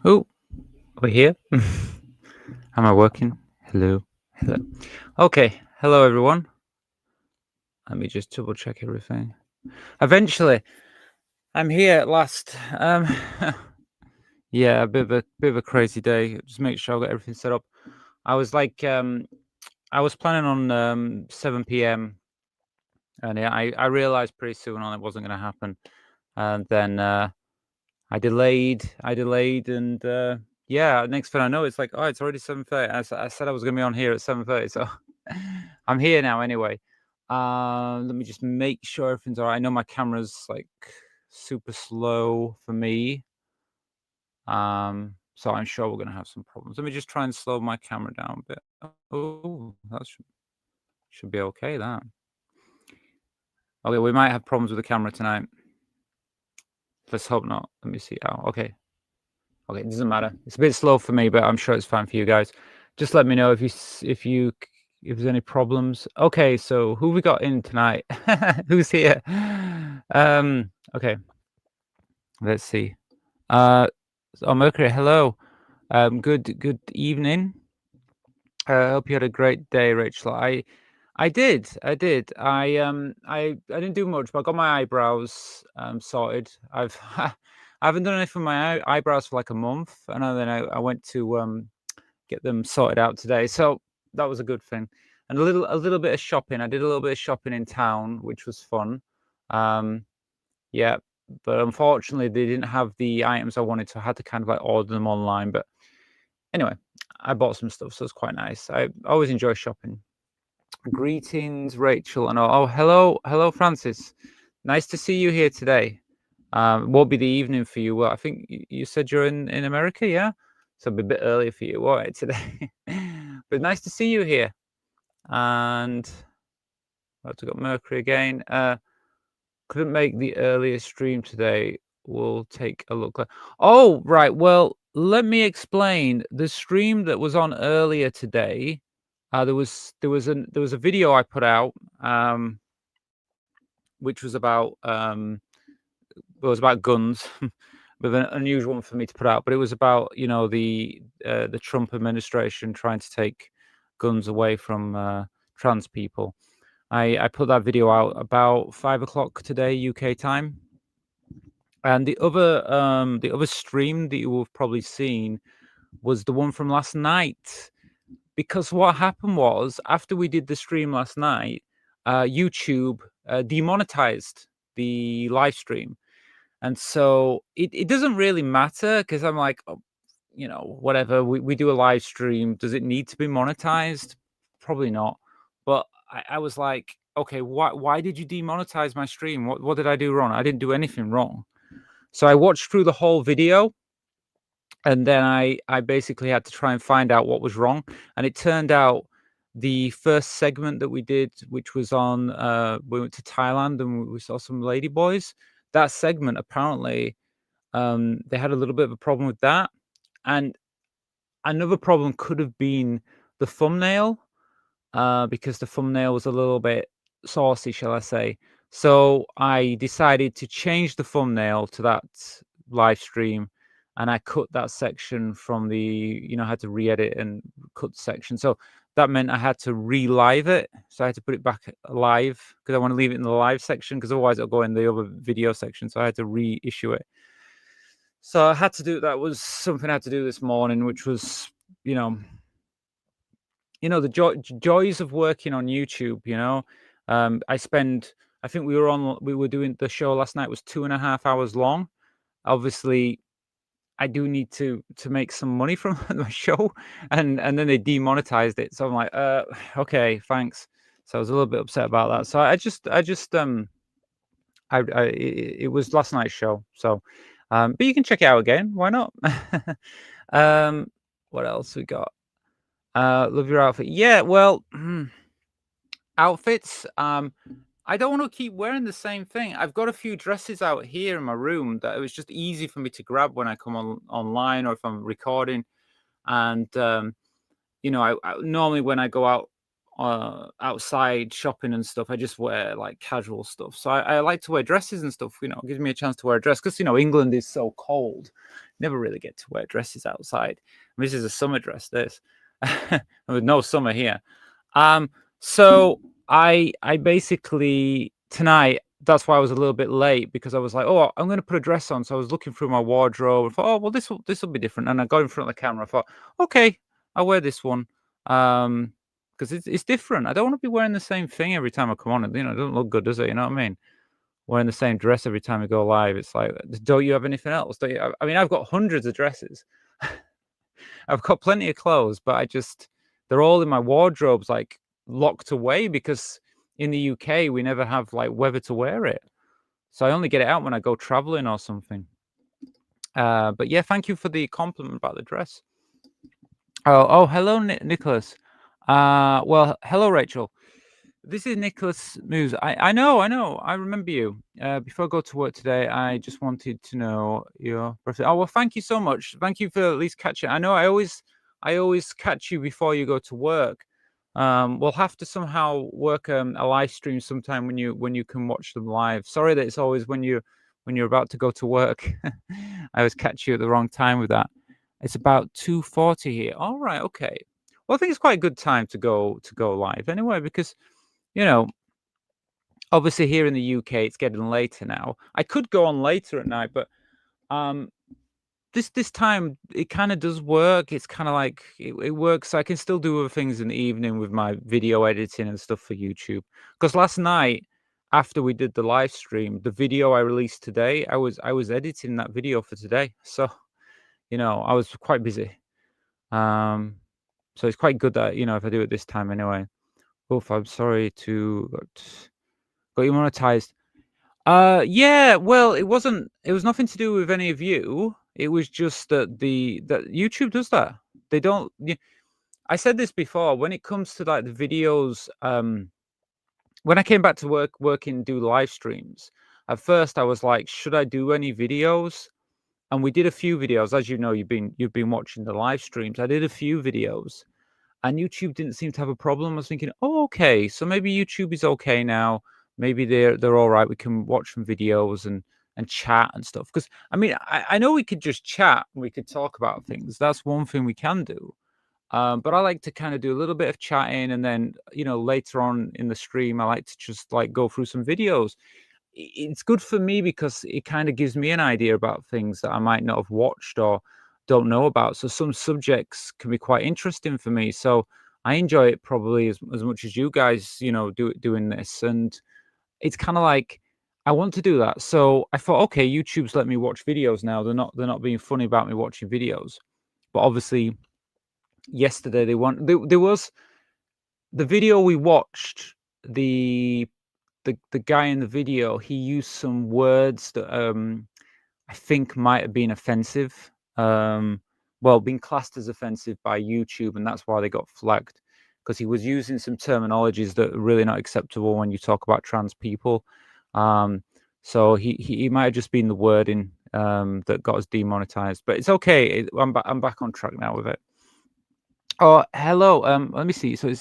Oh, over here. Am I working? Hello. Hello. Okay. Hello, everyone. Let me just double check everything. Eventually, I'm here at last. Yeah, a bit of a crazy day. Just make sure I got everything set up. I was like, I was planning on 7 p.m. and yeah, I realized pretty soon on it wasn't going to happen, and then I delayed, and yeah, next thing I know, it's like, oh, it's already 7:30. I said I was going to be on here at 7:30, so I'm here now anyway. Let me just make sure everything's all right. I know my camera's like super slow for me, so I'm sure we're going to have some problems. Let me just try and slow my camera down a bit. Oh, that should be okay. That okay. We might have problems with the camera tonight. Let's hope not. Let me see. Oh, okay. Okay, it doesn't matter. It's a bit slow for me, but I'm sure it's fine for you guys. Just let me know if there's any problems. Okay, so who we got in tonight? Who's here? Okay, let's see. Oh, Mercury, hello. Good evening. I hope you had a great day, Rachel. I did. I didn't do much, but I got my eyebrows sorted. I haven't done anything with my eyebrows for like a month, and then I went to get them sorted out today. So that was a good thing. And a little bit of shopping. I did a little bit of shopping in town, which was fun. Yeah, but unfortunately they didn't have the items I wanted, so I had to kind of like order them online. But anyway, I bought some stuff, so it's quite nice. I always enjoy shopping. Greetings, Rachel, and all. Oh, hello, Francis. Nice to see you here today. It won't be the evening for you. Well, I think you said you're in America, yeah? So it'll be a bit earlier for you, all right, today. But nice to see you here. And I've got Mercury again. Couldn't make the earlier stream today. We'll take a look. Oh, right. Well, let me explain. The stream that was on earlier today, there was a video I put out, which was about guns. With an unusual one for me to put out, but it was about the Trump administration trying to take guns away from trans people. I put that video out about 5 o'clock today UK time, and the other stream that you will have probably seen was the one from last night. Because what happened was, after we did the stream last night, YouTube demonetized the live stream. And so it doesn't really matter, because I'm like, oh, whatever. We do a live stream. Does it need to be monetized? Probably not. But I was like, okay, why did you demonetize my stream? What did I do wrong? I didn't do anything wrong. So I watched through the whole video, and then I basically had to try and find out what was wrong. And it turned out the first segment that we did, which was on we went to Thailand and we saw some ladyboys. That segment, apparently, they had a little bit of a problem with that. And another problem could have been the thumbnail, because the thumbnail was a little bit saucy, shall I say. So I decided to change the thumbnail to that live stream, and I cut that section from I had to re-edit and cut the section. So that meant I had to re-live it. So I had to put it back live, because I want to leave it in the live section, because otherwise it'll go in the other video section. So I had to reissue it. So I had to do that. Was something I had to do this morning, which was, the joys of working on YouTube. I think we were doing the show last night was 2.5 hours long. Obviously, I do need to make some money from my show, and then they demonetized it. So I'm like, okay, thanks. So I was a little bit upset about that. So it was last night's show. So, but you can check it out again. Why not? um, what else we got? Love your outfit. Yeah, well, outfits. I don't want to keep wearing the same thing. I've got a few dresses out here in my room that it was just easy for me to grab when I come online or if I'm recording. And you know, I normally when I go out outside shopping and stuff, I just wear like casual stuff. So I like to wear dresses and stuff. You know, it gives me a chance to wear a dress because you know England is so cold. Never really get to wear dresses outside. This is a summer dress. This with no summer here. So I basically tonight. That's why I was a little bit late because I was like, oh, I'm going to put a dress on. So I was looking through my wardrobe. I thought, oh, well, this will be different. And I got in front of the camera. I thought, okay, I'll wear this one. Because it's different. I don't want to be wearing the same thing every time I come on. You know, it doesn't look good, does it? You know what I mean? Wearing the same dress every time we go live. It's like, don't you have anything else? Don't you? I mean, I've got hundreds of dresses. I've got plenty of clothes, but they're all in my wardrobes, like locked away because in the UK we never have like weather to wear it. So I only get it out when I go traveling or something. But yeah, thank you for the compliment about the dress. Oh, hello, Nicholas. Well, hello, Rachel. This is Nicholas Moose. I know. I remember you. Before I go to work today, I just wanted to know your birthday. Oh, well, thank you so much. Thank you for at least catching. I know I always catch you before you go to work. We'll have to somehow work a live stream sometime when you can watch them live. Sorry that it's always when you're about to go to work. I always catch you at the wrong time with that. It's about 2:40 here. All right, okay. Well, I think it's quite a good time to go live anyway because you know, obviously here in the UK it's getting later now. I could go on later at night, but um this time it kind of does work. It's kind of like it works. I can still do other things in the evening with my video editing and stuff for YouTube. Because last night after we did the live stream, the video I released today, I was editing that video for today. So, you know, I was quite busy. So it's quite good that, you know, if I do it this time anyway. Oof, I'm sorry to got you monetized. Yeah, well, it was nothing to do with any of you. It was just that that YouTube does that. They don't I said this before, when it comes to like the videos, when I came back to working do live streams, at first I was like, should I do any videos? And we did a few videos. As you know, you've been watching the live streams. I did a few videos and YouTube didn't seem to have a problem. I was thinking, oh, okay, so maybe YouTube is okay now. Maybe they're all right. We can watch some videos and chat and stuff. Because I mean, I know we could just chat and we could talk about things. That's one thing we can do. But I like to kind of do a little bit of chatting, and then you know later on in the stream, I like to just like go through some videos. It's good for me because it kind of gives me an idea about things that I might not have watched or don't know about. So some subjects can be quite interesting for me. So I enjoy it probably as much as you guys, you know, doing this. And it's kind of like I want to do that. So I thought, okay, YouTube's let me watch videos now. They're not being funny about me watching videos. But obviously, yesterday there was the video we watched. The guy in the video, he used some words that I think might have been offensive. Well, being classed as offensive by YouTube, and that's why they got flagged because he was using some terminologies that are really not acceptable when you talk about trans people. So he might have just been the wording that got us demonetized, but it's okay. I'm back on track now with it. Oh, hello. Let me see. So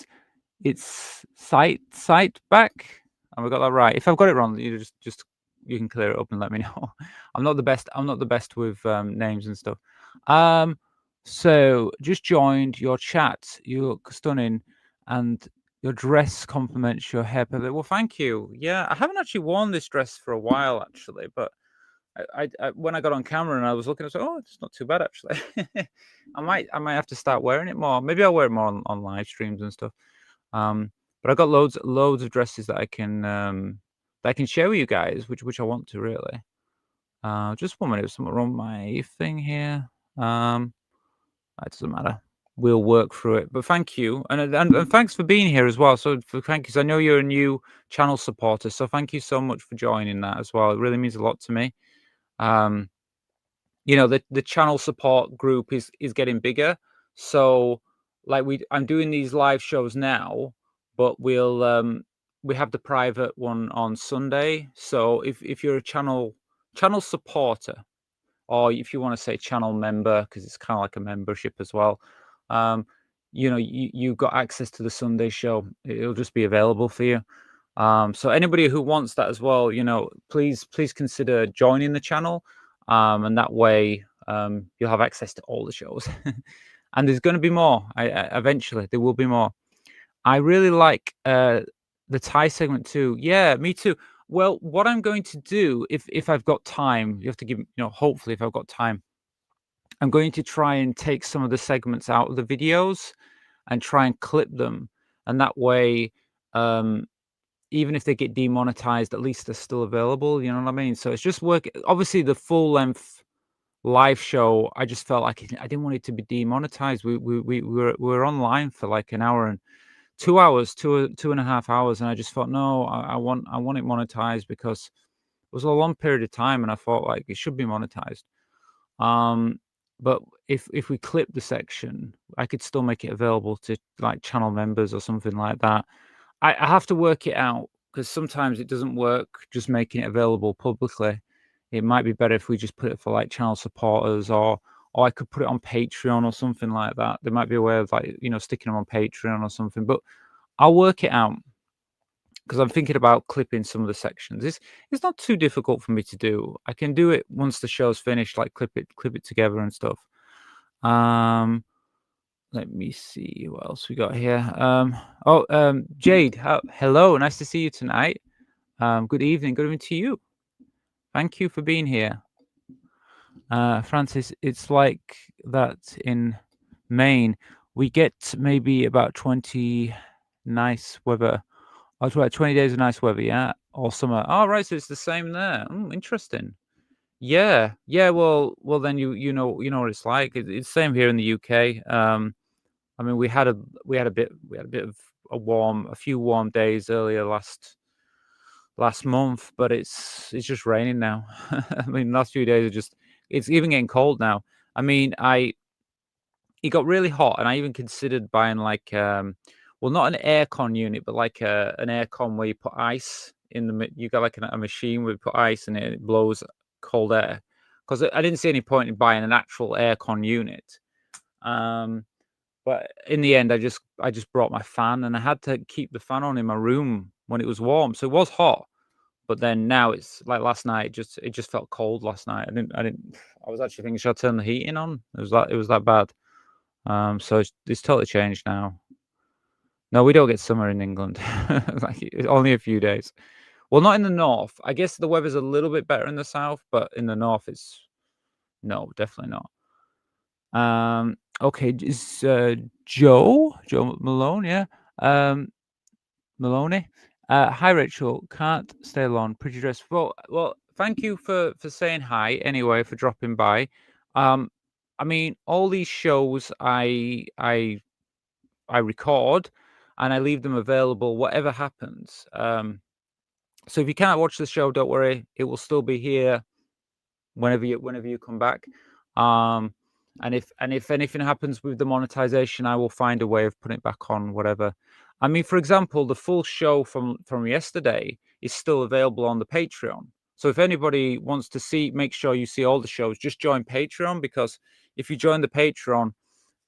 it's site back. And we got that right. If I've got it wrong, you just you can clear it up and let me know. I'm not the best with names and stuff. So just joined your chat. You look stunning, and your dress complements your hair perfectly. Well, thank you. Yeah, I haven't actually worn this dress for a while actually, but I when I got on camera and I was looking, I was like, oh, it's not too bad actually. I might have to start wearing it more. Maybe I'll wear it more on live streams and stuff. But I've got loads of dresses that I can share with you guys, which I want to really. Just 1 minute. There's something wrong with my thing here. It doesn't matter. We'll work through it. But thank you, and thanks for being here as well. So thank you. 'Cause I know you're a new channel supporter, so thank you so much for joining that as well. It really means a lot to me. Um, the channel support group is getting bigger. So like I'm doing these live shows now, but we have the private one on Sunday. So if you're a channel supporter, or if you want to say channel member, because it's kind of like a membership as well, you've got access to the Sunday show. It'll just be available for you. So anybody who wants that as well, please consider joining the channel, and that way you'll have access to all the shows. And there's going to be more. Eventually there will be more. I really like the Thai segment too. Yeah, me too. Well, what I'm going to do, if I've got time, you have to give, hopefully if I've got time, I'm going to try and take some of the segments out of the videos and try and clip them. And that way, even if they get demonetized, at least they're still available. You know what I mean? So it's just work. Obviously, the full length live show, I just felt like I didn't want it to be demonetized. We were online for like an hour and 2 hours, 2.5 hours, and I just thought, no, I want it monetized, because it was a long period of time, and I thought like it should be monetized. But if we clip the section, I could still make it available to like channel members or something like that. I have to work it out, because sometimes it doesn't work just making it available publicly. It might be better if we just put it for like channel supporters, or I could put it on Patreon or something like that. There might be a way of like, sticking them on Patreon or something, but I'll work it out, because I'm thinking about clipping some of the sections. It's not too difficult for me to do. I can do it once the show's finished, like clip it together and stuff. Let me see what else we got here. Jade, hello, nice to see you tonight. Good evening to you. Thank you for being here. Francis, it's like that in Maine. We get maybe about 20 nice weather. Oh, 20 days of nice weather, yeah, all summer. Oh, right, so it's the same there. Interesting. Yeah. Well, then you know what it's like. It's the same here in the UK. I mean, we had a bit of a few warm days earlier last month, but it's just raining now. I mean, last few days it's even getting cold now. I mean, it got really hot, and I even considered buying like well, not an aircon unit, but like an aircon where you put ice in you got like a machine where you put ice in it and it blows cold air. Because I didn't see any point in buying an actual aircon unit. But in the end, I just brought my fan, and I had to keep the fan on in my room when it was warm. So it was hot, but then now it's like last night. It just felt cold last night. I was actually thinking, should I turn the heating on? It was that bad. So it's totally changed now. No, we don't get summer in England. Like it's only a few days. Well, not in the north. I guess the weather's a little bit better in the south, but in the north, no, definitely not. Okay, is Joe Malone? Yeah, Maloney. Hi, Rachel. Can't stay long. Pretty dressed. Well, thank you for saying hi. Anyway, for dropping by. I mean, all these shows I record, and I leave them available whatever happens. So if you can't watch the show, don't worry. It will still be here whenever you come back. And if anything happens with the monetization, I will find a way of putting it back on, whatever. I mean, for example, the full show from yesterday is still available on the Patreon. So if anybody wants to make sure you see all the shows, just join Patreon, because if you join the Patreon,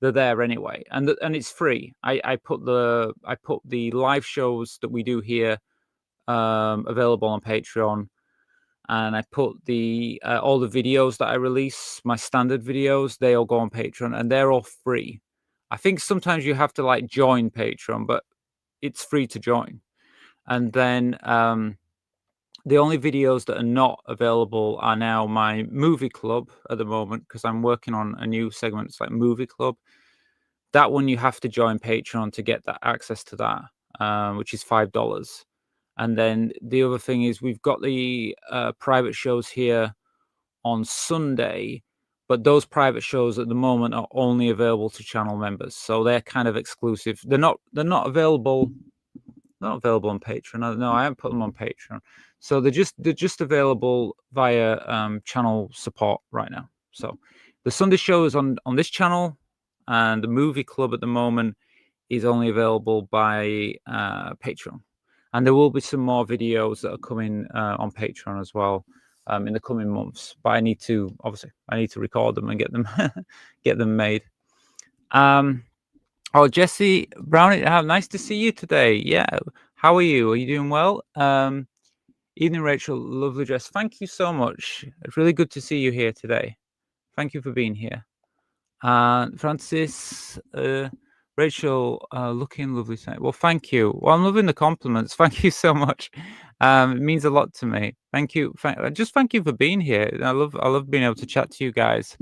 they're there anyway, and it's free. I put the live shows that we do here available on Patreon, and I put the all the videos that I release, my standard videos, they all go on Patreon, and they're all free. I think sometimes you have to like join Patreon, but it's free to join. And then the only videos that are not available are now my movie club at the moment, because I'm working on a new segment. It's like movie club. That one you have to join Patreon to get that access to that, which is $5. And then the other thing is we've got the private shows here on Sunday, but those private shows at the moment are only available to channel members, so they're kind of exclusive. They're not available. Not available on Patreon. No, I haven't put them on Patreon. So they're just available via channel support right now. So the Sunday show is on this channel, and the movie club at the moment is only available by Patreon. And there will be some more videos that are coming on Patreon as well in the coming months. But I need to record them and get them made. Oh, Jesse Brown, nice to see you today. Yeah, how are you? Are you doing well? Evening, Rachel. Lovely dress. Thank you so much. It's really good to see you here today. Thank you for being here. Francis, Rachel, looking lovely tonight. Well, thank you. Well, I'm loving the compliments. Thank you so much. It means a lot to me. Thank you. Just thank you for being here. I love being able to chat to you guys.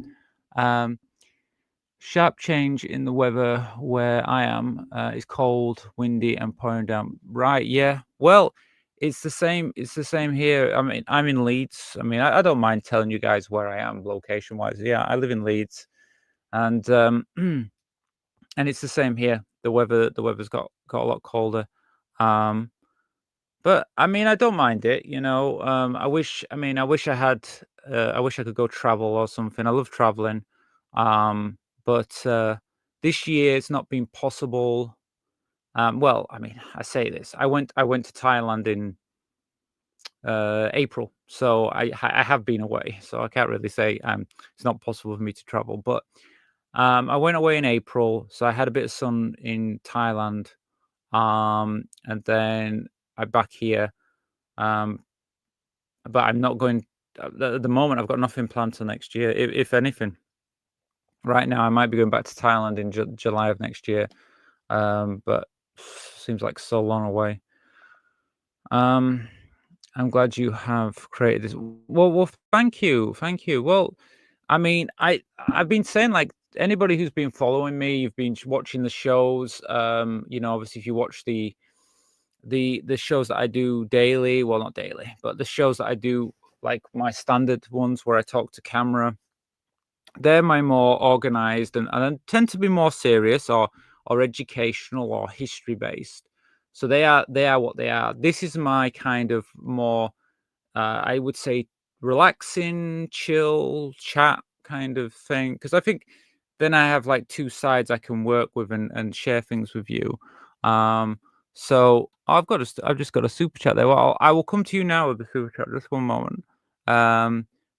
Sharp change in the weather where I am. It's cold, windy, and pouring down. Right? Yeah. Well, it's the same. It's the same here. I mean, I'm in Leeds. I mean, I don't mind telling you guys where I am location-wise. Yeah, I live in Leeds, and and it's the same here. The weather's got a lot colder. But I mean, I don't mind it. I wish I had. I wish I could go travel or something. I love traveling. But this year it's not been possible. Well, I mean, I say this. I went to Thailand in April, so I have been away. So I can't really say it's not possible for me to travel. But I went away in April, so I had a bit of sun in Thailand, and then I'm back here. But I'm not going at the moment. I've got nothing planned till next year, if anything. Right now, I might be going back to Thailand in July of next year, but seems like so long away. I'm glad you have created this. Well, thank you. Well, I mean, I've been saying, like, anybody who's been following me, you've been watching the shows. Obviously, if you watch the shows that I do daily, well, not daily, but the shows that I do, like my standard ones where I talk to camera, they're my more organized and I tend to be more serious or educational or history based. So they are what they are. This is my kind of more, I would say, relaxing, chill, chat kind of thing. Because I think then I have like two sides I can work with and share things with you. So I've just got a super chat there. Well, I will come to you now with the super chat. Just one moment.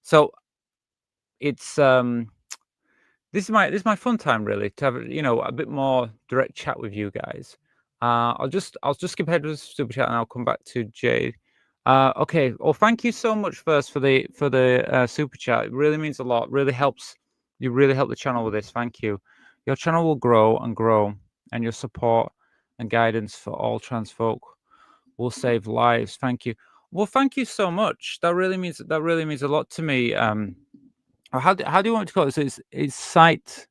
So it's this is my fun time really to have a bit more direct chat with you guys. I'll just skip ahead with the super chat and I'll come back to Jade. Okay. Well, thank you so much first for the super chat. It really means a lot. Really helps. You really help the channel with this. Thank you. Your channel will grow and grow, and your support and guidance for all trans folk will save lives. Thank you. Well, thank you so much. That really means a lot to me. How do you want me to call it? So it's site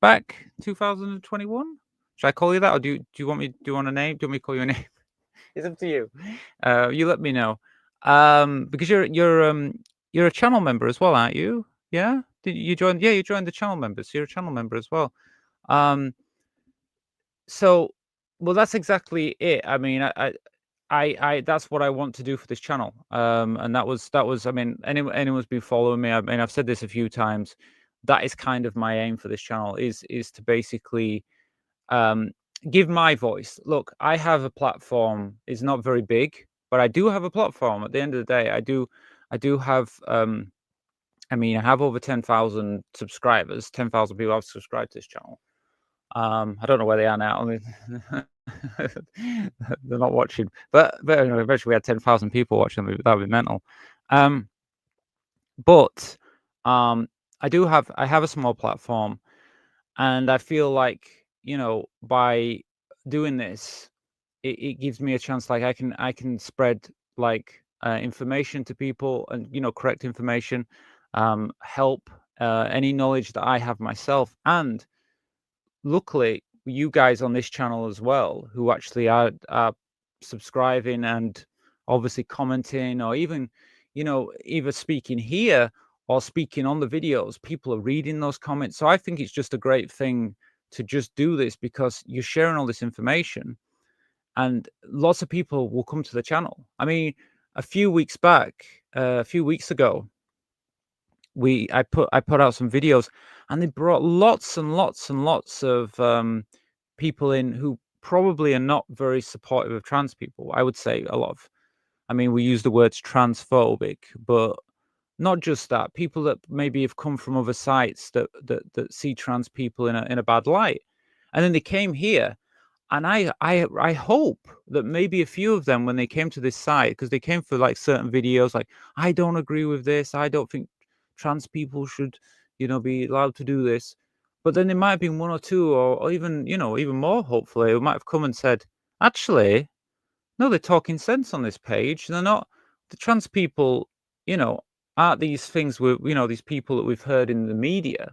back 2021. Should I call you that, or do you want me? Do you want a name? Do you want me to call you a name? It's up to you. You let me know. Because you're a channel member as well, aren't you? Yeah. Did you join? Yeah, you joined the channel members. You're a channel member as well. So, well, that's exactly it. I mean, I that's what I want to do for this channel. And that was I mean, anyone's been following me. I mean, I've said this a few times. That is kind of my aim for this channel is to basically give my voice. Look, I have a platform. It's not very big, but I do have a platform. At the end of the day, I do have. I mean, I have over 10,000 subscribers. 10,000 people have subscribed to this channel. I don't know where they are now. I mean, they're not watching, but eventually we had 10,000 people watching. That would be mental. But I have a small platform, and I feel like by doing this, it gives me a chance. Like I can spread like information to people, and correct information, help any knowledge that I have myself, and luckily you guys on this channel as well who actually are subscribing and obviously commenting, or even either speaking here or speaking on the videos, people are reading those comments. So I think it's just a great thing to just do this, because you're sharing all this information and lots of people will come to the channel. I mean, a few weeks ago, I put out some videos, and they brought lots and lots and lots of people in who probably are not very supportive of trans people. I would say a lot of, I mean, we use the words transphobic, but not just that. People that maybe have come from other sites that see trans people in a bad light, and then they came here. And I hope that maybe a few of them, when they came to this site, because they came for like certain videos, like, I don't agree with this, I don't think trans people should, be allowed to do this. But then there might have been one or two, or even, even more, hopefully, who might have come and said, actually, no, they're talking sense on this page. They're not, the trans people, you know, aren't these things with, these people that we've heard in the media.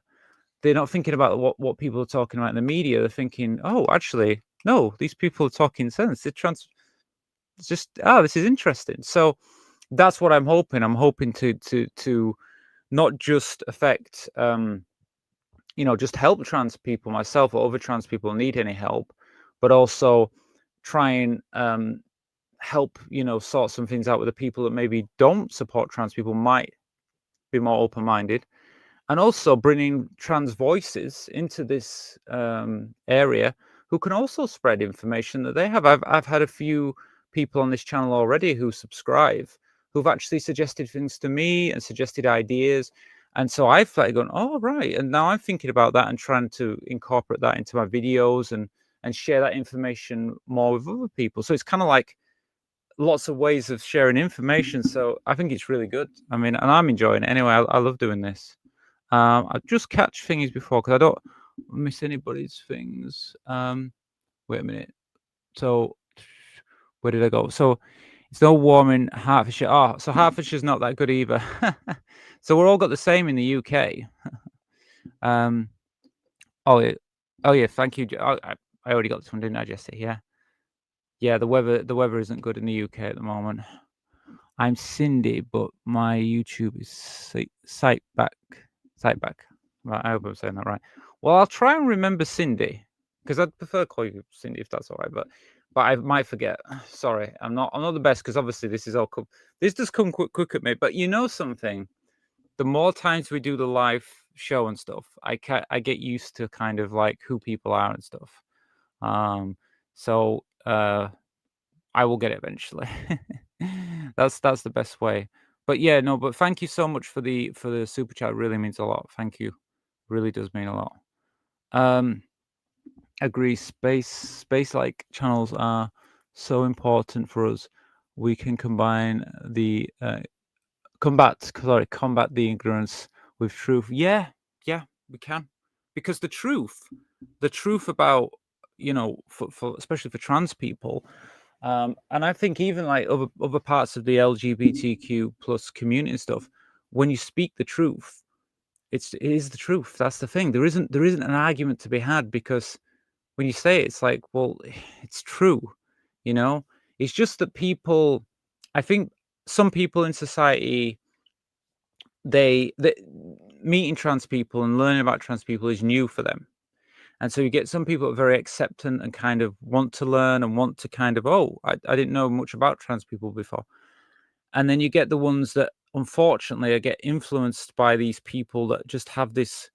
They're not thinking about what people are talking about in the media. They're thinking, oh, actually, no, these people are talking sense. It's just, this is interesting. So that's what I'm hoping. I'm hoping to not just affect, just help trans people, myself or other trans people need any help, but also try and help, sort some things out with the people that maybe don't support trans people, might be more open-minded. And also bringing trans voices into this area who can also spread information that they have. I've had a few people on this channel already who subscribe, who've actually suggested things to me and suggested ideas. And so I've started going, oh, right. And now I'm thinking about that and trying to incorporate that into my videos and share that information more with other people. So it's kind of like lots of ways of sharing information. So I think it's really good. I mean, and I'm enjoying it anyway. I love doing this. I just catch thingies before, because I don't miss anybody's things. Wait a minute. So where did I go? So it's no warm in Hertfordshire. Oh, so Hertfordshire's not that good either. So we're all got the same in the UK. Oh yeah. Thank you. I already got this one, didn't I, Jesse? Yeah. The weather isn't good in the UK at the moment. I'm Cindy, but my YouTube is Sightback. Right, I hope I'm saying that right. Well, I'll try and remember Cindy, because I'd prefer to call you Cindy if that's all right. But I might forget. Sorry, I'm not the best, because obviously this does come quick at me. But you know something, the more times we do the live show and stuff, I get used to kind of like who people are and stuff. So I will get it eventually. That's the best way. But yeah, no, but thank you so much for the super chat. It really means a lot. Thank you. Really does mean a lot. Agree. Space like channels are so important for us. We can combine the combat the ignorance with truth. Yeah, we can, because the truth about, for especially for trans people, and I think even like other parts of the LGBTQ plus community and stuff, when you speak the truth, it is the truth. That's the thing. There isn't an argument to be had, because when you say it, it's like, well, it's true. It's just that people, I think some people in society, they meeting trans people and learning about trans people is new for them. And so you get some people that are very acceptant and kind of want to learn and want to kind of, I didn't know much about trans people before. And then you get the ones that unfortunately get influenced by these people that just have this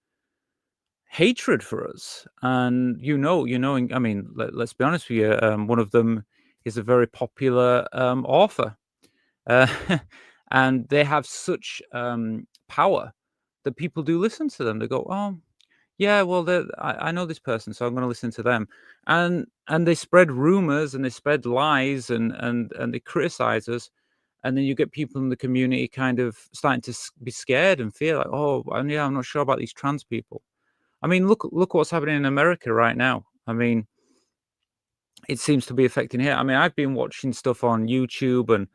hatred for us. And I mean, let's be honest with you, one of them is a very popular author. And they have such power that people do listen to them. They go, oh, yeah, well, I know this person, so I'm going to listen to them. And they spread rumors and they spread lies and they criticize us. And then you get people in the community kind of starting to be scared and feel like, oh, I'm not sure about these trans people. I mean, look what's happening in America right now. I mean, it seems to be affecting here. I mean, I've been watching stuff on YouTube and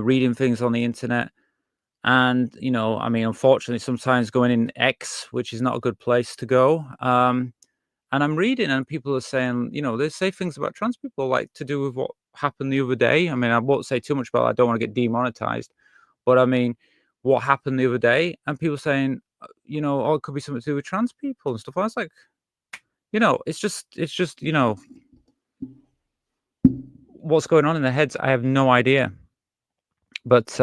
reading things on the internet. And, I mean, unfortunately, sometimes going in X, which is not a good place to go. And I'm reading, and people are saying, they say things about trans people, like to do with what happened the other day. I mean, I won't say too much about it. I don't want to get demonetized. But I mean, what happened the other day, and people saying, oh, it could be something to do with trans people and stuff. I was like, it's just, what's going on in their heads. I have no idea. But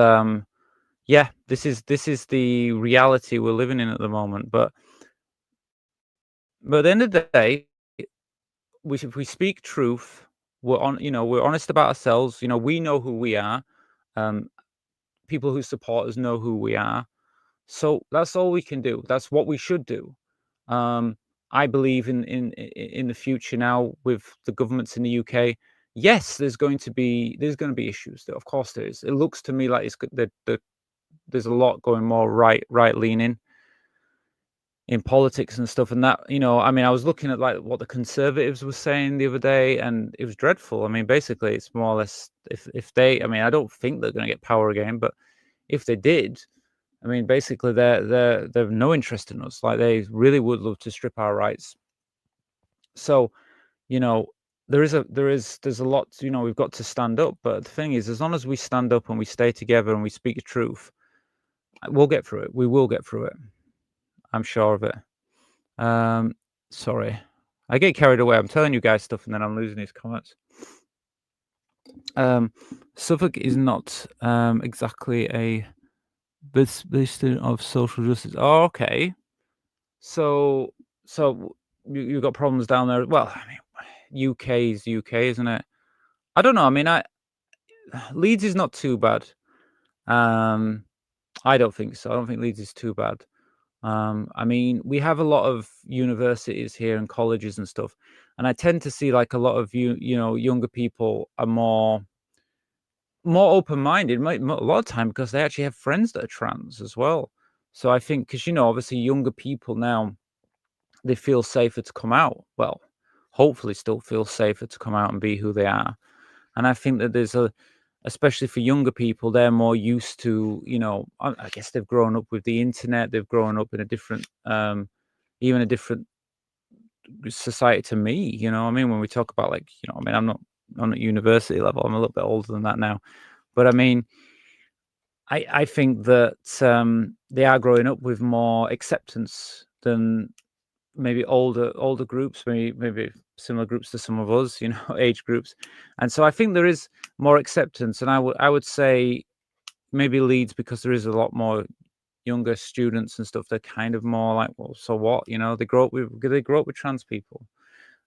yeah, this is the reality we're living in at the moment. But at the end of the day, if we speak truth, we're honest about ourselves. We know who we are. People who support us know who we are. So that's all we can do. That's what we should do. I believe in the future now with the governments in the UK. Yes, there's going to be issues. Of course there is. It looks to me like there's a lot going more right leaning in politics and stuff, and that, I mean, I was looking at like what the Conservatives were saying the other day, and it was dreadful. I mean, basically, it's more or less if they, I mean, I don't think they're going to get power again, but if they did, I mean, basically, they've no interest in us. Like, they really would love to strip our rights. So, there's a lot. We've got to stand up. But the thing is, as long as we stand up and we stay together and we speak the truth, we'll get through it. We will get through it. I'm sure of it. Sorry, I get carried away. I'm telling you guys stuff, and then I'm losing these comments. Suffolk is not exactly a bastion of social justice. Oh, okay. So you got problems down there. Well, I mean, UK is UK, isn't it? I don't know. I mean, Leeds is not too bad. I don't think so. I don't think Leeds is too bad. I mean, we have a lot of universities here and colleges and stuff, and I tend to see like a lot of younger people are more open-minded, a lot of time, because they actually have friends that are trans as well. So I think, because obviously younger people now, they feel safer to come out. Well, hopefully still feel safer to come out and be who they are. And I think that there's especially for younger people, they're more used to, I guess they've grown up with the internet. They've grown up in a different, even a different society to me. I mean, when we talk about like, I mean, I'm not at university level. I'm a little bit older than that now. But I mean, I think that they are growing up with more acceptance than maybe older groups, maybe similar groups to some of us, age groups. And so I think there is more acceptance. And I would say maybe Leeds, because there is a lot more younger students and stuff, they're kind of more like, well, so what? They grow up with trans people,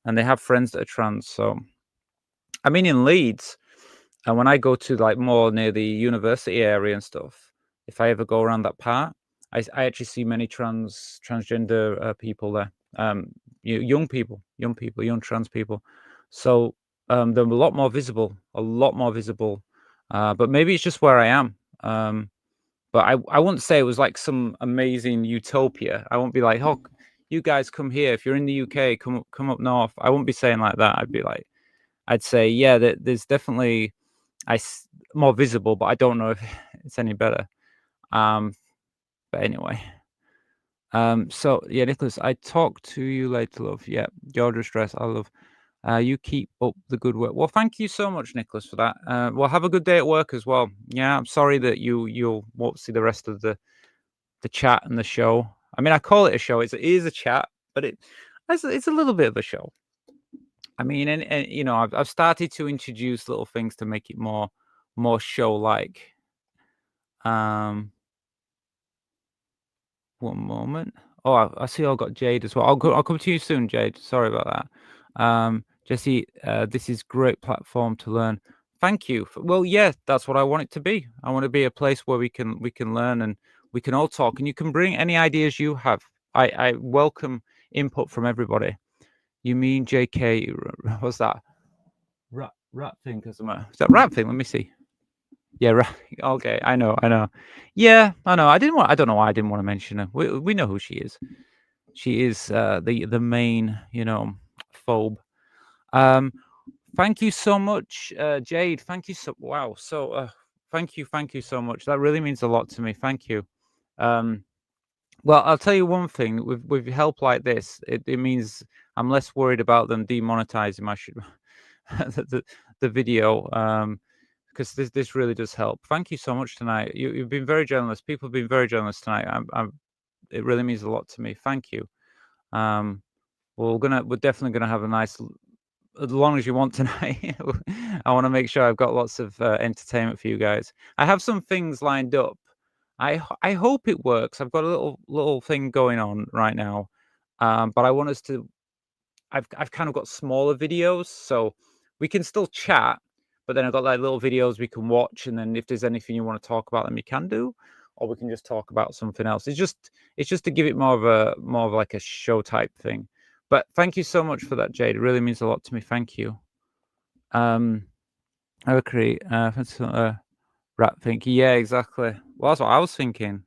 and they have friends that are trans. So I mean, in Leeds, and when I go to like more near the university area and stuff, if I ever go around that part, I actually see many transgender people there. Young trans people. So they're a lot more visible. But maybe it's just where I am. But I wouldn't say it was like some amazing utopia. I won't be like, oh, you guys come here. If you're in the UK, come up north. I won't be saying like that. I'd say, yeah, there's definitely more visible, but I don't know if it's any better. But anyway. So yeah, Nicholas, I talk to you later, love. Yeah, your distress, I love. You keep up the good work. Well, thank you so much, Nicholas, for that. Well, have a good day at work as well. Yeah, I'm sorry that you'll won't see the rest of the chat and the show. I mean, I call it a show. It is a chat, but it's a little bit of a show. I mean, and I've started to introduce little things to make it more show-like. One moment. Oh, I see I've got Jade as well. I'll come to you soon, Jade. Sorry about that. Jesse, this is great platform to learn. Thank you. Well, yeah, that's what I want it to be. I want to be a place where we can learn, and we can all talk, and you can bring any ideas you have. I welcome input from everybody. You mean JK? What's that? Rat thing? Is that rat thing? Let me see. Yeah, right. Okay, I know. Yeah, I know. I don't know why I didn't want to mention her. We know who she is. She is the main, phobe. Thank you so much, Jade. Thank you so. Wow. So, thank you so much. That really means a lot to me. Thank you. Well, I'll tell you one thing. With help like this, it means I'm less worried about them demonetizing my the video. because this really does help. Thank you so much tonight. You've been very generous. People have been very generous tonight. It really means a lot to me. Thank you. We're definitely gonna have a nice, as long as you want tonight. I want to make sure I've got lots of entertainment for you guys. I have some things lined up. I hope it works. I've got a little thing going on right now, but I want us to. I've kind of got smaller videos, so we can still chat, but then I've got like little videos we can watch, and then if there's anything you want to talk about, then we can do, or we can just talk about something else. It's just to give it more of like a show type thing. But thank you so much for that, Jade. It really means a lot to me. Thank you. Okay, rat thinking. Yeah, exactly. Well, that's what I was thinking.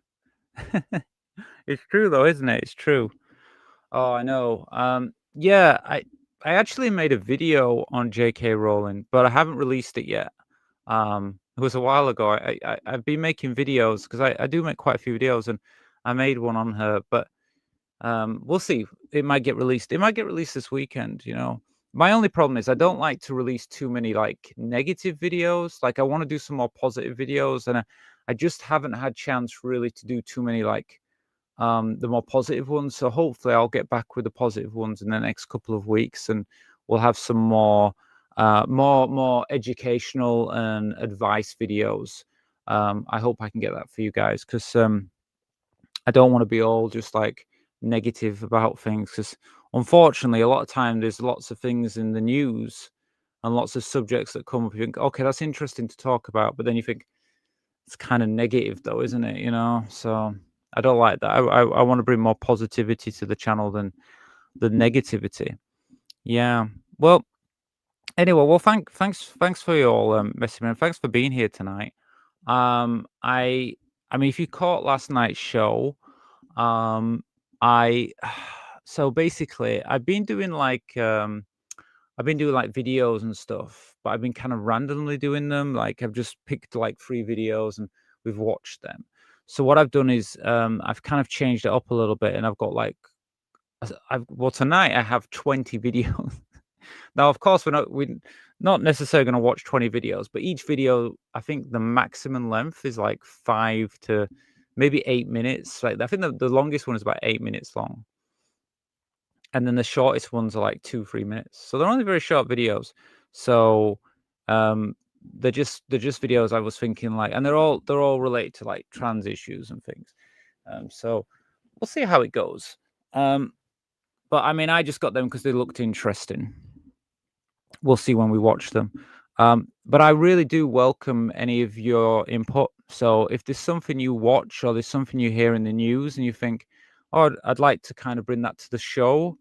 It's true though, isn't it? It's true. Oh, I know. Yeah, I actually made a video on J.K. Rowling, but I haven't released it yet. It was a while ago. I've been making videos because I do make quite a few videos, and I made one on her, but we'll see. It might get released. It might get released this weekend, you know. My only problem is I don't like to release too many like negative videos. Like I want to do some more positive videos, and I just haven't had chance really to do too many like the more positive ones. So hopefully I'll get back with the positive ones in the next couple of weeks, and we'll have some more more educational and advice videos. I hope I can get that for you guys, because I don't want to be all just like negative about things, because unfortunately a lot of time there's lots of things in the news and lots of subjects that come up. You think, okay, that's interesting to talk about, but then you think it's kind of negative though, isn't it? You know, so I don't like that. I want to bring more positivity to the channel than the negativity. Yeah. Well, anyway, well, thanks for your message, man. Thanks for being here tonight. I mean, if you caught last night's show, I so basically I've been doing like videos and stuff, but I've been kind of randomly doing them. Like I've just picked like 3 videos and we've watched them. So what I've done is I've kind of changed it up a little bit, and I've got like well, tonight I have 20 videos. Now, of course, we're not necessarily going to watch 20 videos, but each video, I think the maximum length is like 5 to maybe 8 minutes. Like I think the longest one is about 8 minutes long, and then the shortest ones are like 2-3 minutes. So they're only very short videos. So they're just videos I was thinking like, and they're all related to like trans issues and things. So we'll see how it goes. But I mean, I just got them because they looked interesting. We'll see when we watch them. But I really do welcome any of your input. So if there's something you watch or there's something you hear in the news and you think, oh, I'd like to kind of bring that to the show,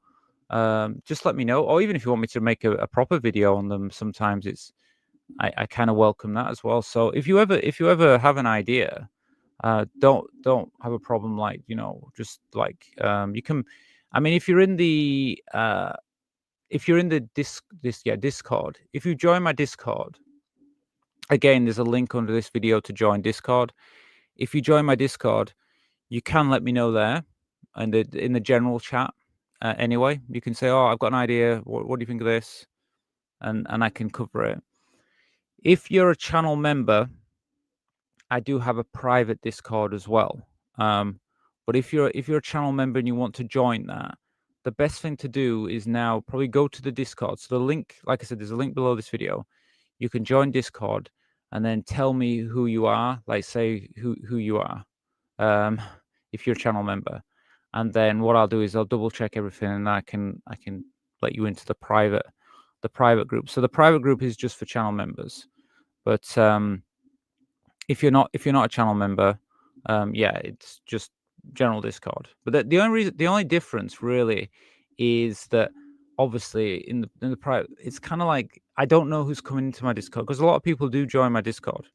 just let me know. Or even if you want me to make a proper video on them, sometimes I kind of welcome that as well. So if you ever have an idea, don't have a problem, like, you know, just like you can. I mean, if you're in the Discord, if you join my Discord, again, there's a link under this video to join Discord. If you join my Discord, you can let me know there, and in the general chat. Anyway, you can say, "Oh, I've got an idea. What do you think of this?" And I can cover it. If you're a channel member, I do have a private Discord as well. But if you're a channel member and you want to join that, the best thing to do is now probably go to the Discord. So the link, like I said, there's a link below this video. You can join Discord and then tell me who you are, like say who you are, if you're a channel member. And then what I'll do is I'll double check everything, and I can let you into the private group. So the private group is just for channel members. But if you're not a channel member, yeah, it's just general Discord. But the only difference really is that obviously in the private, it's kind of like I don't know who's coming into my Discord, because a lot of people do join my Discord,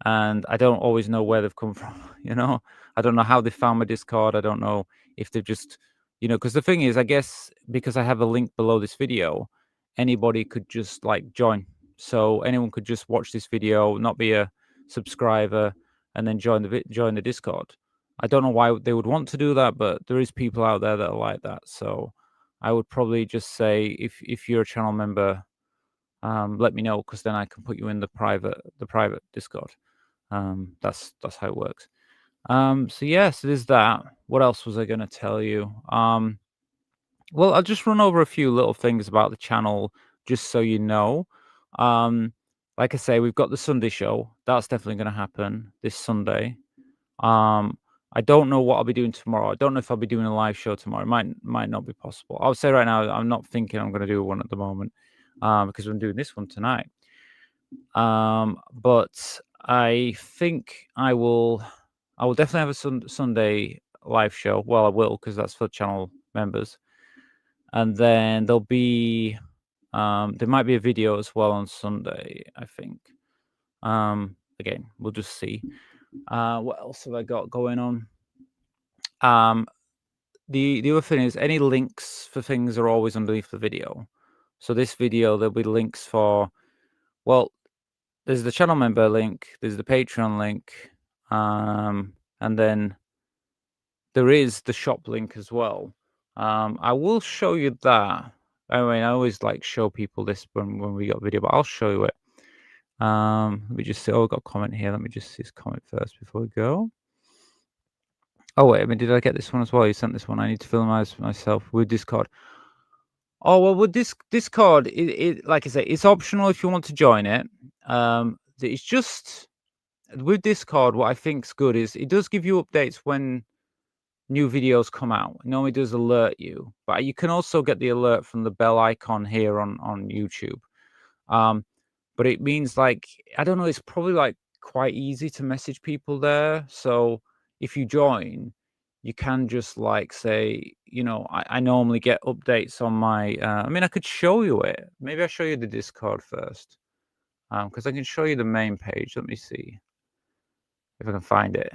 and I don't always know where they've come from. You know, I don't know how they found my Discord. I don't know if they've just, you know, because the thing is, I guess because I have a link below this video, anybody could just like join. So anyone could just watch this video, not be a subscriber, and then join the Discord. I don't know why they would want to do that, but there is people out there that are like that. So I would probably just say if you're a channel member, let me know, because then I can put you in the private Discord. That's how it works. So yeah, so there's that. What else was I going to tell you? Well, I'll just run over a few little things about the channel, just so you know. Like I say, we've got the Sunday show. That's definitely going to happen this Sunday. I don't know what I'll be doing tomorrow. I don't know if I'll be doing a live show tomorrow. It might not be possible. I'll say right now, I'm not thinking I'm going to do one at the moment, because I'm doing this one tonight. But I think I will definitely have a Sunday live show. Well, I will, because that's for channel members. And then there'll be there might be a video as well on Sunday, I think. Again, we'll just see. What else have I got going on? The other thing is, any links for things are always underneath the video. So this video, there'll be links for, well, there's the channel member link, there's the Patreon link, and then there is the shop link as well. I will show you that. I mean, I always like show people this when we got video, but I'll show you it. Let me just see. Oh, we got a comment here. Let me just see his comment first before we go. Oh wait, I mean, did I get this one as well? You sent this one. I need to film myself with Discord. Oh well, with Discord, it like I say, it's optional if you want to join it. It's just with Discord, what I think's good is it does give you updates when new videos come out. It normally does alert you, but you can also get the alert from the bell icon here on YouTube. But it means, like, I don't know, it's probably like quite easy to message people there. So if you join, you can just like say, you know, I normally get updates on my I mean, I could show you it. Maybe I'll show you the Discord first. Because I can show you the main page. Let me see if I can find it.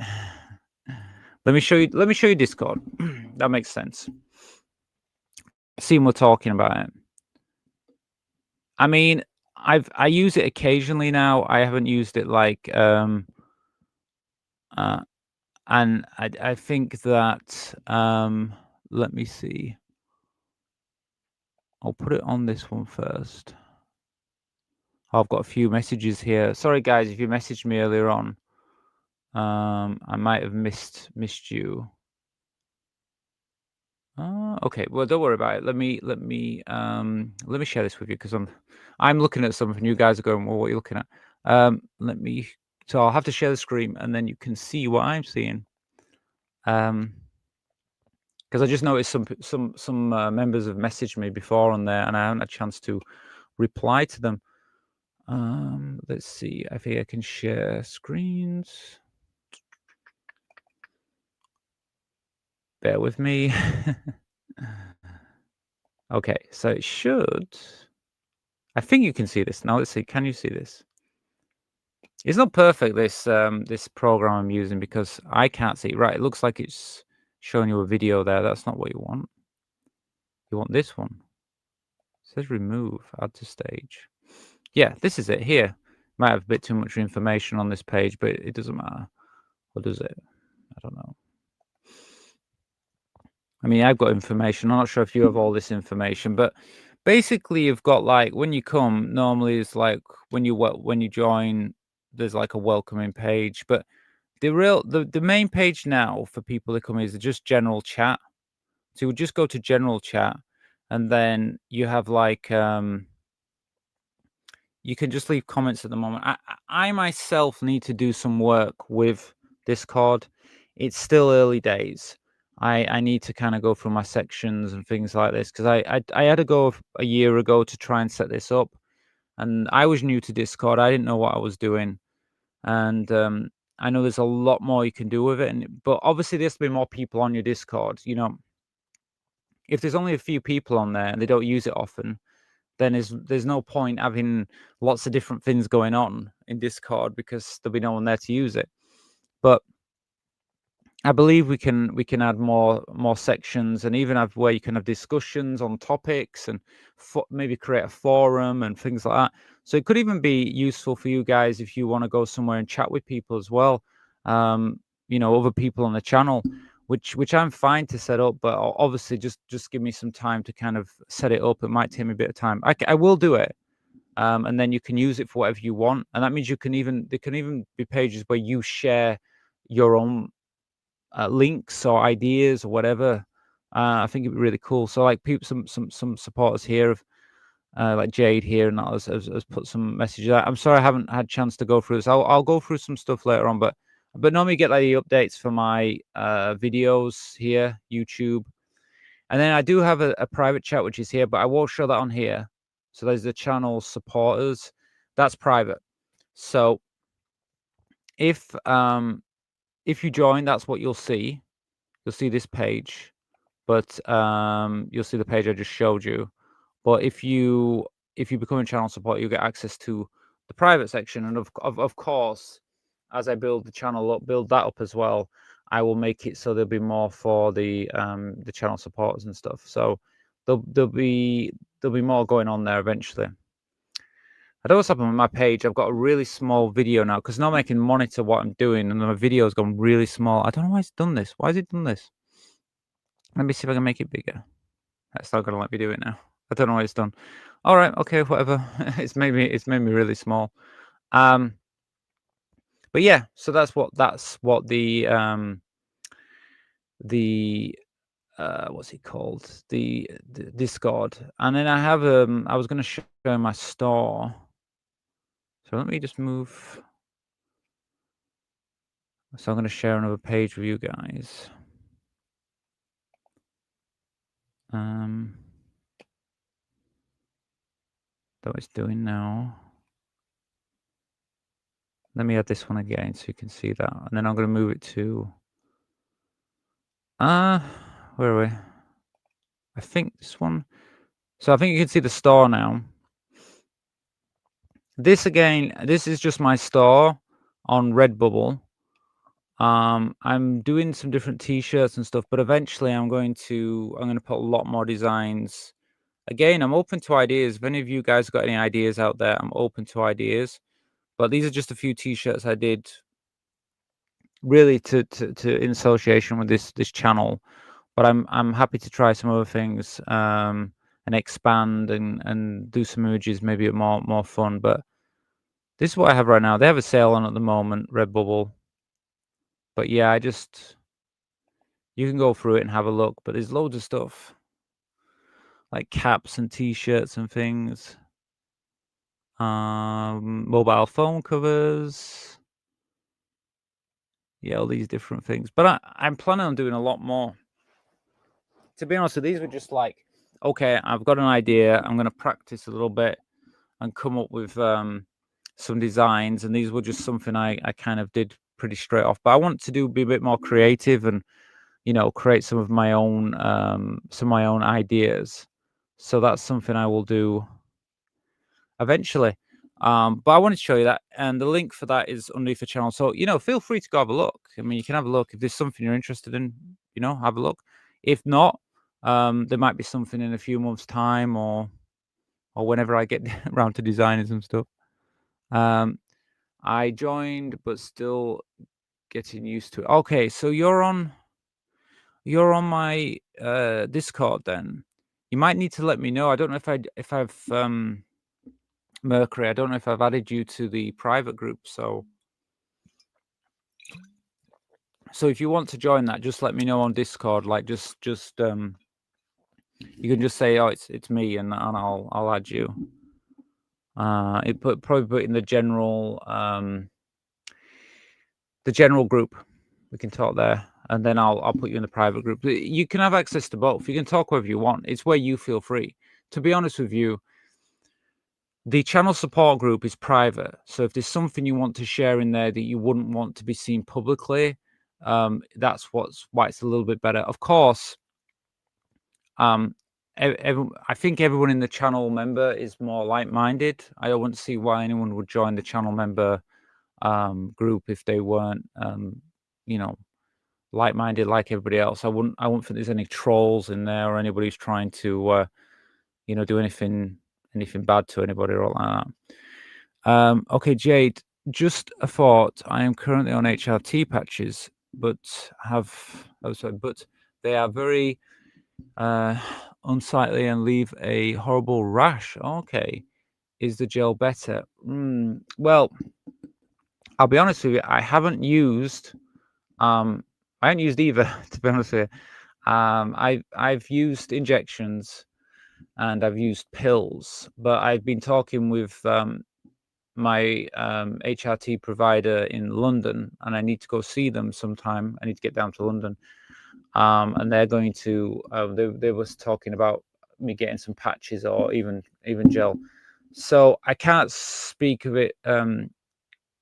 Let me show you Discord. That makes sense. Seeing we're talking about it. I mean, I use it occasionally now. I haven't used it like and I think that let me see. I'll put it on this one first. I've got a few messages here. Sorry guys, if you messaged me earlier on. I might have missed you. Okay, well, don't worry about it. Let me share this with you, because I'm looking at something. You guys are going, well, what are you looking at? So I'll have to share the screen, and then you can see what I'm seeing. Because I just noticed some members have messaged me before on there, and I haven't had a chance to reply to them. Let's see. I think I can share screens. Bear with me. Okay, so it should. I think you can see this now. Let's see. Can you see this? It's not perfect, this program I'm using, because I can't see. Right, it looks like it's showing you a video there. That's not what you want. You want this one. It says remove, add to stage. Yeah, this is it here. Might have a bit too much information on this page, but it doesn't matter. Or does it? I don't know. I mean, I've got information. I'm not sure if you have all this information, but basically you've got, like, when you come, normally it's like when you join, there's like a welcoming page, but the main page now for people that come is just general chat. So you would just go to general chat, and then you have like you can just leave comments at the moment. I myself need to do some work with Discord. It's still early days. I need to kind of go through my sections and things like this, because I had to go a year ago to try and set this up, and I was new to Discord. I didn't know what I was doing, and I know there's a lot more you can do with it. But obviously, there's to be more people on your Discord. You know, if there's only a few people on there and they don't use it often, then there's no point having lots of different things going on in Discord, because there'll be no one there to use it. But I believe we can add more sections, and even have where you can have discussions on topics, and maybe create a forum and things like that. So it could even be useful for you guys if you want to go somewhere and chat with people as well. You know, other people on the channel, which I'm fine to set up, but obviously just give me some time to kind of set it up. It might take me a bit of time. I will do it. and then you can use it for whatever you want. And that means there can even be pages where you share your own links or ideas or whatever. I think it'd be really cool. So like some supporters here have like Jade here and others has put some messages out. I'm sorry I haven't had a chance to go through this. I'll go through some stuff later on, but normally get like the updates for my videos here, YouTube. And then I do have a private chat which is here, but I won't show that on here. So there's the channel supporters. That's private. So if you join, that's what you'll see. You'll see this page, but you'll see the page I just showed you. But if you become a channel supporter, you get access to the private section, and of course, as I build the channel up, build that up as well, I will make it so there'll be more for the channel supporters and stuff. So there'll be more going on there eventually. I don't know what's happened with my page. I've got a really small video now because now I can monitor what I'm doing, and my video's gone really small. I don't know why it's done this. Why has it done this? Let me see if I can make it bigger. That's not gonna let me do it now. I don't know what it's done. All right, okay, whatever. it's made me really small. But yeah, so that's what the what's it called? The Discord. And then I have I was gonna show my store. So let me just move. So I'm gonna share another page with you guys. That it's doing now. Let me add this one again so you can see that. And then I'm going to move it to where are we? I think this one. So I think you can see the store now. This again, this is just my store on Redbubble. I'm doing some different t-shirts and stuff, but eventually I'm going to put a lot more designs. Again, I'm open to ideas. If any of you guys got any ideas out there, I'm open to ideas. But these are just a few t-shirts I did really to in association with this channel. But I'm happy to try some other things and expand and do some images, maybe more fun. But this is what I have right now. They have a sale on at the moment, Redbubble. But yeah, you can go through it and have a look. But there's loads of stuff like caps and t-shirts and things. Mobile phone covers. Yeah, all these different things. But I'm planning on doing a lot more. To be honest, these were just like, okay, I've got an idea. I'm going to practice a little bit and come up with some designs. And these were just something I kind of did pretty straight off. But I want to be a bit more creative and, create some of my own ideas. So that's something I will do eventually. But I wanted to show you that, and the link for that is underneath the channel. So, feel free to go have a look. I mean, you can have a look if there's something you're interested in, have a look. If not, there might be something in a few months' time or whenever I get around to designing some stuff. I joined, but still getting used to it. Okay, so you're on my Discord then. You might need to let me know. I don't know if I've Mercury, I don't know if I've added you to the private group. So if you want to join that, just let me know on Discord. Like just you can just say, oh, it's me, and I'll add you. Probably put in the general group. We can talk there, and then I'll put you in the private group. You can have access to both. You can talk wherever you want. It's where you feel free. To be honest with you, the channel support group is private. So if there's something you want to share in there that you wouldn't want to be seen publicly, that's why it's a little bit better. Of course, I think everyone in the channel member is more like-minded. I don't want to see why anyone would join the channel member group if they weren't, like-minded like everybody else. I wouldn't think there's any trolls in there or anybody who's trying to, do anything bad to anybody or like that. Okay, Jade, just a thought. I am currently on HRT patches, but they are very unsightly and leave a horrible rash. Okay. is the gel better? Well, I'll be honest with you. I haven't used either, to be honest with you. I've used injections and I've used pills, but I've been talking with my HRT provider in London, and I need to go see them sometime. I need to get down to London, and they're going to. They was talking about me getting some patches or even gel. So I can't speak of it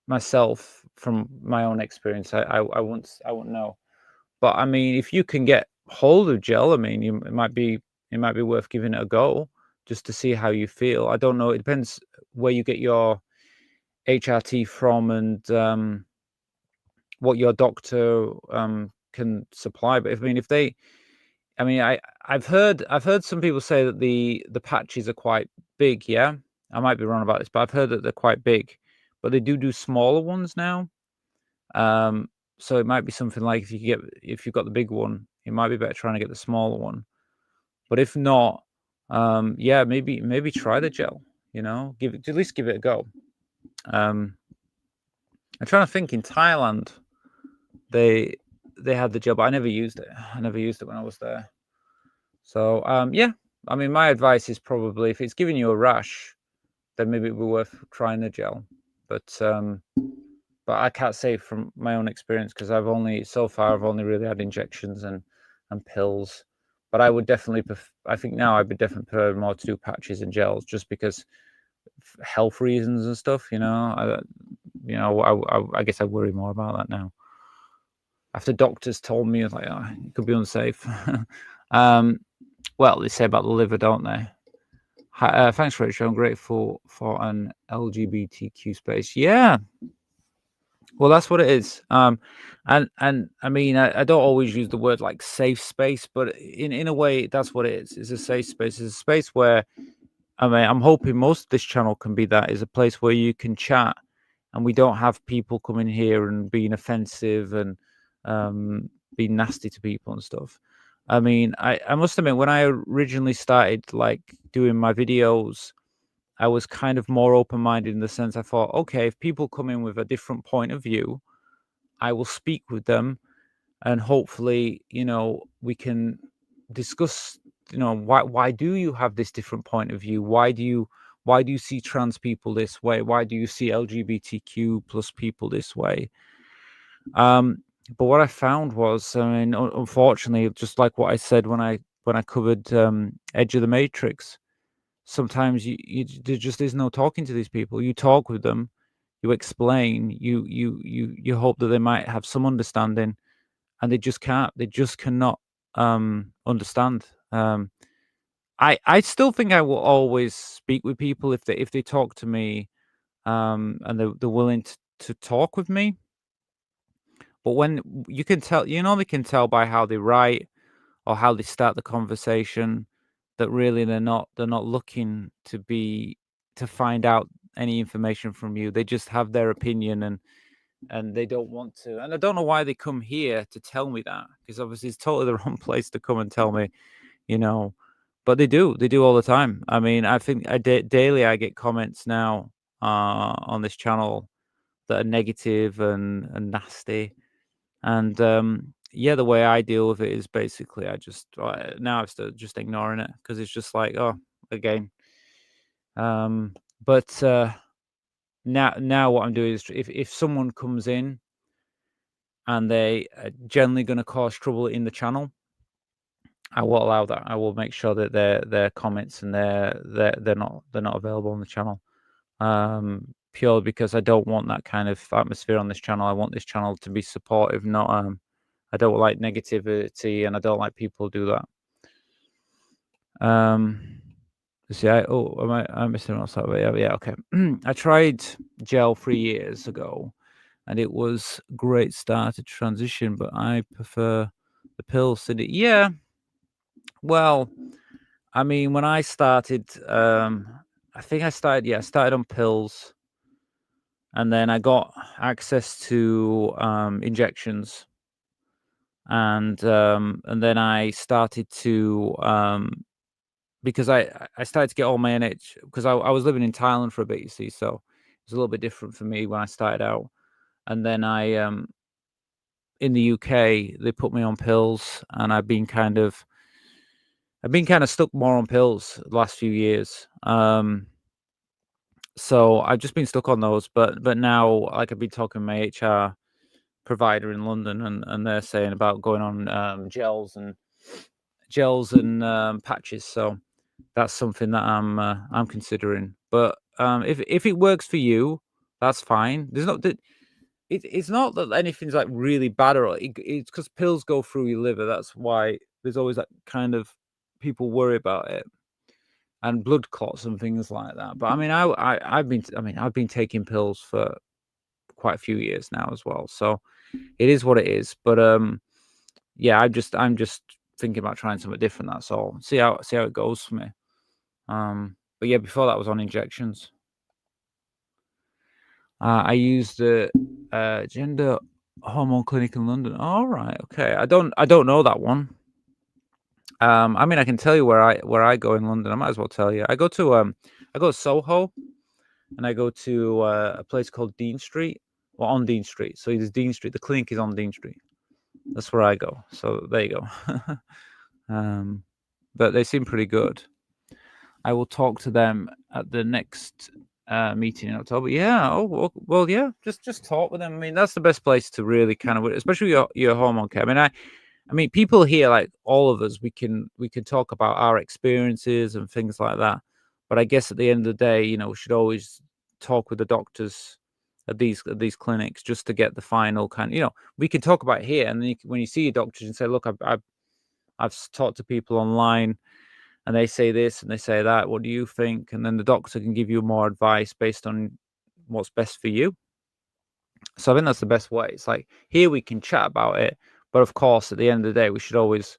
myself from my own experience. I won't know. But I mean, if you can get hold of gel, I mean, it might be worth giving it a go just to see how you feel. I don't know. It depends where you get your HRT from and what your doctor can supply. But if they, I mean, I've heard some people say that the patches are quite big. Yeah, I might be wrong about this, but I've heard that they're quite big. But they do smaller ones now. So it might be something like if you've got the big one, it might be better trying to get the smaller one. But if not, yeah, maybe try the gel. At least give it a go. I'm trying to think. In Thailand, they had the gel, but I never used it. I never used it when I was there. So yeah, I mean, my advice is probably if it's giving you a rash, then maybe it would be worth trying the gel. But I can't say from my own experience because I've only really had injections and pills. But I would definitely I think now I would definitely prefer more to do patches and gels just because health reasons and stuff. I guess I worry more about that now. After doctors told me, it's like, oh, it could be unsafe. Well, they say about the liver, don't they? Thanks, Rachel. I'm grateful for an LGBTQ space. Yeah. Well, that's what it is. And I mean, I don't always use the word like safe space, but in a way, that's what it is. It's a safe space. It's a space where, I mean, I'm hoping most of this channel can be that. Is a place where you can chat, and we don't have people coming here and being offensive and being nasty to people and stuff. I mean, I must admit, when I originally started like doing my videos, I was kind of more open-minded in the sense I thought, okay, if people come in with a different point of view, I will speak with them, and hopefully, we can discuss, why do you have this different point of view? Why do you see trans people this way? Why do you see LGBTQ plus people this way? But what I found was, I mean, unfortunately, just like what I said when I covered Edge of the Matrix, sometimes there just is no talking to these people. You talk with them, you explain, you hope that they might have some understanding, and they just can't. They just cannot understand. I still think I will always speak with people if they talk to me, and they're willing to talk with me. But when you can tell, they can tell by how they write or how they start the conversation that really they're not looking to find out any information from you. They just have their opinion and they don't want to. And I don't know why they come here to tell me that, because obviously it's totally the wrong place to come and tell me, but they do all the time. I mean, I think daily I get comments now on this channel that are negative and nasty. And yeah, the way I deal with it is basically I just now I've started just ignoring it because it's just like, oh, again. But now what I'm doing is if someone comes in and they are generally going to cause trouble in the channel, I will allow that. I will make sure that their comments and they're not available on the channel. Purely because I don't want that kind of atmosphere on this channel. I want this channel to be supportive, not I don't like negativity, and I don't like people who do that. See, I'm missing what's that way. Yeah, okay. I tried gel 3 years ago, and it was a great start to transition, but I prefer the pills. Yeah. Well, I mean, when I started, I think I started on pills, and then I got access to injections. And then I started to because I started to get all my NH because I was living in Thailand for a bit, you see, so it's a little bit different for me when I started out. And then I in the UK they put me on pills, and I've been kind of stuck more on pills the last few years. So I've just been stuck on those, but now, like, I've been talking to my HR provider in London, and they're saying about going on gels and patches. So that's something that I'm considering. But if it works for you, that's fine. There's not that it's not that anything's like really bad, or it's because pills go through your liver. That's why there's always that kind of people worry about it, and blood clots and things like that. But I mean, I've been taking pills for quite a few years now as well. So it is what it is. But yeah, I'm just thinking about trying something different. That's all. See how it goes for me. But yeah, before that was on injections. I used the gender hormone clinic in London. All right, okay. I don't know that one. I mean, I can tell you where I go in London. I might as well tell you. I go to Soho, and I go to a place called Dean Street, or on Dean Street. So there's Dean Street. The clinic is on Dean Street. That's where I go. So there you go. But they seem pretty good. I will talk to them at the next meeting in October. Yeah. Oh, well, yeah. Just talk with them. I mean, that's the best place to really kind of, especially your hormone care. I mean, people here, like all of us, we can talk about our experiences and things like that. But I guess at the end of the day, we should always talk with the doctors at these clinics just to get the final kind. We can talk about it here, and then when you see your doctors and say, "Look, I've talked to people online, and they say this and they say that. What do you think?" And then the doctor can give you more advice based on what's best for you. So I think that's the best way. It's like here we can chat about it, but of course, at the end of the day, we should always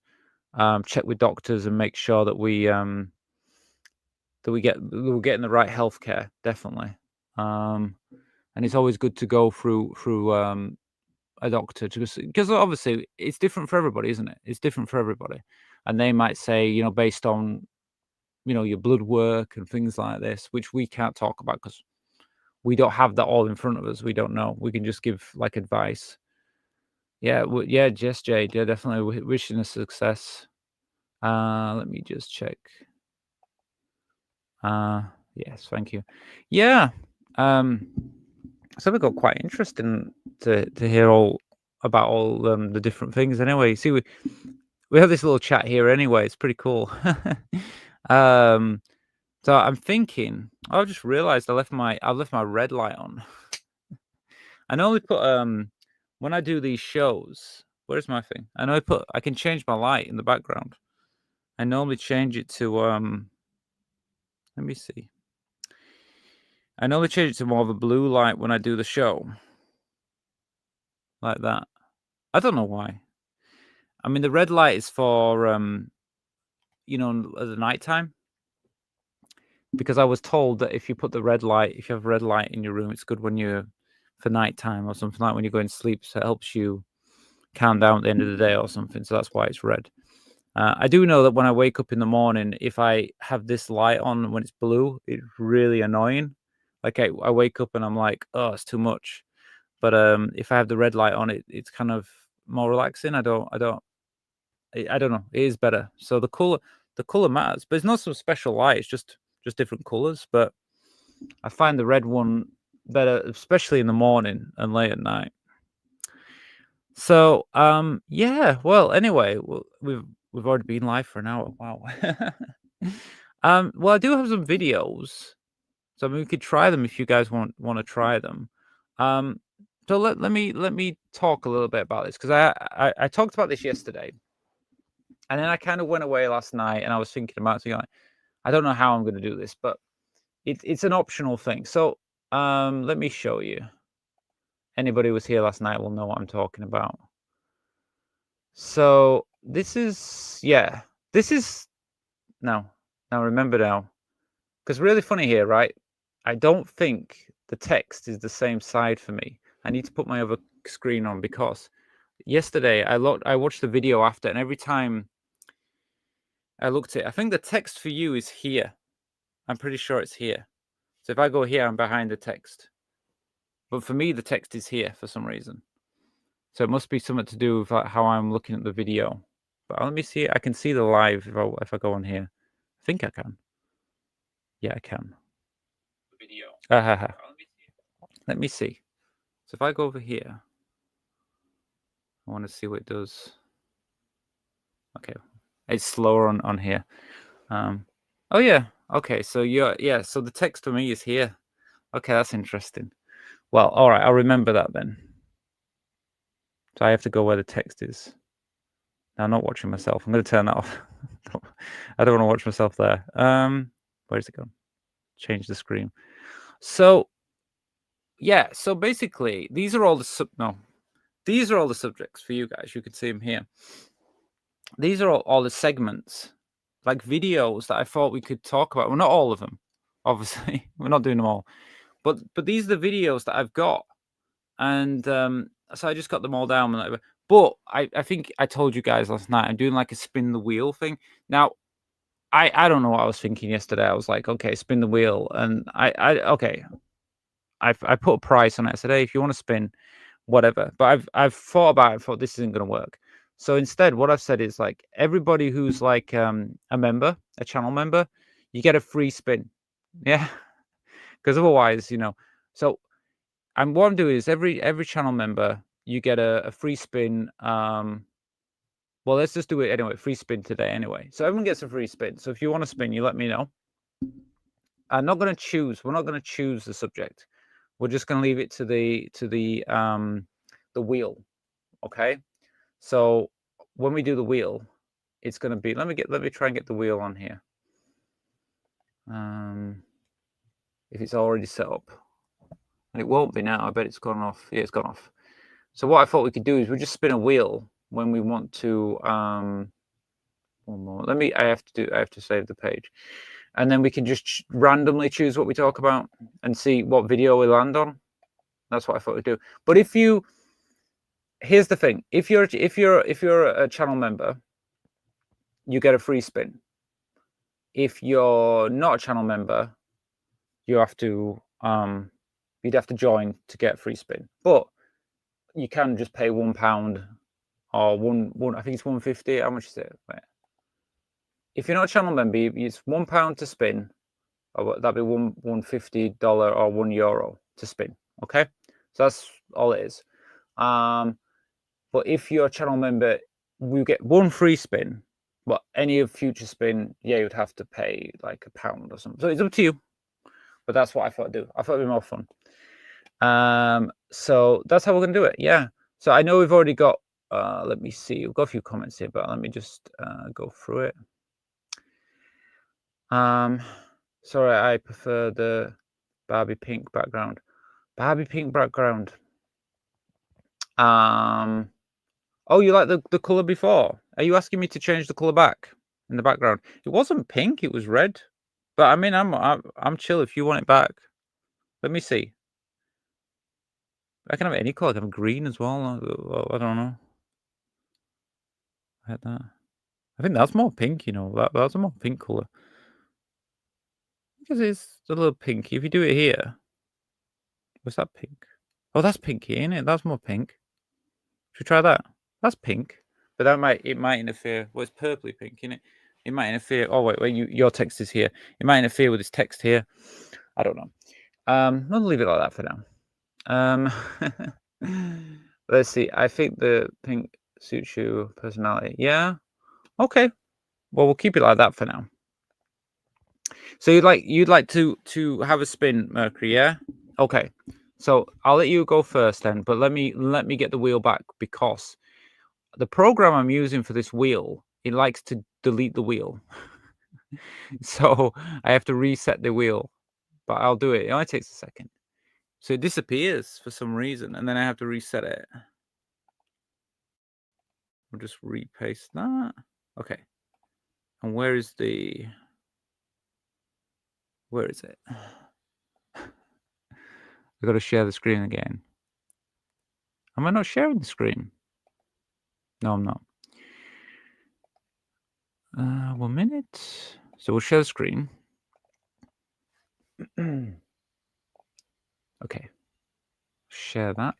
check with doctors and make sure that we're getting the right healthcare. Definitely. And it's always good to go through a doctor because obviously it's different for everybody, isn't it? It's different for everybody, and they might say, based on your blood work and things like this, which we can't talk about because we don't have that all in front of us. We don't know. We can just give like advice. Yeah, yeah, Jess Jade, yeah, definitely wishing us success. Let me just check. Yes, thank you. Yeah. So we got quite interesting to hear all about all the different things. Anyway, see, we have this little chat here. Anyway, it's pretty cool. So I'm thinking. I just realized I left my red light on. I normally put when I do these shows. Where's my thing? I can change my light in the background. I normally change it to let me see. I normally change it to more of a blue light when I do the show. Like that. I don't know why. I mean, the red light is for at the nighttime. Because I was told that if you have a red light in your room, it's good for nighttime or something, like when you're going to sleep. So it helps you calm down at the end of the day or something. So that's why it's red. I do know that when I wake up in the morning, if I have this light on when it's blue, it's really annoying. Like I wake up and I'm like, oh, it's too much. But if I have the red light on, it's kind of more relaxing. I don't know. It is better. So the color matters, but it's not some special light. It's just different colors. But I find the red one better, especially in the morning and late at night. So yeah. Well, anyway, we've already been live for an hour. Wow. Well, I do have some videos, so I mean, we could try them if you guys want to try them. So let me talk a little bit about this, because I talked about this yesterday, and then I kind of went away last night, and I was thinking about it. I don't know how I'm going to do this, but it's an optional thing. So let me show you. Anybody who was here last night will know what I'm talking about. So this is now remember now, because really funny here, right? I don't think the text is the same side for me. I need to put my other screen on, because yesterday I watched the video after, and every time I looked at it. I think the text for you is here. I'm pretty sure it's here. So if I go here, I'm behind the text. But for me, the text is here for some reason. So it must be something to do with how I'm looking at the video. But let me see. I can see the live if I go on here. I think I can. Yeah, I can. Video. Let me see. So if I go over here, I want to see what it does. Okay, it's slower on here. Oh yeah. Okay, so so the text for me is here. Okay, that's interesting. Well, all right, I'll remember that then. So I have to go where the text is. Now, I'm not watching myself. I'm going to turn that off. I don't want to watch myself there. Where's it gone? Change the screen. So, yeah. So basically, these are all the these are all the subjects for you guys. You can see them here. These are all the segments, like videos that I thought we could talk about. Well, not all of them, obviously. We're not doing them all, but these are the videos that I've got, and so I just got them all down. But I think I told you guys last night I'm doing like a spin the wheel thing. Now, I don't know what I was thinking yesterday. I was like, okay, spin the wheel, and I put a price on it. I said, hey, if you want to spin, whatever. But I've thought about it. I thought this isn't going to work. So instead, what I've said is like everybody who's like a member, a channel member, you get a free spin. Yeah, because otherwise, So what I'm doing is every channel member, you get a free spin. Well, let's just do it anyway. Free spin today anyway. So everyone gets a free spin. So if you want to spin, you let me know. I'm not going to choose. We're not going to choose the subject. We're just going to leave it to the wheel. Okay. So when we do the wheel, it's going to be. Let me try and get the wheel on here. If it's already set up, and it won't be now. I bet it's gone off. Yeah, it's gone off. So what I thought we could do is we just spin a wheel when we want to. One more. I have to save the page, and then we can just randomly choose what we talk about and see what video we land on. That's what I thought we'd do. But here's the thing: if you're a channel member, you get a free spin. If you're not a channel member, you have to you'd have to join to get a free spin. But you can just pay £1 or one. I think it's £1.50. How much is it? Wait. If you're not a channel member, it's £1 to spin, or that'd be $1.50 or €1 to spin. Okay, so that's all it is. But if you're a channel member, we get one free spin. But any of future spin, yeah, you'd have to pay like £1 or something. So it's up to you. But that's what I thought I'd do. I thought it'd be more fun. So that's how we're gonna do it. Yeah. So I know we've already got. Let me see. We've got a few comments here, but let me just go through it. Sorry, I prefer the Barbie pink background. Barbie pink background. Oh, you like the color before? Are you asking me to change the color back in the background? It wasn't pink; it was red. But I mean, I'm chill if you want it back. Let me see. I can have any color. I can have green as well. I don't know. I had that. I think that's more pink. That's a more pink color. Because it's a little pinky. If you do it here, what's that pink? Oh, that's pinky, ain't it? That's more pink. Should we try that? That's pink, but it might interfere. Well, it's purpley pink, isn't it? It might interfere. Oh wait, your text is here. It might interfere with this text here. I don't know. I'll leave it like that for now. Let's see. I think the pink suits your personality. Yeah. Okay. Well, we'll keep it like that for now. So you'd like to have a spin, Mercury, yeah? Okay. So I'll let you go first then, but let me get the wheel back because the program I'm using for this wheel, it likes to delete the wheel. So I have to reset the wheel, but I'll do it. It only takes a second. So it disappears for some reason, and then I have to reset it. We'll just repaste that. Okay. And where is it? I've got to share the screen again. Am I not sharing the screen? No, I'm not. 1 minute. So we'll share the screen. Okay. Share that.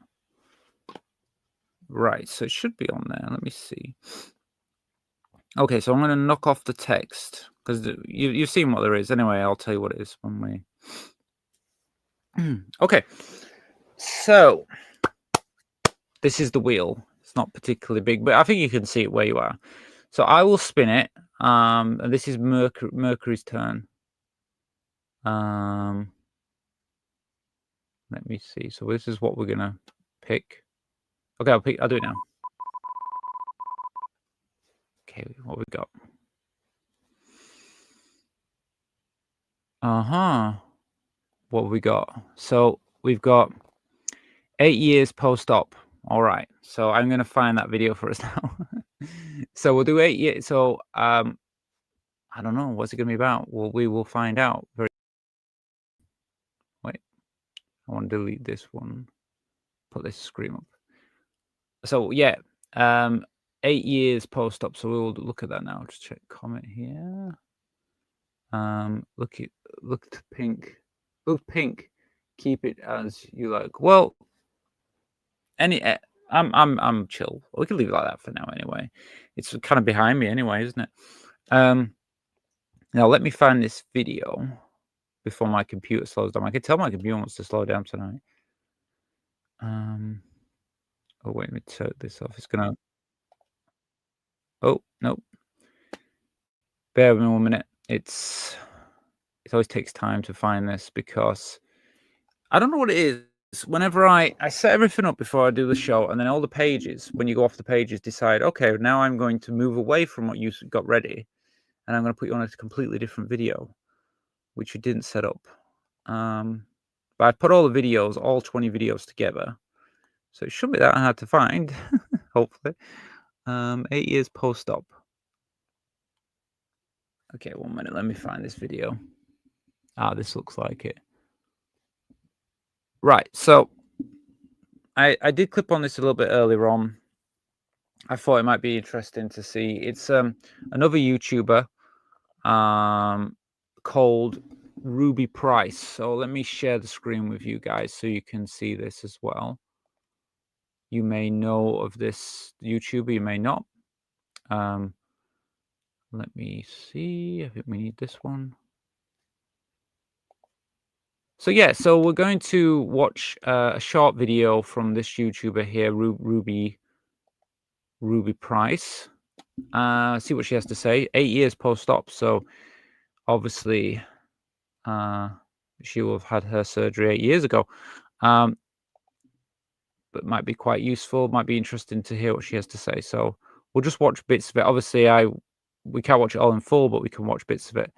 Right, so it should be on there. Let me see. Okay, so I'm going to knock off the text because you've seen what there is. Anyway, I'll tell you what it is when we... Okay, so this is the wheel. It's not particularly big, but I think you can see it where you are. So I will spin it. And this is Mercury's turn. Let me see. So this is what we're going to pick. Okay, I'll do it now. Okay, what we got? What have we got? So we've got 8 years post-op. All right. So I'm going to find that video for us now. So we'll do 8 years. So I don't know. What's it going to be about? Well, we will find out. Wait. I want to delete this one. Put this screen up. So yeah. 8 years post-op. So we'll look at that now. Just check comment here. Look to pink. Look pink. Keep it as you like. Well, I'm chill. We can leave it like that for now anyway. It's kind of behind me anyway, isn't it? Now let me find this video before my computer slows down. I can tell my computer wants to slow down tonight. Oh wait, let me turn this off. It's gonna... Oh, nope. Bear with me 1 minute. It always takes time to find this because I don't know what it is. Whenever I set everything up before I do the show, and then all the pages, when you go off the pages, decide, okay, now I'm going to move away from what you got ready, and I'm going to put you on a completely different video, which you didn't set up. But I put all the videos, all 20 videos together, so it shouldn't be that hard to find, hopefully. 8 years post-op. Okay, 1 minute. Let me find this video. This looks like it. Right, so I did clip on this a little bit earlier on. I thought it might be interesting to see. It's another YouTuber called Ruby Price. So let me share the screen with you guys so you can see this as well. You may know of this YouTuber, you may not. Let me see. I think we need this one. So yeah, so we're going to watch a short video from this YouTuber here, Ruby Price. See what she has to say. 8 years post-op, so obviously she will have had her surgery 8 years ago. But might be quite useful, might be interesting to hear what she has to say. So we'll just watch bits of it. Obviously, we can't watch it all in full, but we can watch bits of it.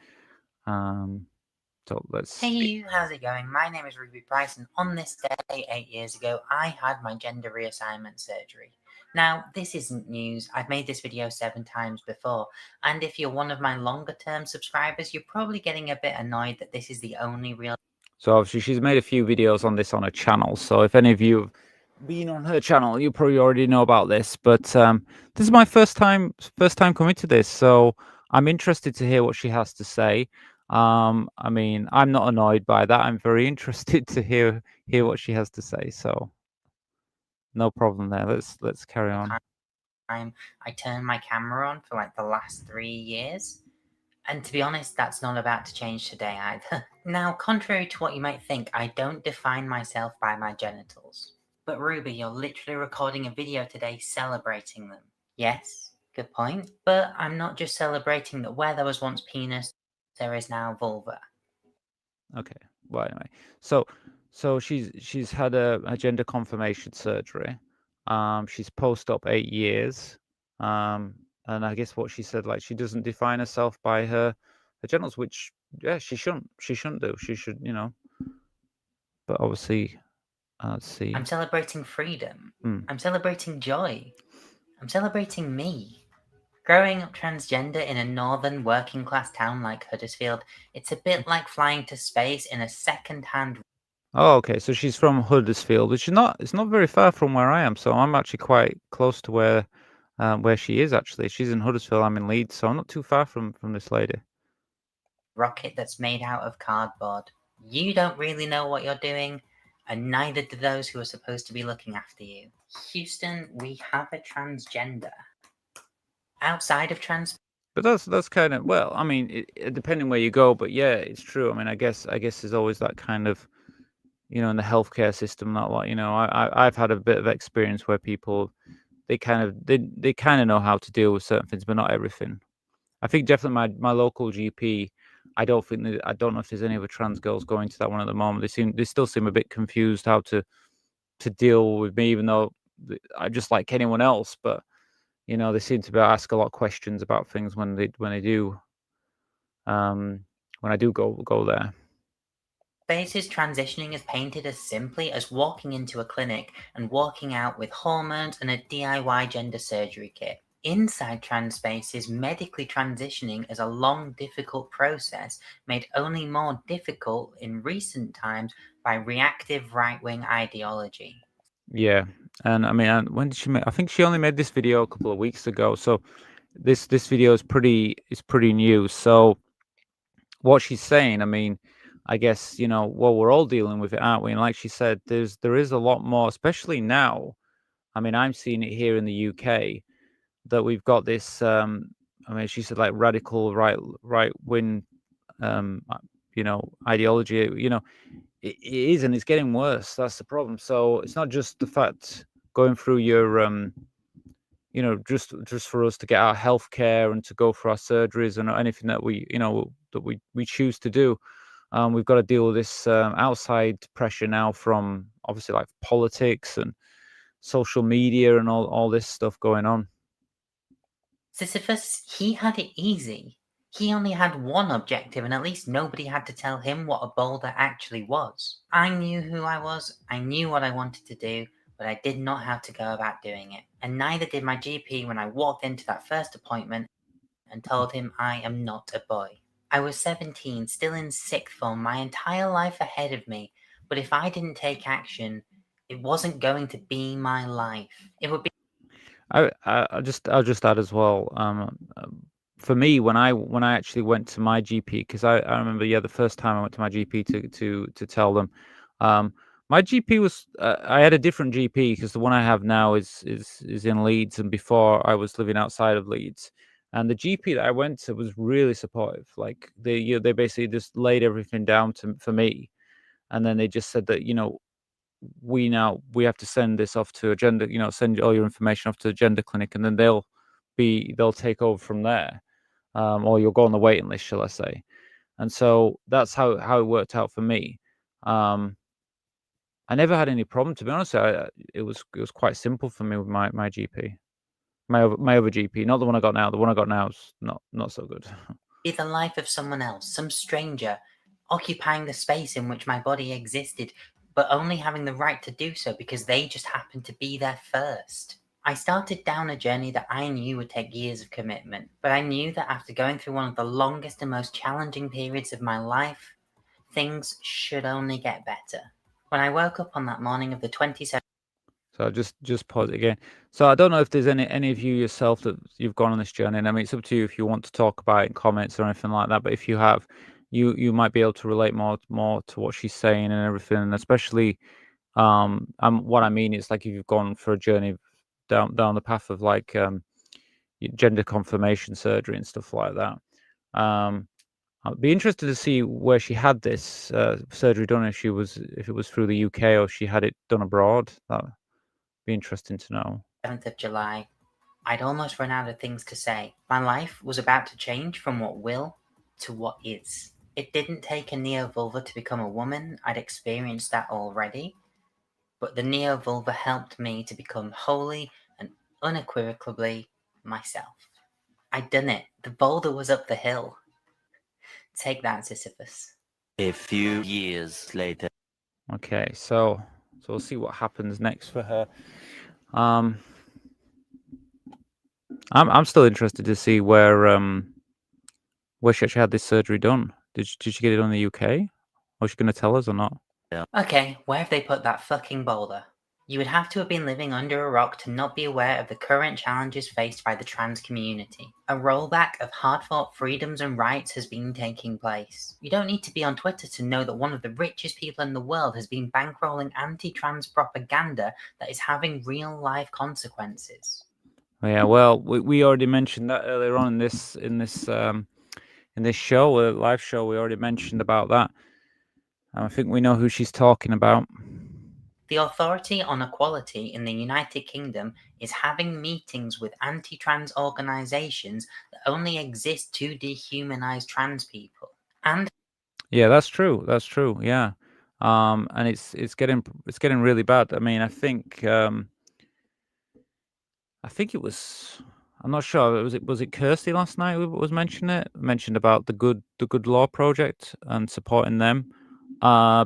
So let's... Hey you, how's it going? My name is Ruby Price, and on this day 8 years ago, I had my gender reassignment surgery. Now, this isn't news. I've made this video 7 times before, and if you're one of my longer-term subscribers, you're probably getting a bit annoyed that this is the only real... So obviously she's made a few videos on this on her channel, so if any of you have been on her channel, you probably already know about this, but this is my first time coming to this, so I'm interested to hear what she has to say. I mean, I'm not annoyed by that. I'm very interested to hear what she has to say, so no problem there. Let's carry on. I turned my camera on for like the last 3 years. And to be honest, that's not about to change today either. Now, contrary to what you might think, I don't define myself by my genitals. But Ruby, you're literally recording a video today celebrating them. Yes, good point. But I'm not just celebrating that where there was once penis, there is now vulva. Okay, well anyway. So she's had a gender confirmation surgery. She's post-op 8 years. And I guess what she said, like, she doesn't define herself by her genitals, which, yeah, she shouldn't do. She should, you know. But obviously, let's see. I'm celebrating freedom. I'm celebrating joy. I'm celebrating me. Growing up transgender in a northern working class town like Huddersfield, it's a bit like flying to space in a second-hand... Oh, okay. So she's from Huddersfield, which is not very far from where I am. So I'm actually quite close to where where she is actually. She's in Huddersfield. I'm in Leeds, so I'm not too far from this lady. Rocket that's made out of cardboard. You don't really know what you're doing, and neither do those who are supposed to be looking after you. Houston, we have a transgender. Outside of trans, But that's kind of, well, I mean, depending where you go, but yeah, it's true. I mean, I guess there's always that kind of, in the healthcare system, that like, I've had a bit of experience where people, they kind of know how to deal with certain things, but not everything. I think definitely my local GP. I don't know if there's any other trans girls going to that one at the moment. They still seem a bit confused how to deal with me, even though I just like anyone else. But they seem to ask a lot of questions about things when I do go there. spaces transitioning is painted as simply as walking into a clinic and walking out with hormones and a DIY gender surgery kit. Inside trans spaces, medically transitioning is a long, difficult process made only more difficult in recent times by reactive right-wing ideology. Yeah, and I mean, when did she make? I think she only made this video a couple of weeks ago. So this video is pretty new. So what she's saying, I mean, I guess well, we're all dealing with it, aren't we? And like she said, there is a lot more, especially now. I mean, I'm seeing it here in the UK that we've got this. I mean, she said like radical right wing, ideology. It is, and it's getting worse. That's the problem. So it's not just the fact going through your just for us to get our health care and to go for our surgeries and anything that we choose to do. We've got to deal with this outside pressure now from obviously like politics and social media and all this stuff going on. Sisyphus, he had it easy. He only had one objective, and at least nobody had to tell him what a boulder actually was. I knew who I was, I knew what I wanted to do, but I did not have to go about doing it. And neither did my GP when I walked into that first appointment and told him I am not a boy. I was 17, still in sixth form, my entire life ahead of me, but if I didn't take action, it wasn't going to be my life. It would be I'll just add as well. For me, when I actually went to my GP, because I remember, the first time I went to my GP to tell them, my GP was I had a different GP because the one I have now is in Leeds, and before I was living outside of Leeds, and the GP that I went to was really supportive. Like they basically just laid everything down for me, and then they just said that we have to send this off to a gender, send all your information off to a gender clinic, and then they'll take over from there, or you'll go on the waiting list, shall I say? And so that's how it worked out for me. I never had any problem, to be honest. It was quite simple for me with my GP, my other GP, not the one I got now. The one I got now is not so good. the life of someone else, some stranger, occupying the space in which my body existed, but only having the right to do so because they just happened to be there first. I started down a journey that I knew would take years of commitment, but I knew that after going through one of the longest and most challenging periods of my life, things should only get better. When I woke up on that morning of the 27th, So just pause it again. So I don't know if there's any of you yourself that you've gone on this journey, and I mean, it's up to you if you want to talk about it in comments or anything like that. But if you have, you might be able to relate more to what she's saying and everything, and especially what I mean is like if you've gone for a journey down the path of like gender confirmation surgery and stuff like that. I'd be interested to see where she had this surgery done, if it was through the UK or she had it done abroad. That'd be interesting to know. 7th of July, I'd almost run out of things to say. My life was about to change from what will to what is. It didn't take a neo-vulva to become a woman. I'd experienced that already. But the neo-vulva helped me to become wholly and unequivocally myself. I'd done it. The boulder was up the hill. Take that, Sisyphus. A few years later. Okay, so we'll see what happens next for her. I'm still interested to see where she actually had this surgery done. Did she get it on the UK? Or is she going to tell us or not? Okay, where have they put that fucking boulder? You would have to have been living under a rock to not be aware of the current challenges faced by the trans community. A rollback of hard-fought freedoms and rights has been taking place. You don't need to be on Twitter to know that one of the richest people in the world has been bankrolling anti-trans propaganda that is having real-life consequences. Yeah, well, we already mentioned that earlier on in this show, live show. We already mentioned about that. I think we know who she's talking about. The Authority on Equality in the United Kingdom is having meetings with anti-trans organisations that only exist to dehumanize trans people. And Yeah, that's true. That's true. Yeah, and it's getting really bad. I mean, I think it was. I'm not sure. Was it Kirsty last night who was mentioning it? Mentioned about the Good Law Project and supporting them,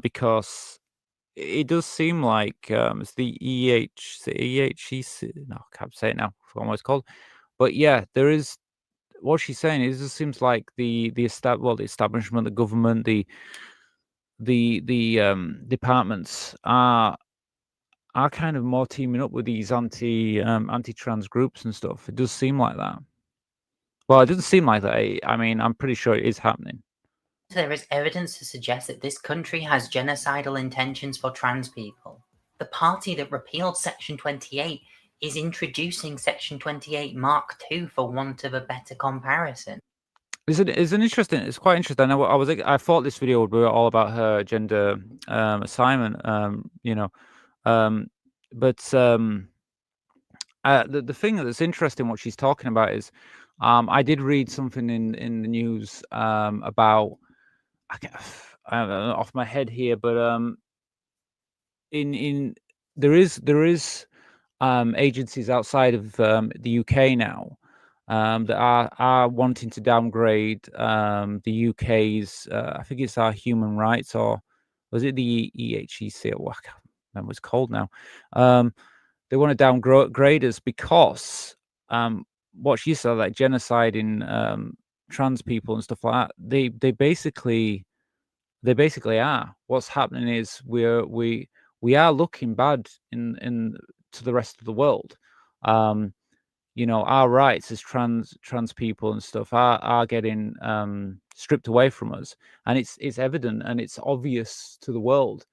because it does seem like it's the EHEC. No, I can't say it now. I forgot what it's called. But yeah, there is. What she's saying is, it just seems like the establishment, the government, the departments are kind of more teaming up with these anti-trans groups and stuff. It does seem like that. Well, it doesn't seem like that. I mean, I'm pretty sure it is happening. there is evidence to suggest that this country has genocidal intentions for trans people. The party that repealed Section 28 is introducing Section 28 Mark II for want of a better comparison. It's quite interesting. I thought this video would be all about her gender assignment, but the thing that's interesting, what she's talking about is, I did read something in the news about, I don't know, off my head here, but in there is agencies outside of the UK now that are wanting to downgrade the UK's, I think it's our human rights, or was it the EHEC? Or I can't remember what it's called now. They want to downgrade us because what she said, like genocide in trans people and stuff like that. They basically are. What's happening is we are looking bad in to the rest of the world. Our rights as trans people and stuff are getting stripped away from us, and it's evident and it's obvious to the world.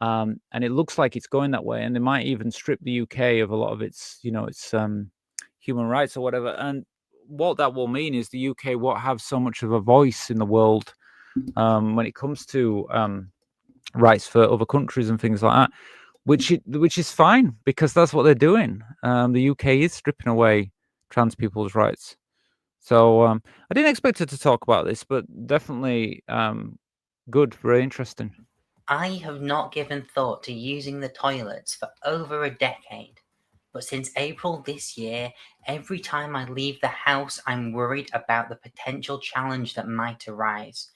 And it looks like it's going that way, and they might even strip the UK of a lot of its human rights or whatever. And what that will mean is the UK won't have so much of a voice in the world when it comes to rights for other countries and things like that, which is fine, because that's what they're doing. The UK is stripping away trans people's rights. So I didn't expect her to talk about this, but definitely good, very interesting. I have not given thought to using the toilets for over a decade, but since April this year, every time I leave the house, I'm worried about the potential challenge that might arise.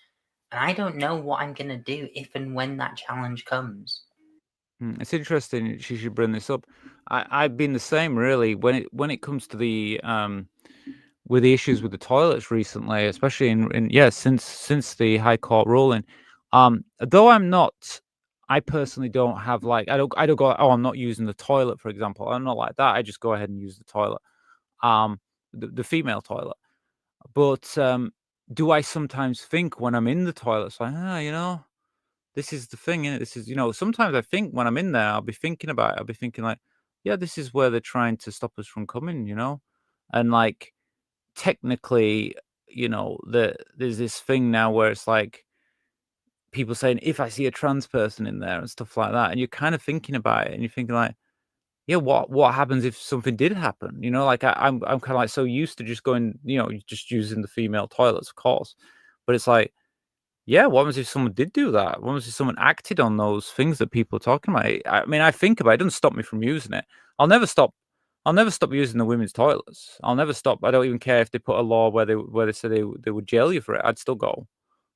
And I don't know what I'm going to do if and when that challenge comes. It's interesting she should bring this up. I've been the same, really, when it comes to the with the issues with the toilets recently, especially since the High Court ruling. Though I personally don't have, like, I don't go, oh, I'm not using the toilet, for example. I'm not like that. I just go ahead and use the toilet, the female toilet. But do I sometimes think when I'm in the toilet, it's like, this is the thing, innit? This is, sometimes I think when I'm in there, I'll be thinking about it. I'll be thinking like, yeah, this is where they're trying to stop us from coming, and like, technically, there's this thing now where it's like people saying, if I see a trans person in there and stuff like that, and you're kind of thinking about it, and you're thinking like, yeah, what happens if something did happen? Like I'm kind of like so used to just going, just using the female toilets, of course, but it's like, yeah, what happens if someone did do that? What happens if someone acted on those things that people are talking about? I mean, I think about it. It doesn't stop me from using it. I'll never stop using the women's toilets. I'll never stop. I don't even care if they put a law where they say they would jail you for it. I'd still go,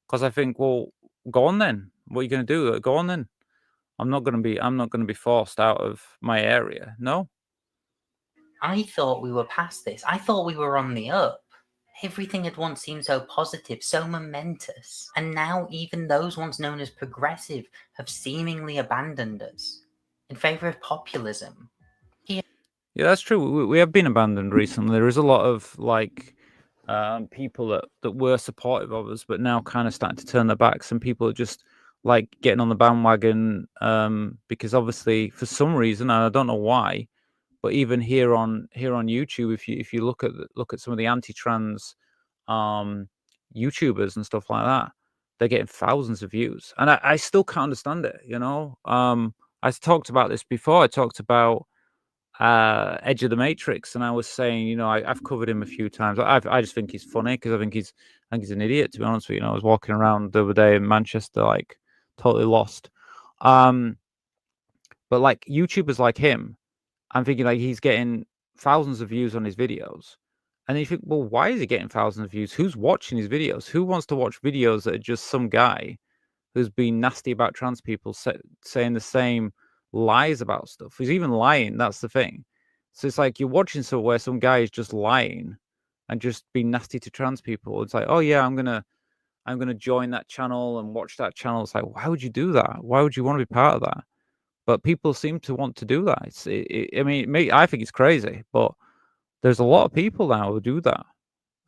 because I think, well, go on then. What are you going to do? Go on then. I'm not going to be forced out of my area. No. I thought we were past this. I thought we were on the up. Everything had once seemed so positive, so momentous, and now even those once known as progressive have seemingly abandoned us. in favor of populism. Yeah, that's true. We have been abandoned recently. There is a lot of like people that were supportive of us, but now kind of starting to turn their backs. And people are just like getting on the bandwagon because obviously for some reason, and I don't know why, but even here on YouTube, if you look at some of the anti-trans YouTubers and stuff like that, they're getting thousands of views, and I still can't understand it. I talked about this before. I talked about Edge of the Matrix, and I was saying, I've covered him a few times. I just think he's funny because I think he's an idiot, to be honest with you. I was walking around the other day in Manchester, like totally lost. But like YouTubers like him, I'm thinking like he's getting thousands of views on his videos, and then you think, well, why is he getting thousands of views? Who's watching his videos? Who wants to watch videos that are just some guy who's been nasty about trans people, saying the same lies about stuff? He's even lying. That's the thing. So it's like you're watching somewhere some guy is just lying and just being nasty to trans people. It's like, oh yeah, I'm gonna join that channel and watch that channel. It's like, why would you do that? Why would you want to be part of that? But people seem to want to do that. I think it's crazy, but there's a lot of people now who do that,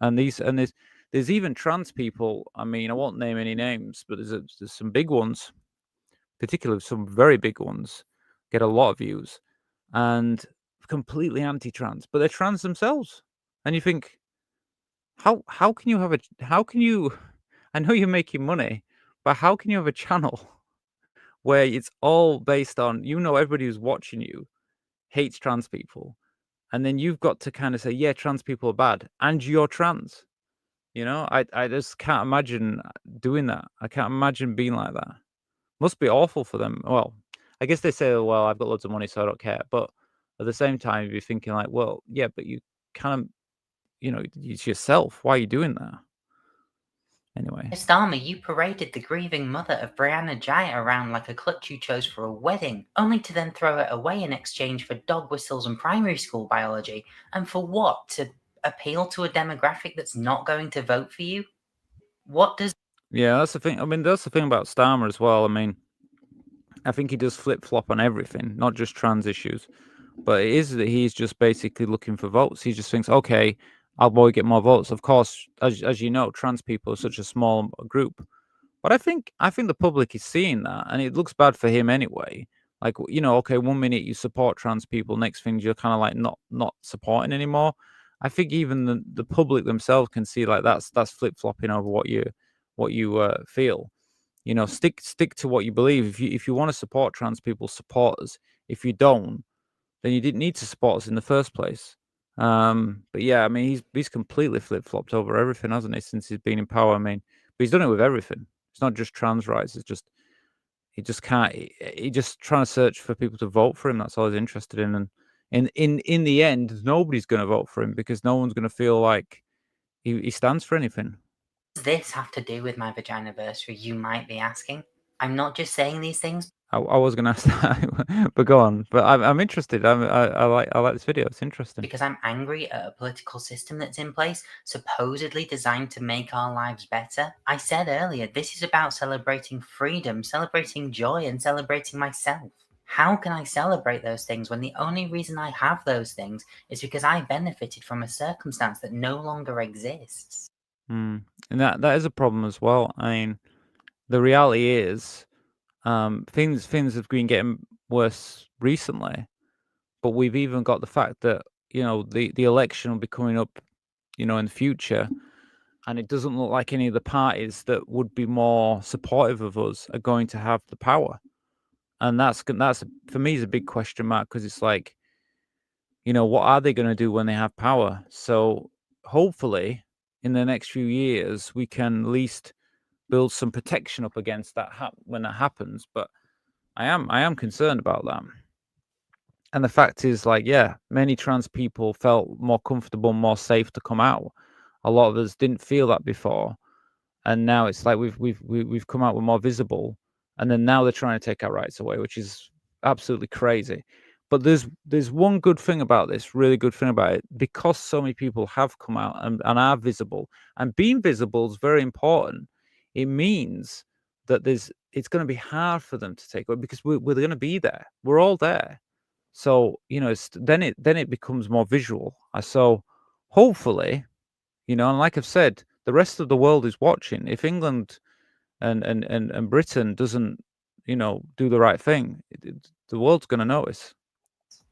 and there's even trans people. I mean, I won't name any names, but there's some big ones, particularly some very big ones, get a lot of views, and completely anti-trans, but they're trans themselves. And you think, how can you have how can you? I know you're making money, but how can you have a channel where it's all based on everybody who's watching you hates trans people, and then you've got to kind of say, yeah, trans people are bad, and you're trans. I just can't imagine doing that. I can't imagine being like that. Must be awful for them. Well, I guess they say, oh, well, I've got loads of money, so I don't care. But at the same time, you're thinking like, well, yeah, but you kind of, it's yourself. Why are you doing that? Anyway. Starmer, you paraded the grieving mother of Brianna Jaya around like a clutch you chose for a wedding, only to then throw it away in exchange for dog whistles and primary school biology. And for what? To appeal to a demographic that's not going to vote for you? What does... Yeah, that's the thing. I mean, that's the thing about Starmer as well. I mean, I think he does flip-flop on everything, not just trans issues. But it is that he's just basically looking for votes. He just thinks, okay, I'll probably get more votes. Of course, as you know, trans people are such a small group. But I think the public is seeing that, and it looks bad for him anyway. Like, okay, 1 minute you support trans people, next thing you're kind of like not supporting anymore. I think even the public themselves can see like that's flip-flopping over what you feel. Stick to what you believe. If you want to support trans people, support us. If you don't, then you didn't need to support us in the first place. But yeah, I mean, he's completely flip-flopped over everything, hasn't he, since he's been in power? I mean, but he's done it with everything. It's not just trans rights. It's just he just can't. He just trying to search for people to vote for him. That's all he's interested in. And in the end, nobody's going to vote for him because no one's going to feel like he stands for anything. Does this have to do with my vaginiversary, you might be asking? I'm not just saying these things. I was going to ask that, but go on. But I'm interested. I like this video. It's interesting. Because I'm angry at a political system that's in place, supposedly designed to make our lives better. I said earlier, this is about celebrating freedom, celebrating joy, and celebrating myself. How can I celebrate those things when the only reason I have those things is because I benefited from a circumstance that no longer exists? And that is a problem as well. I mean, the reality is, things have been getting worse recently, but we've even got the fact that the election will be coming up, in the future, and it doesn't look like any of the parties that would be more supportive of us are going to have the power, and that's for me is a big question mark because it's like, what are they going to do when they have power? So hopefully, in the next few years, we can at least build some protection up against that when that happens. But I am concerned about that. And the fact is, like, yeah, many trans people felt more comfortable, more safe to come out. A lot of us didn't feel that before, and now it's like we've come out, we're more visible, and then now they're trying to take our rights away, which is absolutely crazy. But there's one good thing about this, really good thing about it, because so many people have come out and are visible, and being visible is very important. It means that there's it's going to be hard for them to take away because we're going to be there. We're all there. So then it becomes more visual. So hopefully, and like I've said, the rest of the world is watching. If England and Britain doesn't, do the right thing, the world's going to notice.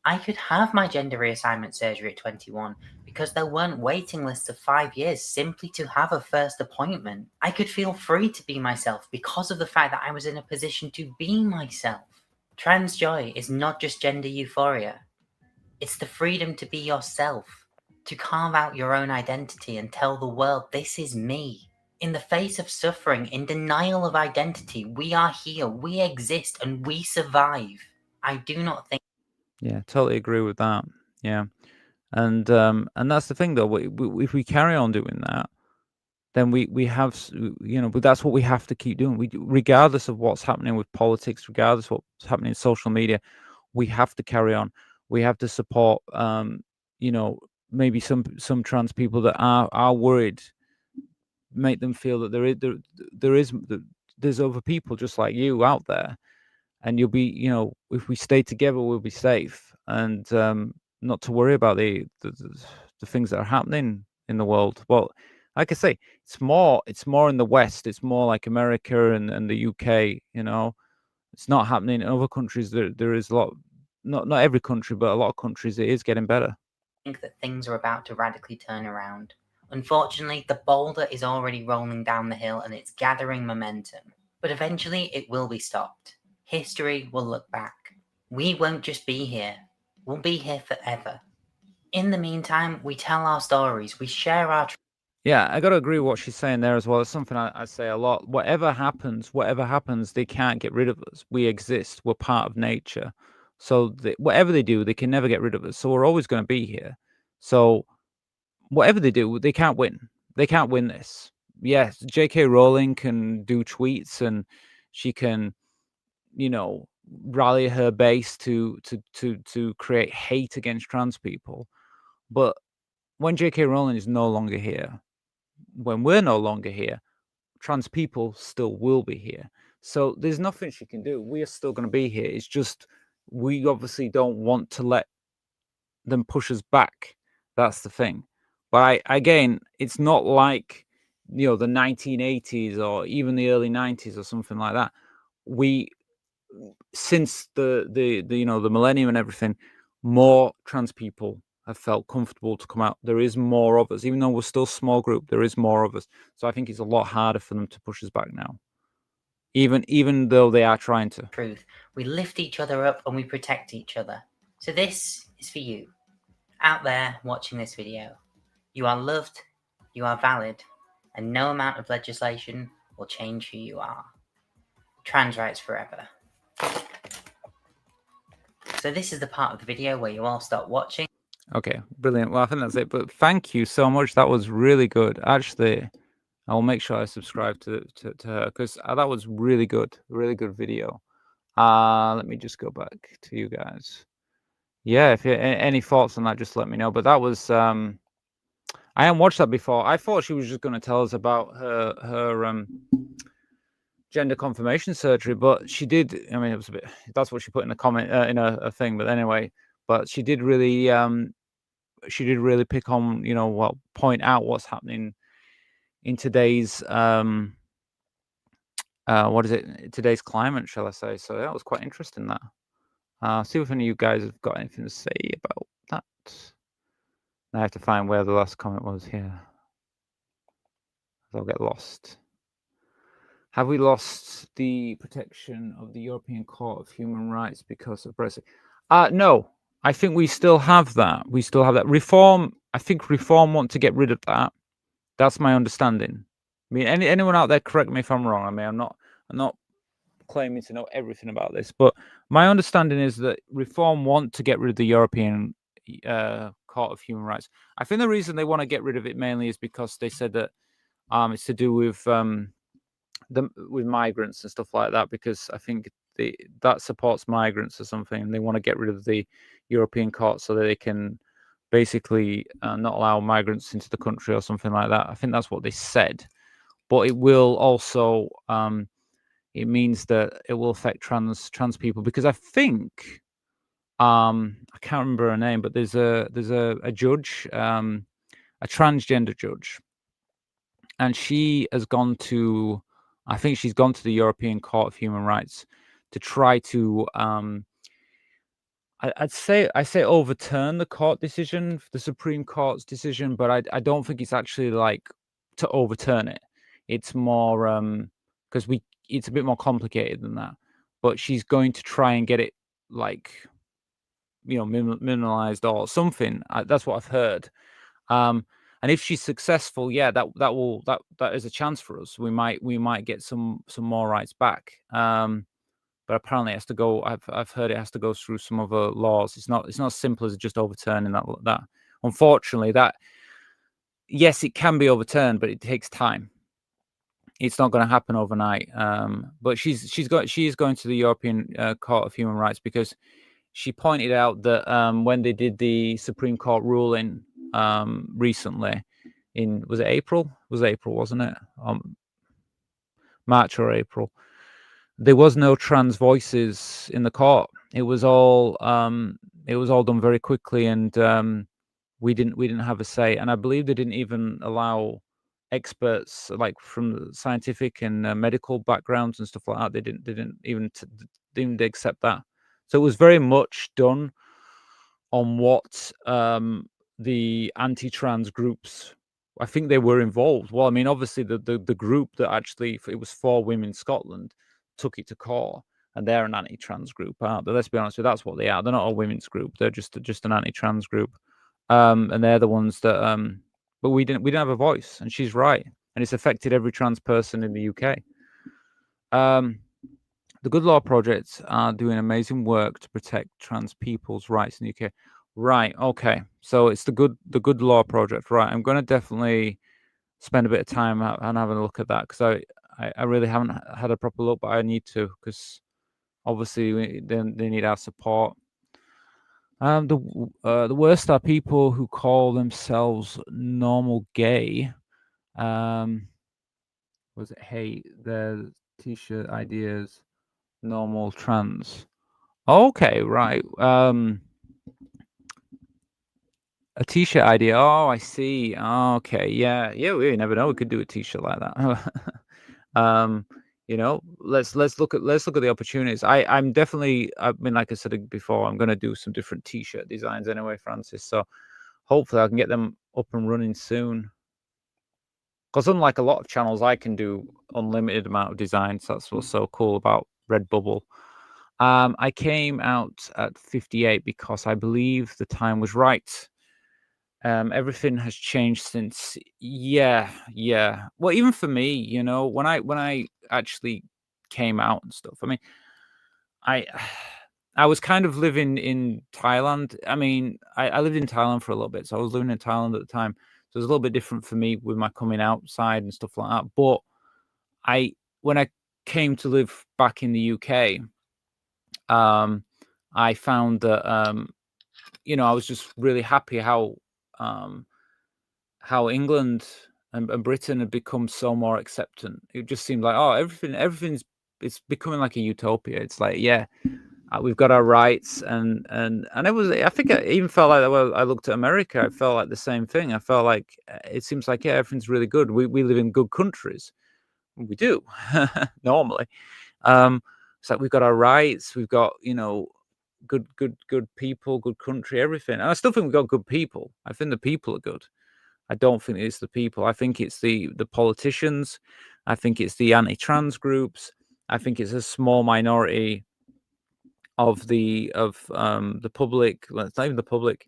I could have my gender reassignment surgery at 21 because there weren't waiting lists of 5 years simply to have a first appointment. I could feel free to be myself because of the fact that I was in a position to be myself. Trans joy is not just gender euphoria. It's the freedom to be yourself, to carve out your own identity and tell the world, this is me. In the face of suffering, in denial of identity, we are here, we exist, and we survive. I do not think. Yeah, totally agree with that. Yeah, and that's the thing though. If we carry on doing that, then we have, but that's what we have to keep doing. Regardless of what's happening with politics, regardless of what's happening in social media, we have to carry on. We have to support, maybe some trans people that are worried, make them feel that there's other people just like you out there, and you'll be, if we stay together, we'll be safe, and not to worry about the things that are happening in the world. Well, like I say, it's more in the West. It's more like America and the UK. It's not happening in other countries. There is a lot, not every country, but a lot of countries, it is getting better. I think that things are about to radically turn around. Unfortunately, the boulder is already rolling down the hill and it's gathering momentum. But eventually it will be stopped. History will look back. We won't just be here. We'll be here forever. In the meantime, we tell our stories. We share our Yeah, I got to agree with what she's saying there as well. It's something I say a lot. Whatever happens, they can't get rid of us. We exist. We're part of nature. So whatever they do, they can never get rid of us. So we're always going to be here. So whatever they do, they can't win. They can't win this. Yes, J.K. Rowling can do tweets and she can, rally her base to create hate against trans people. But when J.K. Rowling is no longer here, when we're no longer here, trans people still will be here. So there's nothing she can do. We are still going to be here. It's just we obviously don't want to let them push us back. That's the thing. But again, it's not like the 1980s or even the early 90s or something like that. Since the millennium and everything, more trans people have felt comfortable to come out. There is more of us, even though we're still a small group. There is more of us, so I think it's a lot harder for them to push us back now, even though they are trying to. Truth. We lift each other up and we protect each other. So this is for you, out there watching this video. You are loved, you are valid, and no amount of legislation will change who you are. Trans rights forever. So this is the part of the video where you all stop watching. Okay, brilliant. Well, I think that's it. But thank you so much. That was really good. Actually, I will make sure I subscribe to her because that was really good. Really good video. Let me just go back to you guys. Yeah, if you any thoughts on that, just let me know. But that was I hadn't watched that before. I thought she was just going to tell us about her gender confirmation surgery, but she did. I mean, it was a bit. That's what she put in a comment in a thing. But anyway, but she did really pick on point out what's happening in today's today's climate, shall I say? So that was quite interesting. That see if any of you guys have got anything to say about that. I have to find where the last comment was here. I'll get lost. Have we lost the protection of the European Court of Human Rights because of Brexit? No, I think we still have that. We still have that. Reform, I think Reform want to get rid of that. That's my understanding. I mean, anyone out there, correct me if I'm wrong. I mean, I'm not claiming to know everything about this, but my understanding is that Reform want to get rid of the European Court of Human Rights. I think the reason they want to get rid of it mainly is because they said that it's to do with migrants and stuff like that, because I think that supports migrants or something, and they want to get rid of the European Court so that they can basically not allow migrants into the country or something like that. I think that's what they said. But it will also it means that it will affect trans people, because I think I can't remember her name, but there's a judge, a transgender judge, and she has gone to, I think she's gone to the European Court of Human Rights to try to I say overturn the court decision, the Supreme Court's decision, but I don't think it's actually like to overturn it. It's more because it's a bit more complicated than that. But she's going to try and get it like, you know, minimalized or something. That's what I've heard. And if she's successful, yeah, that is a chance for us. We might get some more rights back. But apparently it has to go. I've heard it has to go through some other laws. It's not as simple as just overturning that. Unfortunately, that, yes, it can be overturned, but it takes time. It's not going to happen overnight. But she is going to the European Court of Human Rights because she pointed out that when they did the Supreme Court ruling recently, was it April? Was April, wasn't it? March or April. There was no trans voices in the court. It was all done very quickly, and we didn't have a say. And I believe they didn't even allow experts like from scientific and medical backgrounds and stuff like that. They didn't even accept that. So it was very much done on what the anti-trans groups, I think they were involved. Well, I mean, obviously the group that actually, it was For Women Scotland, took it to court, and they're an anti-trans group, aren't they? Let's be honest with you, that's what they are. They're not a women's group. They're just an anti-trans group, and they're the ones that. But we didn't have a voice, and she's right, and it's affected every trans person in the UK. The Good Law Project are doing amazing work to protect trans people's rights in the UK. Right. Okay. So it's the Good Law Project. Right. I'm going to definitely spend a bit of time and having a look at that, because I really haven't had a proper look, but I need to, because obviously they need our support. The worst are people who call themselves normal gay. Was it hate their t-shirt ideas? Normal trans. Okay, right. A t-shirt idea. Oh, I see. Oh, okay, yeah. We never know. We could do a t-shirt like that. You know, let's look at the opportunities. I'm definitely. I mean, like I said before, I'm going to do some different t-shirt designs anyway, Francis. So hopefully I can get them up and running soon. Because unlike a lot of channels, I can do unlimited amount of designs. That's what's so cool about Redbubble. I came out at 58 because I believe the time was right. Everything has changed since. Yeah. Well, even for me, you know, when I actually came out and stuff, I mean, I was kind of living in Thailand. I mean, I lived in Thailand for a little bit, so I was living in Thailand at the time. So it was a little bit different for me with my coming outside and stuff like that. But when I came to live back in the UK, I found that you know, I was just really happy how England and Britain had become so more acceptant. It just seemed like, oh, everything's it's becoming like a utopia. It's like, yeah, we've got our rights, and it was. I think I even felt like that when I looked at America. I felt like the same thing. I felt like it seems like, yeah, everything's really good. We live in good countries. We do normally. It's like we've got our rights. We've got, you know, good people, good country, everything. And I still think we've got good people. I think the people are good. I don't think it's the people. I think it's the politicians. I think it's the anti-trans groups. I think it's a small minority of the public. Well, it's not even the public,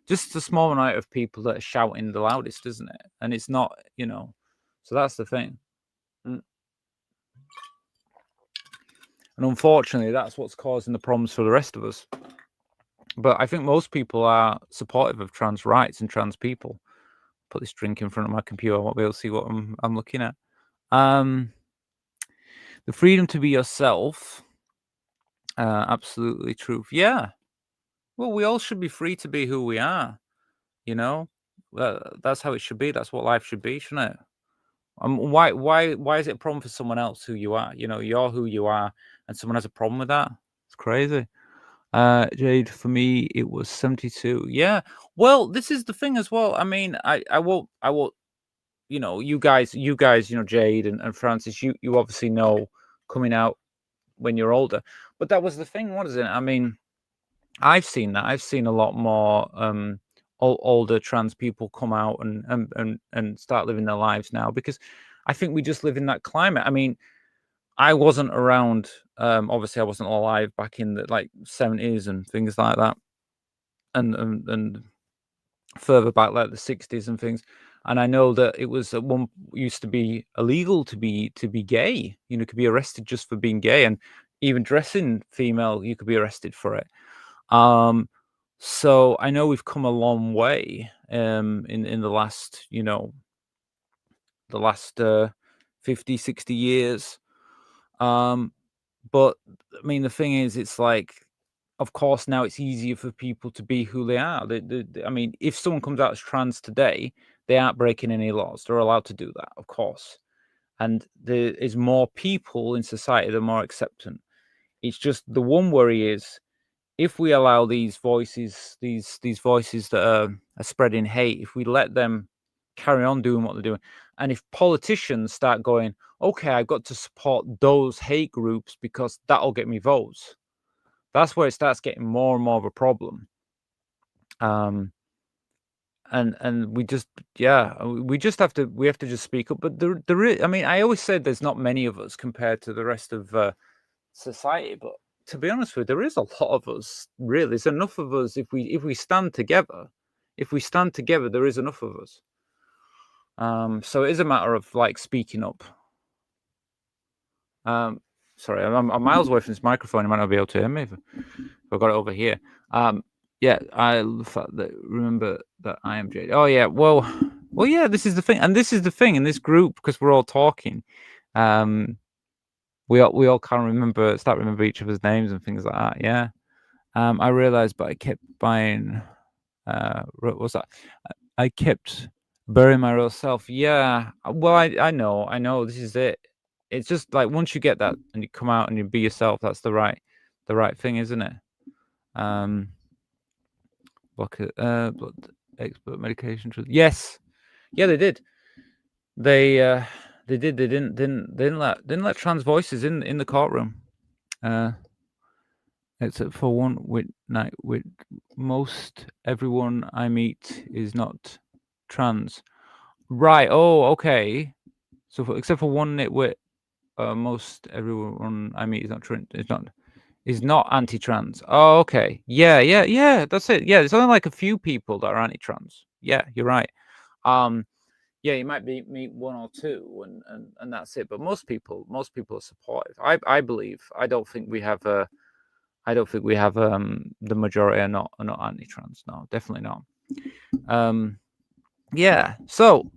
just a small minority of people that are shouting the loudest, isn't it? And it's not, you know. So that's the thing. And unfortunately, that's what's causing the problems for the rest of us. But I think most people are supportive of trans rights and trans people. Put this drink in front of my computer, I won't be able to see what I'm looking at. The freedom to be yourself. Absolutely truth. Yeah. Well, we all should be free to be who we are. You know, that's how it should be. That's what life should be, shouldn't it? Why is it a problem for someone else who you are? You know, you're who you are, and someone has a problem with that. It's crazy. Jade, for me, it was 72. Yeah. Well, this is the thing as well. I mean, I won't, you know, you guys, you know, Jade and Francis, you obviously know coming out when you're older. But that was the thing, wasn't it? I mean, I've seen that. I've seen a lot more older trans people come out and start living their lives now, because I think we just live in that climate. I mean, I wasn't around. Obviously, I wasn't alive back in the like 70s and things like that, and further back like the 60s and things. And I know that it was used to be illegal to be gay. You know, could be arrested just for being gay, and even dressing female, you could be arrested for it. So I know we've come a long way in the last, you know, the last 50, 60 years. But I mean, the thing is, it's like, of course, now it's easier for people to be who they are. I mean, if someone comes out as trans today, they aren't breaking any laws. They're allowed to do that, of course. And there is more people in society that are more acceptant. It's just the one worry is, if we allow these voices, these voices that are spreading hate, if we let them carry on doing what they're doing, and if politicians start going, okay, I've got to support those hate groups because that'll get me votes, that's where it starts getting more and more of a problem. And we just, yeah, we have to just speak up. But there is, I mean, I always said there's not many of us compared to the rest of society, but to be honest with you, there is a lot of us. Really, there's enough of us. If we stand together, there is enough of us. So it is a matter of like speaking up. Sorry, I'm miles away from this microphone. You might not be able to hear me if I've got it over here. Yeah, I remember that I am Jade. Oh yeah, well, yeah. This is the thing, and this is the thing in this group, because we're all talking. We all can't start remember each other's names and things like that. Yeah. I realized, but I kept buying. What was that? I kept burying my real self. Yeah. Well, I know. This is it. It's just like once you get that and you come out and you be yourself, that's the right thing, isn't it? Blood expert medication. Yes. Yeah, they did. They did. They didn't let trans voices in the courtroom. Except for one with most everyone I meet is not trans. Right. Oh, okay. So except for one nitwit, most everyone I meet is not anti-trans. Oh, okay. Yeah. That's it. Yeah, there's only like a few people that are anti-trans. Yeah, you're right. Yeah, you might meet one or two, and that's it. But most people are supportive. I believe. I don't think we have the majority are not anti-trans. No, definitely not. Yeah. So,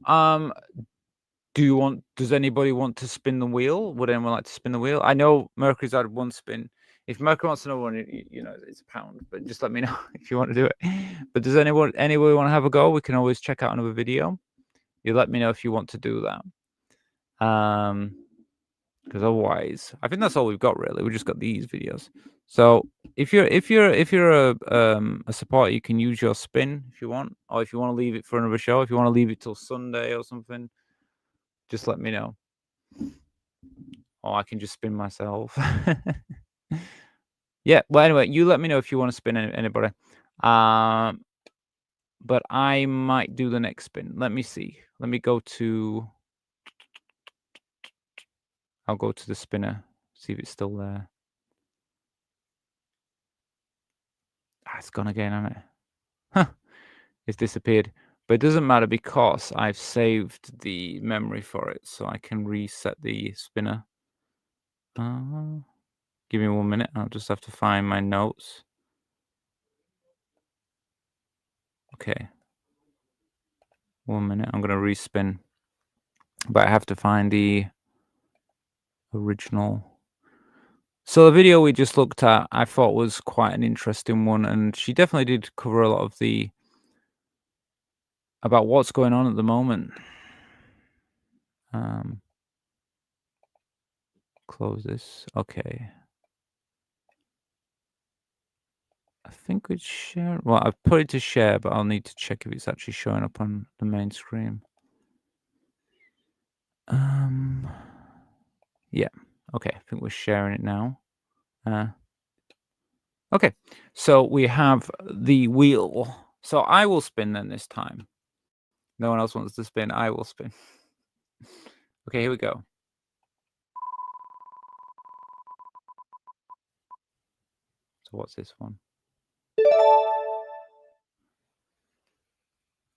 does anybody want to spin the wheel? Would anyone like to spin the wheel? I know Mercury's had one spin. If Mercury wants to know one, you know, it's £1, but just let me know if you want to do it. But does anybody want to have a go? We can always check out another video. You let me know if you want to do that. Because otherwise, I think that's all we've got really. We just got these videos. So if you're a supporter, you can use your spin if you want, or if you want to leave it for another show, if you want to leave it till Sunday or something, just let me know. Or I can just spin myself. Yeah. Well, anyway, you let me know if you want to spin anybody. But I might do the next spin. Let me see. Let me go to. I'll go to the spinner. See if it's still there. It's gone again, hasn't it? Huh. It's disappeared. But it doesn't matter because I've saved the memory for it, so I can reset the spinner. Give me 1 minute. I'll just have to find my notes. Okay. 1 minute. I'm going to respin. But I have to find the original. So the video we just looked at, I thought was quite an interesting one, and she definitely did cover a lot of about what's going on at the moment. Close this. Okay. I think it's share. Well, I've put it to share, but I'll need to check if it's actually showing up on the main screen. Yeah. Okay. I think we're sharing it now. Okay. So we have the wheel. So I will spin then this time. No one else wants to spin. I will spin. Okay, here we go. So what's this one?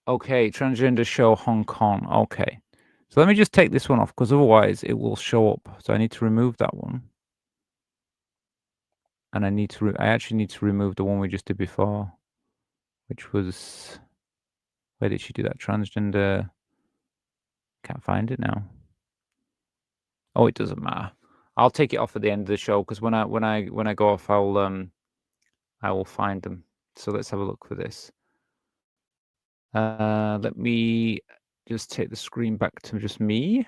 Okay, transgender show Hong Kong. Okay. So let me just take this one off because otherwise it will show up. So I need to remove that one. And I actually need to remove the one we just did before, which was, where did she do that? Transgender. Can't find it now. Oh, it doesn't matter. I'll take it off at the end of the show because when I go off, I will find them. So let's have a look for this. Let me just take the screen back to just me.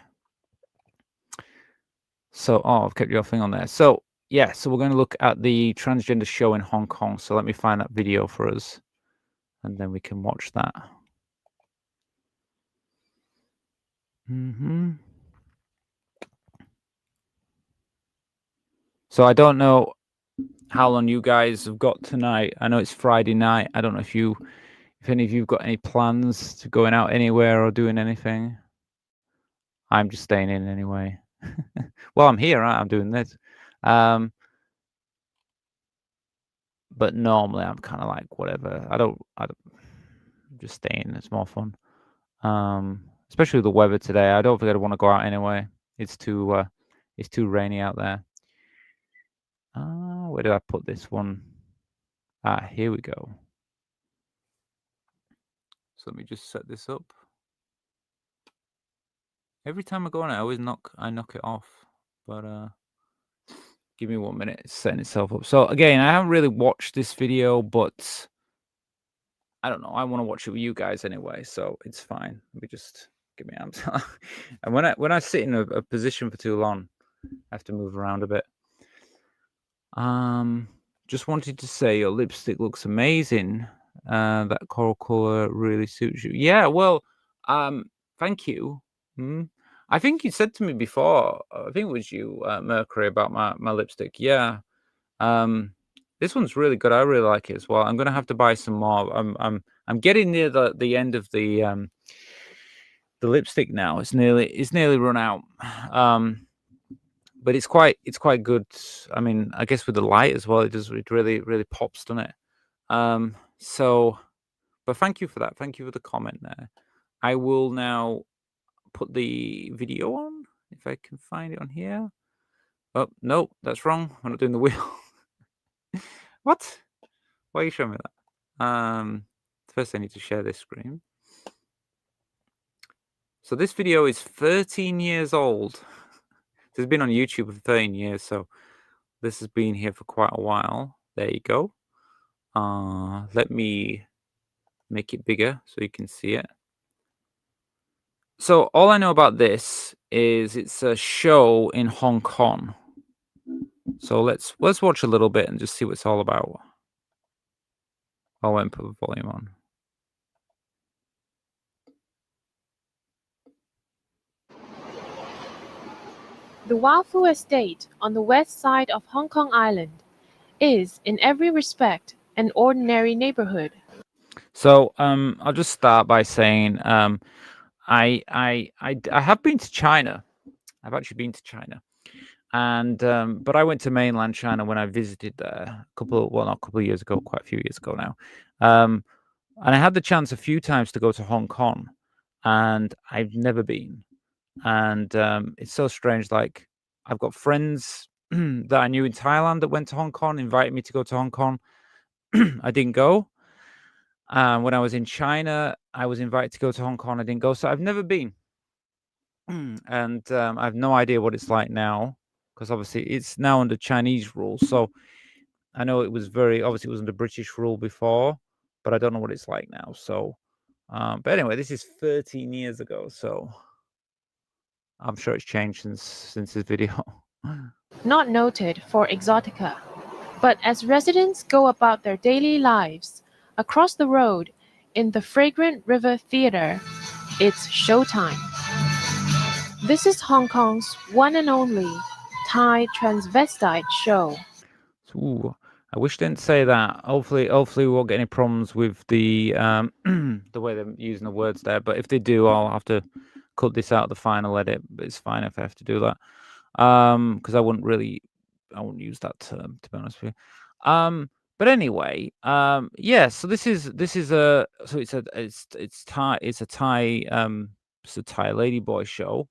So, I've kept your thing on there. So, yeah, so we're going to look at the transgender show in Hong Kong. So let me find that video for us, and then we can watch that. So I don't know how long you guys have got tonight. I know it's Friday night. I don't know if any of you've got any plans to going out anywhere or doing anything. I'm just staying in anyway. Well, I'm here, right? I'm doing this. But normally I'm kind of like whatever. I'm just staying. It's more fun. Especially with the weather today. I don't think I'd want to go out anyway. It's too rainy out there. Where did I put this one? Here we go. So let me just set this up. Every time I go on it, I knock it off. But give me 1 minute. It's setting itself up. So again, I haven't really watched this video, but I don't know. I want to watch it with you guys anyway, so it's fine. Let me just give me arms. And when I sit in a position for too long, I have to move around a bit. Just wanted to say your lipstick looks amazing. That coral color really suits you. Yeah, well, thank you. I think you said to me before, I think it was you, Mercury, about my lipstick. Yeah. This one's really good. I really like it as well. I'm gonna have to buy some more. I'm getting near the end of the lipstick now. It's nearly run out. But it's quite good. I mean, I guess with the light as well, it really pops, doesn't it? So, but thank you for that. Thank you for the comment there. I will now put the video on if I can find it on here. Oh no, that's wrong. I'm not doing the wheel. What? Why are you showing me that? First I need to share this screen. So this video is 13 years old. It's been on YouTube for 13 years, so this has been here for quite a while. There you go. Let me make it bigger so you can see it. So all I know about this is it's a show in Hong Kong. So let's watch a little bit and just see what it's all about. I won't put the volume on. The Wai Fu Estate on the west side of Hong Kong Island is, in every respect, an ordinary neighborhood. So I'll just start by saying I have been to China. I've actually been to China, and but I went to mainland China when I visited there not a couple of years ago, quite a few years ago now. And I had the chance a few times to go to Hong Kong, and I've never been. And it's so strange. Like I've got friends that I knew in Thailand that went to Hong Kong, invited me to go to Hong Kong. I didn't go. When I was in China, I was invited to go to Hong Kong. I didn't go. So I've never been. And I have no idea what it's like now, because obviously it's now under Chinese rule. So I know it was obviously it was under British rule before, but I don't know what it's like now. So, but anyway, this is 13 years ago. So I'm sure it's changed since his video. not noted for exotica. But as residents go about their daily lives, across the road in the Fragrant River Theatre, it's showtime. This is Hong Kong's one and only Thai transvestite show. Ooh, I wish they didn't say that. Hopefully we won't get any problems with the the way they're using the words there. But if they do, I'll have to cut this out of the final edit. But it's fine if I have to do that. Because I wouldn't use that term, to be honest with you. But anyway, yeah. So this is a it's Thai it's a Thai ladyboy show.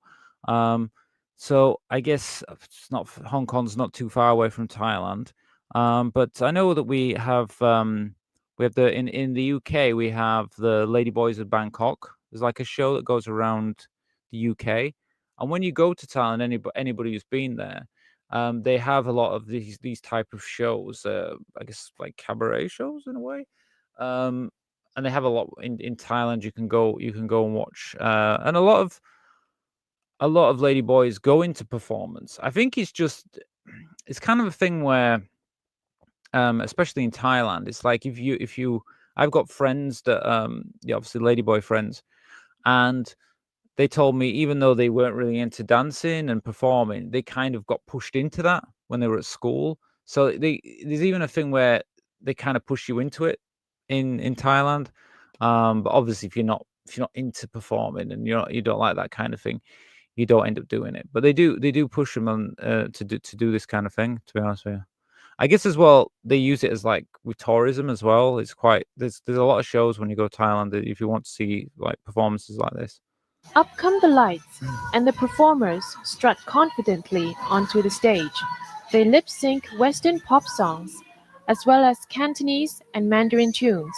So I guess it's not Hong Kong's not too far away from Thailand. But I know that we have the in the UK we have the Ladyboys of Bangkok. There's like a show that goes around the UK, and when you go to Thailand, anybody who's been there, they have a lot of these type of shows. I guess like cabaret shows in a way. And they have a lot in Thailand. You can go and watch, and a lot of ladyboys go into performance. I think it's kind of a thing where, especially in Thailand, it's like if you I've got friends that yeah, obviously ladyboy friends, and they told me even though they weren't really into dancing and performing, they kind of got pushed into that when they were at school. So there's even a thing where they kind of push you into it in Thailand. But obviously if you're not into performing and you don't like that kind of thing, you don't end up doing it. But they do push them on to do this kind of thing, to be honest with you. I guess as well they use it as like with tourism as well. It's quite there's a lot of shows when you go to Thailand that if you want to see like performances like this. Up come the lights, and the performers strut confidently onto the stage. They lip sync Western pop songs, as well as Cantonese and Mandarin tunes.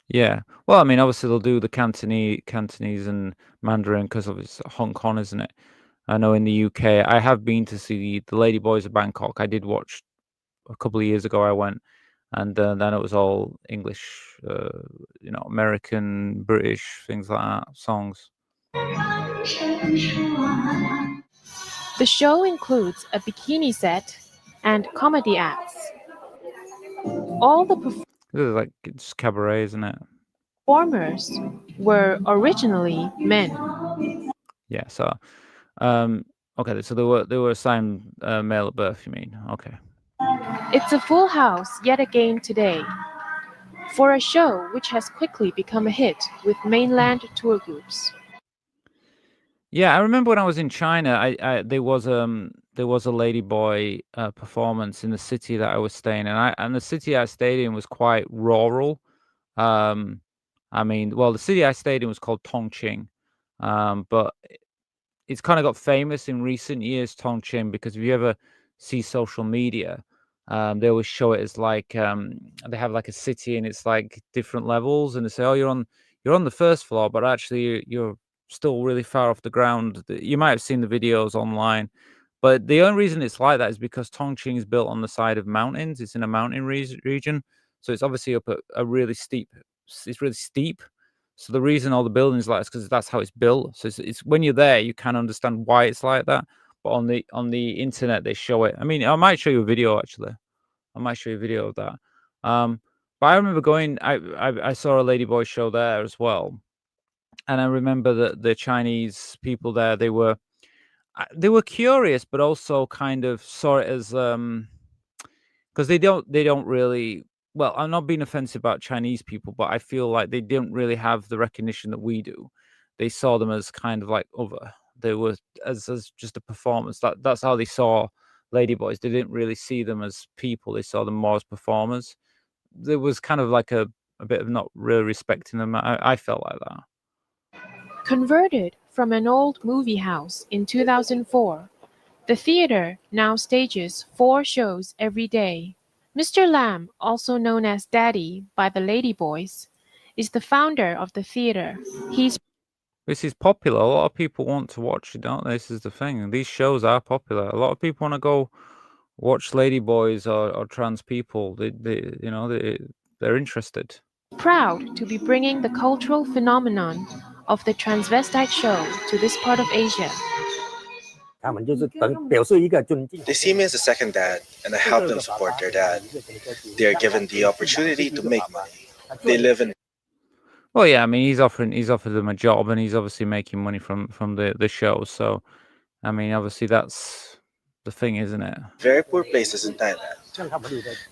Yeah. Well, I mean, obviously they'll do the Cantonese and Mandarin because of it's Hong Kong, isn't it? I know in the UK, I have been to see the Ladyboys of Bangkok. I did watch a couple of years ago. I went, and then it was all English, American, British, things like that, songs. The show includes a bikini set and comedy acts. All the This is like it's cabaret, isn't it? performers were originally men. Yeah. So, okay. So they were assigned male at birth. You mean? Okay. It's a full house yet again today for a show which has quickly become a hit with mainland tour groups. Yeah, I remember when I was in China, there was a ladyboy performance in the city that I was staying in, and the city I stayed in was quite rural. I mean, well, the city I stayed in was called Tongqing, but it's kind of got famous in recent years, Tongqing, because if you ever see social media, they always show it as like they have like a city and it's like different levels, and they say, oh, you're on the first floor, but actually you're still really far off the ground. You might have seen the videos online, but the only reason it's like that is because Tongqing is built on the side of mountains. It's in a mountain region, so it's obviously up a really steep. It's really steep. So the reason all the buildings like this because that's how it's built. So it's when you're there, you can understand why it's like that. But on the internet, they show it. I mean, I might show you a video actually. I might show you a video of that. But I remember going. I saw a ladyboy show there as well. And I remember that the Chinese people there, they were curious, but also kind of saw it as because they don't really. Well, I'm not being offensive about Chinese people, but I feel like they didn't really have the recognition that we do. They saw them as kind of like other. They were as just a performance. That's how they saw ladyboys. They didn't really see them as people. They saw them more as performers. There was kind of like a bit of not really respecting them. I felt like that. Converted from an old movie house in 2004, the theater now stages 4 shows every day. Mr. Lam, also known as Daddy by the Ladyboys, is the founder of the theater. This is popular. A lot of people want to watch it, don't they? This is the thing. These shows are popular. A lot of people want to go watch ladyboys or trans people. They're interested. Proud to be bringing the cultural phenomenon of the transvestite show to this part of Asia. 他们就是表示一个尊敬。 They see me as a second dad, and I help them support their dad. They are given the opportunity to make money. They live in Well, yeah, I mean, he's offered them a job, and he's obviously making money from the show. So, I mean, obviously that's the thing, isn't it? very poor places in Thailand.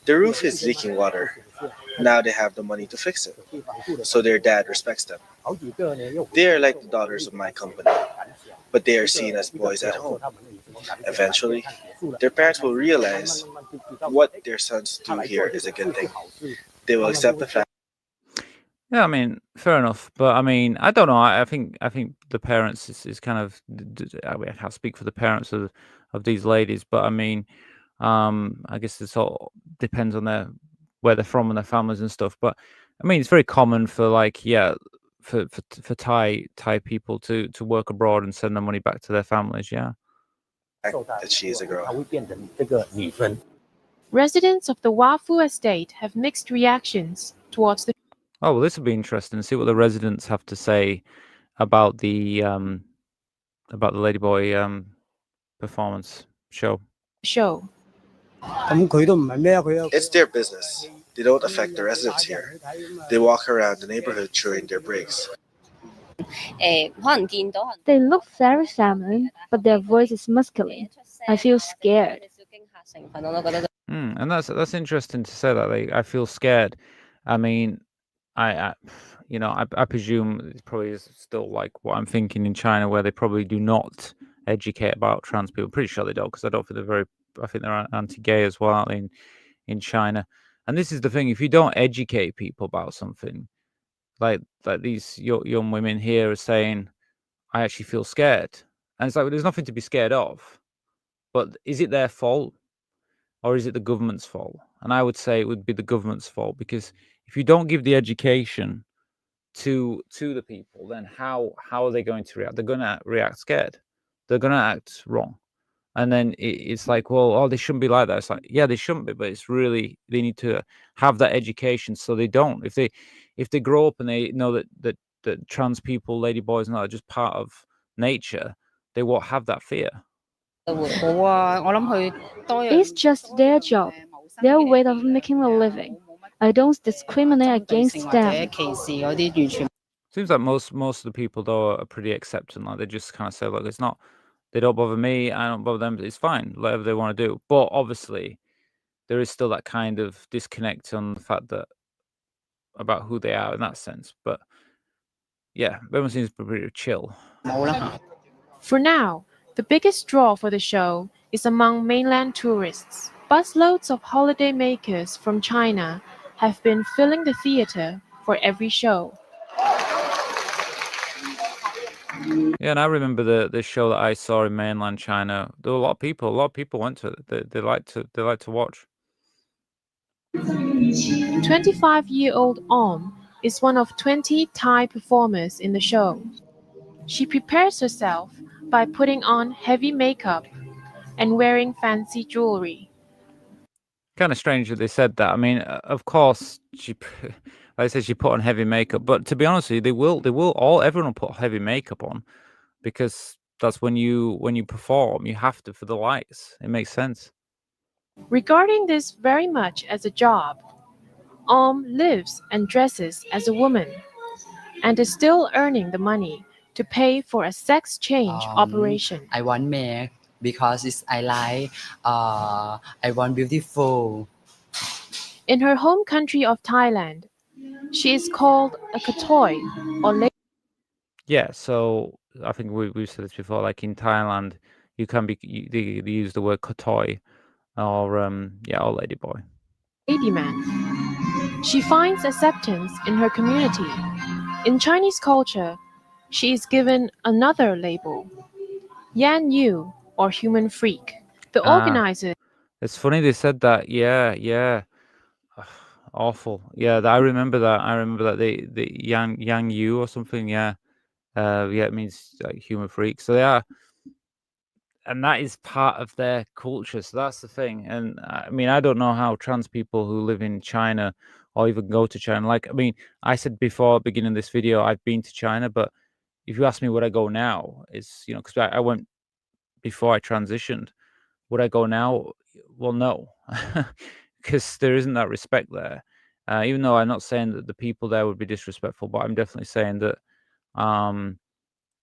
The roof is leaking water. Now they have the money to fix it, so their dad respects them. They are like the daughters of my company, but they are seen as boys at home. Eventually, their parents will realize what their sons do here is a good thing. They will accept the fact. Yeah, I mean, fair enough. But I mean, I don't know. I think the parents is kind of. I mean, I can't speak for the parents of these ladies, but I mean, I guess it all depends on where they're from and their families and stuff. But I mean, it's very common for for Thai people to work abroad and send their money back to their families. Yeah. That she is a girl. 她会变成这个女生。 Residents of the Wafu estate have mixed reactions towards the Oh, well, this will be interesting. See what the residents have to say about the Ladyboy performance show. show. 咁佢都唔係咩啊？佢 It's their business. They don't affect the residents here. They walk around the neighborhood during their breaks. They look very feminine, but their voice is masculine. I feel scared. And that's interesting to say that. I feel scared. I mean, I presume it probably is still like what I'm thinking in China, where they probably do not educate about trans people. Pretty sure they don't, because I don't think I think they're anti-gay as well in China. And this is the thing: if you don't educate people about something, like these young women here are saying, I actually feel scared, and it's like, well, there's nothing to be scared of. But is it their fault, or is it the government's fault? And I would say it would be the government's fault, because if you don't give the education to the people, then how are they going to react? They're going to react scared. They're going to act wrong. And then it's like, well, they shouldn't be like that. It's like, yeah, they shouldn't be, but it's really, they need to have that education so they don't. If they grow up and they know that trans people, ladyboys, and that are just part of nature, they won't have that fear. It's just their job, their way of making a living. I don't discriminate against them. Seems like most of the people though are pretty accepting. Like they just kind of say, look, it's not. They don't bother me. I don't bother them. It's fine. Whatever they want to do. But obviously, there is still that kind of disconnect on the fact that about who they are in that sense. But yeah, everyone seems pretty chill. For now, the biggest draw for the show is among mainland tourists. Busloads of holiday makers from China have been filling the theater for every show. Yeah, and I remember the show that I saw in mainland China. There were a lot of people. A lot of people went to it. They like to watch. 25-year-old is one of 20 Thai performers in the show. She prepares herself by putting on heavy makeup and wearing fancy jewelry. Kind of strange that they said that. I mean, of course, like I said, she put on heavy makeup. But to be honest with you, everyone will put heavy makeup on, because that's when you perform, you have to, for the lights. It makes sense. Regarding this very much as a job, lives and dresses as a woman and is still earning the money to pay for a sex change operation. I want make because I like I want beautiful. In her home country of Thailand, she is called a katoi or Yeah, so I think we've said this before. Like in Thailand, you can they use the word katoi or ladyboy. ladyman. She finds acceptance in her community. In Chinese culture, she is given another label, Yan Yu, or human freak. The organizers. It's funny they said that. Yeah. Awful. Yeah, I remember that. The Yang Yu or something. Yeah. It means like human freak. So they are, and that is part of their culture. So that's the thing. And I mean, I don't know how trans people who live in China or even go to China. Like, I mean, I said before, beginning of this video, I've been to China, but if you ask me would I go now, it's because I went before I transitioned. Would I go now? Well, no, because there isn't that respect there. Even though I'm not saying that the people there would be disrespectful, but I'm definitely saying that,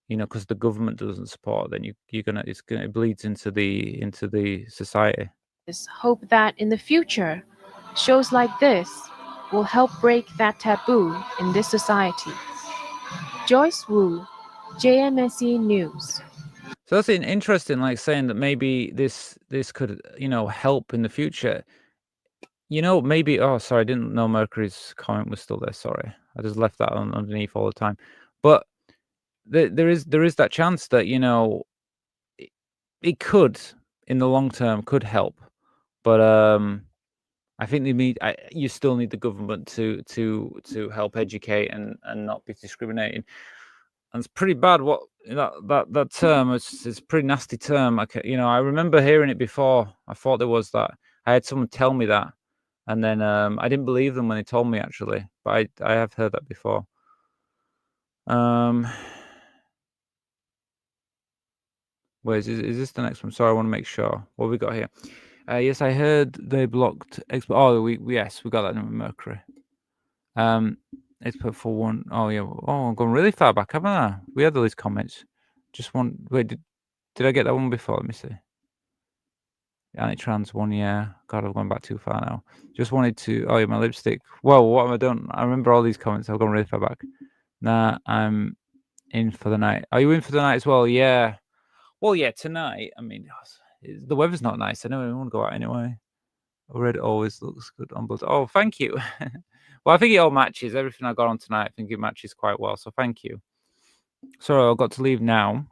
because the government doesn't support, then it bleeds into the society. Hope that in the future, shows like this will help break that taboo in this society. Joyce Wu, JMSE News. So that's interesting, like saying that maybe this could help in the future. Maybe. Oh, sorry, I didn't know Mercury's comment was still there. Sorry, I just left that underneath all the time. But there is that chance that it could, in the long term, could help. But I think you still need the government to help educate and not be discriminating. And it's pretty bad. What that term it's a pretty nasty term. I remember hearing it before. I thought there was that. I had someone tell me that, and then I didn't believe them when they told me actually. But I have heard that before. Wait, is this the next one? Sorry, I want to make sure. What have we got here? Yes, I heard they blocked. Yes, we got that in Mercury. It's put for one. Oh yeah. Oh, I've gone really far back, haven't I? We had all these comments. Just one. Wait, did I get that one before? Let me see. Anti-trans one, yeah. God, I've gone back too far now. Just wanted to. Oh yeah, my lipstick. Whoa, what have I done? I remember all these comments. I've gone really far back. Nah, I'm in for the night. Are you in for the night as well? Yeah. Well, yeah. Tonight. I mean, the weather's not nice. I know I want to go out anyway. Red always looks good on both. Oh, thank you. Well, I think it all matches. Everything I got on tonight, I think it matches quite well. So thank you. Sorry, I've got to leave now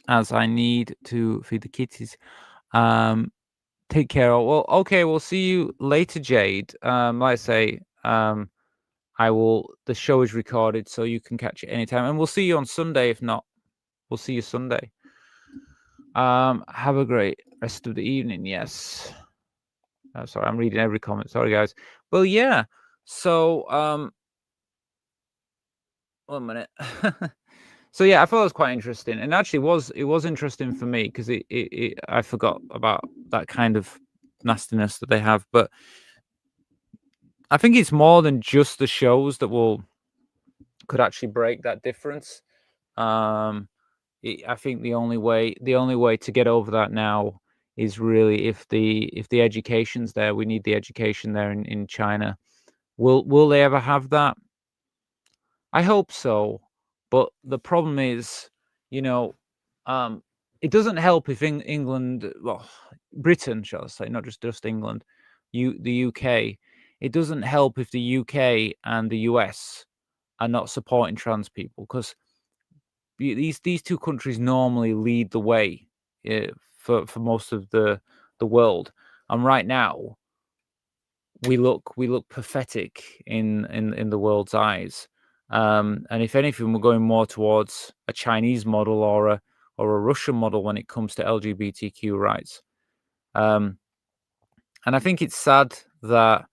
as I need to feed the kitties. Take care. Well, okay, we'll see you later, Jade. Like I say, the show is recorded, so you can catch it anytime. And we'll see you on Sunday. If not, we'll see you Sunday. Have a great rest of the evening. Yes. Sorry, I'm reading every comment. Sorry, guys. Well, yeah. So, 1 minute. So yeah, I thought it was quite interesting, and actually, it was interesting for me because I forgot about that kind of nastiness that they have. But I think it's more than just the shows that could actually break that difference. I think the only way to get over that now is really if the education's there. We need the education there in China. Will they ever have that? I hope so, but the problem is, it doesn't help if England, well, Britain, shall I say, not just England, the UK. It doesn't help if the UK and the US are not supporting trans people, because these two countries normally lead the way for most of the world, and right now we look pathetic in the world's eyes. And if anything, we're going more towards a Chinese model or a Russian model when it comes to LGBTQ rights. And I think it's sad that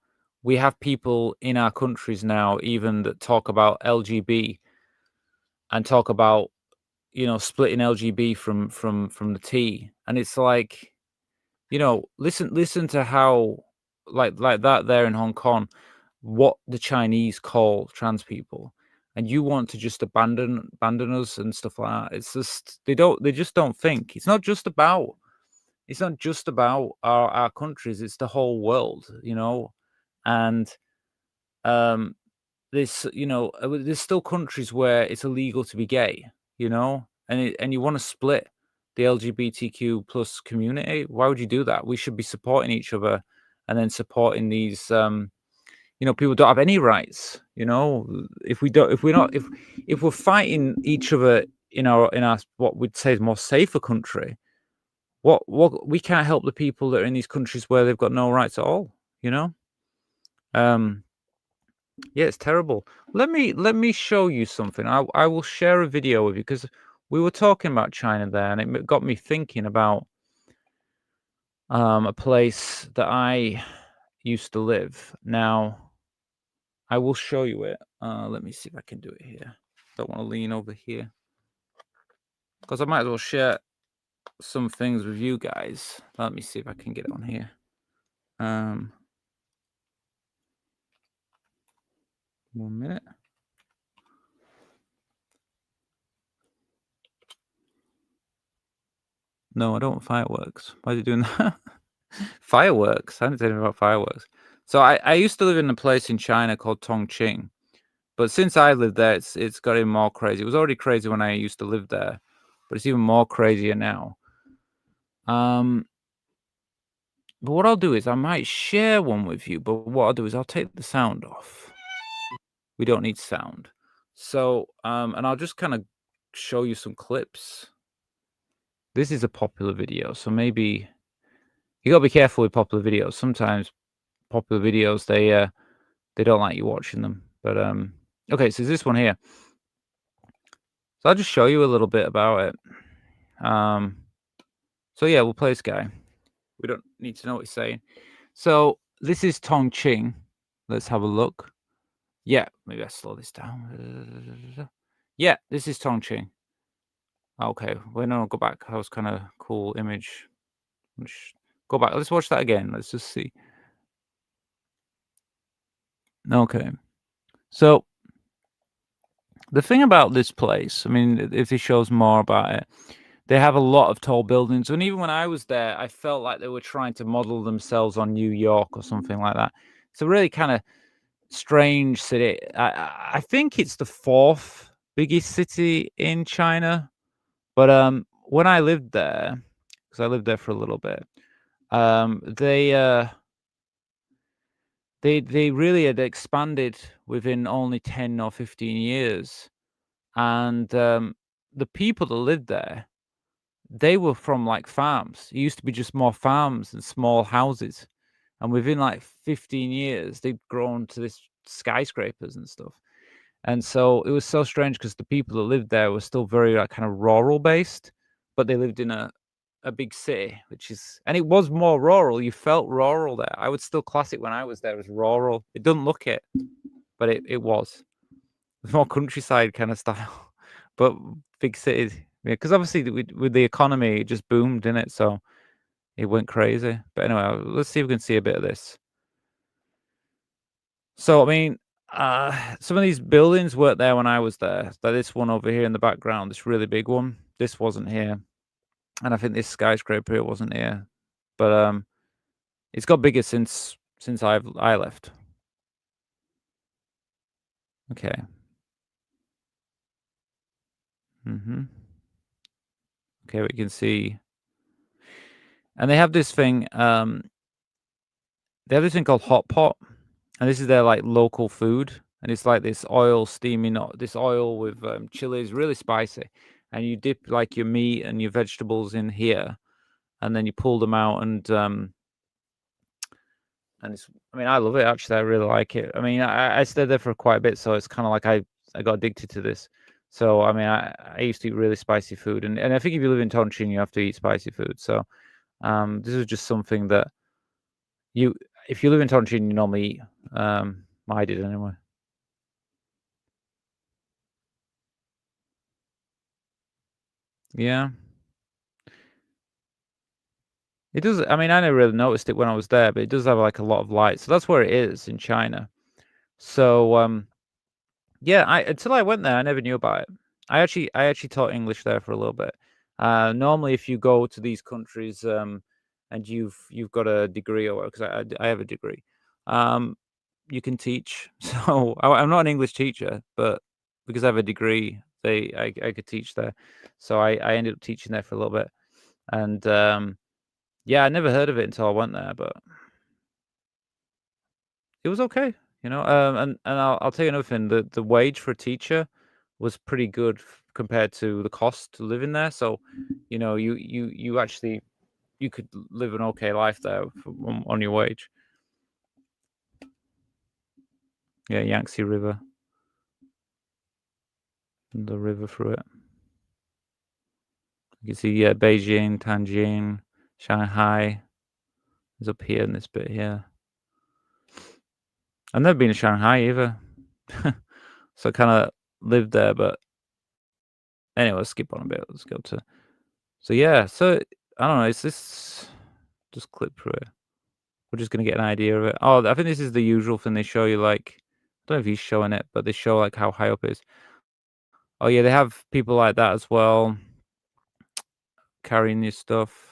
we have people in our countries now, even that talk about LGB and talk about, splitting LGB from the T. And it's like, listen to how like that there in Hong Kong, what the Chinese call trans people. And you want to just abandon us and stuff like that. It's just they just don't think. It's not just about our countries. It's the whole world, And there's still countries where it's illegal to be gay, and you want to split the LGBTQ plus community. Why would you do that? We should be supporting each other, and then supporting these. People don't have any rights. If we're fighting each other in our what we'd say is more safer country, what we can't help the people that are in these countries where they've got no rights at all. Yeah, it's terrible. Let me show you something. I will share a video with you because we were talking about China there, and it got me thinking about a place that I used to live. Now, I will show you it. Let me see if I can do it here. Don't want to lean over here. because I might as well share some things with you guys. Let me see if I can get it on here. 1 minute. No, I don't want fireworks. Why are you doing that? Fireworks? I didn't say anything about fireworks. So I used to live in a place in China called Tongqing. But since I lived there, it's got even more crazy. It was already crazy when I used to live there, but it's even more crazier now. But what I'll do is I might share one with you, but what I'll do is I'll take the sound off. We don't need sound. So, and I'll just kind of show you some clips. This is a popular video, so maybe you gotta be careful with popular videos. Sometimes popular videos, they don't like you watching them. But okay, so this one here. So I'll just show you a little bit about it. So yeah, we'll play this guy. We don't need to know what he's saying. So this is Tongqing. Let's have a look. Yeah, maybe I slow this down. Yeah, this is Tongqing. Okay, well, no, go back. That was kind of cool image. Go back. Let's watch that again. Let's just see. Okay. So the thing about this place, I mean, if it shows more about it, they have a lot of tall buildings. And even when I was there, I felt like they were trying to model themselves on New York or something like that. It's a really kind of strange city. I think it's the 4th biggest city in China. But when I lived there, because I lived there for a little bit, they really had expanded within only 10 or 15 years. And the people that lived there, they were from like farms. It used to be just more farms and small houses. And within like 15 years, they'd grown to this skyscrapers and stuff. And so it was so strange because the people that lived there were still very like kind of rural based, but they lived in a big city, and it was more rural. You felt rural there. I would still class it when I was there as rural. It doesn't look it, but it was. It's more countryside kind of style, but big cities. Yeah, because obviously with the economy, it just boomed, didn't it? So it went crazy. But anyway, let's see if we can see a bit of this. So, I mean, some of these buildings weren't there when I was there. Like this one over here in the background, this really big one. This wasn't here. And I think this skyscraper here wasn't here. But it's got bigger since I left. Okay. Okay, we can see. And they have this thing, called hot pot. And this is their like local food. And it's like this oil steaming, this oil with chilies, really spicy. And you dip like your meat and your vegetables in here, and then you pull them out. And it's, I mean, I love it actually. I really like it. I mean, I stayed there for quite a bit, so it's kind of like I got addicted to this. So I mean, I used to eat really spicy food, and I think if you live in Tongqing, you have to eat spicy food. So this is just something that if you live in Tongqing, you normally eat. I did anyway. Yeah. It does. I mean, I never really noticed it when I was there, but it does have like a lot of light. So that's where it is in China. So yeah, until I went there, I never knew about it. I actually taught English there for a little bit. Normally, if you go to these countries and you've got a degree, or because I have a degree, you can teach. So I'm not an English teacher, but because I have a degree, I could teach there. So I ended up teaching there for a little bit, and yeah, I never heard of it until I went there, but it was okay, you know. And I'll tell you another thing: the wage for a teacher was pretty good compared to the cost to live in there. So, you know, you actually could live an okay life there on your wage. Yeah, Yangtze River, and the river through it. You can see Beijing, Tianjin, Shanghai is up here in this bit here. I've never been to Shanghai either. So I kind of lived there, but Anyway, let's skip on a bit. Let's go to. So yeah, so I don't know. Is this just click through it? We're just gonna get an idea of it. Oh, I think this is the usual thing they show you. Like, I don't know if he's showing it, but they show like how high up it is. Oh yeah, they have people like that as well, carrying this stuff.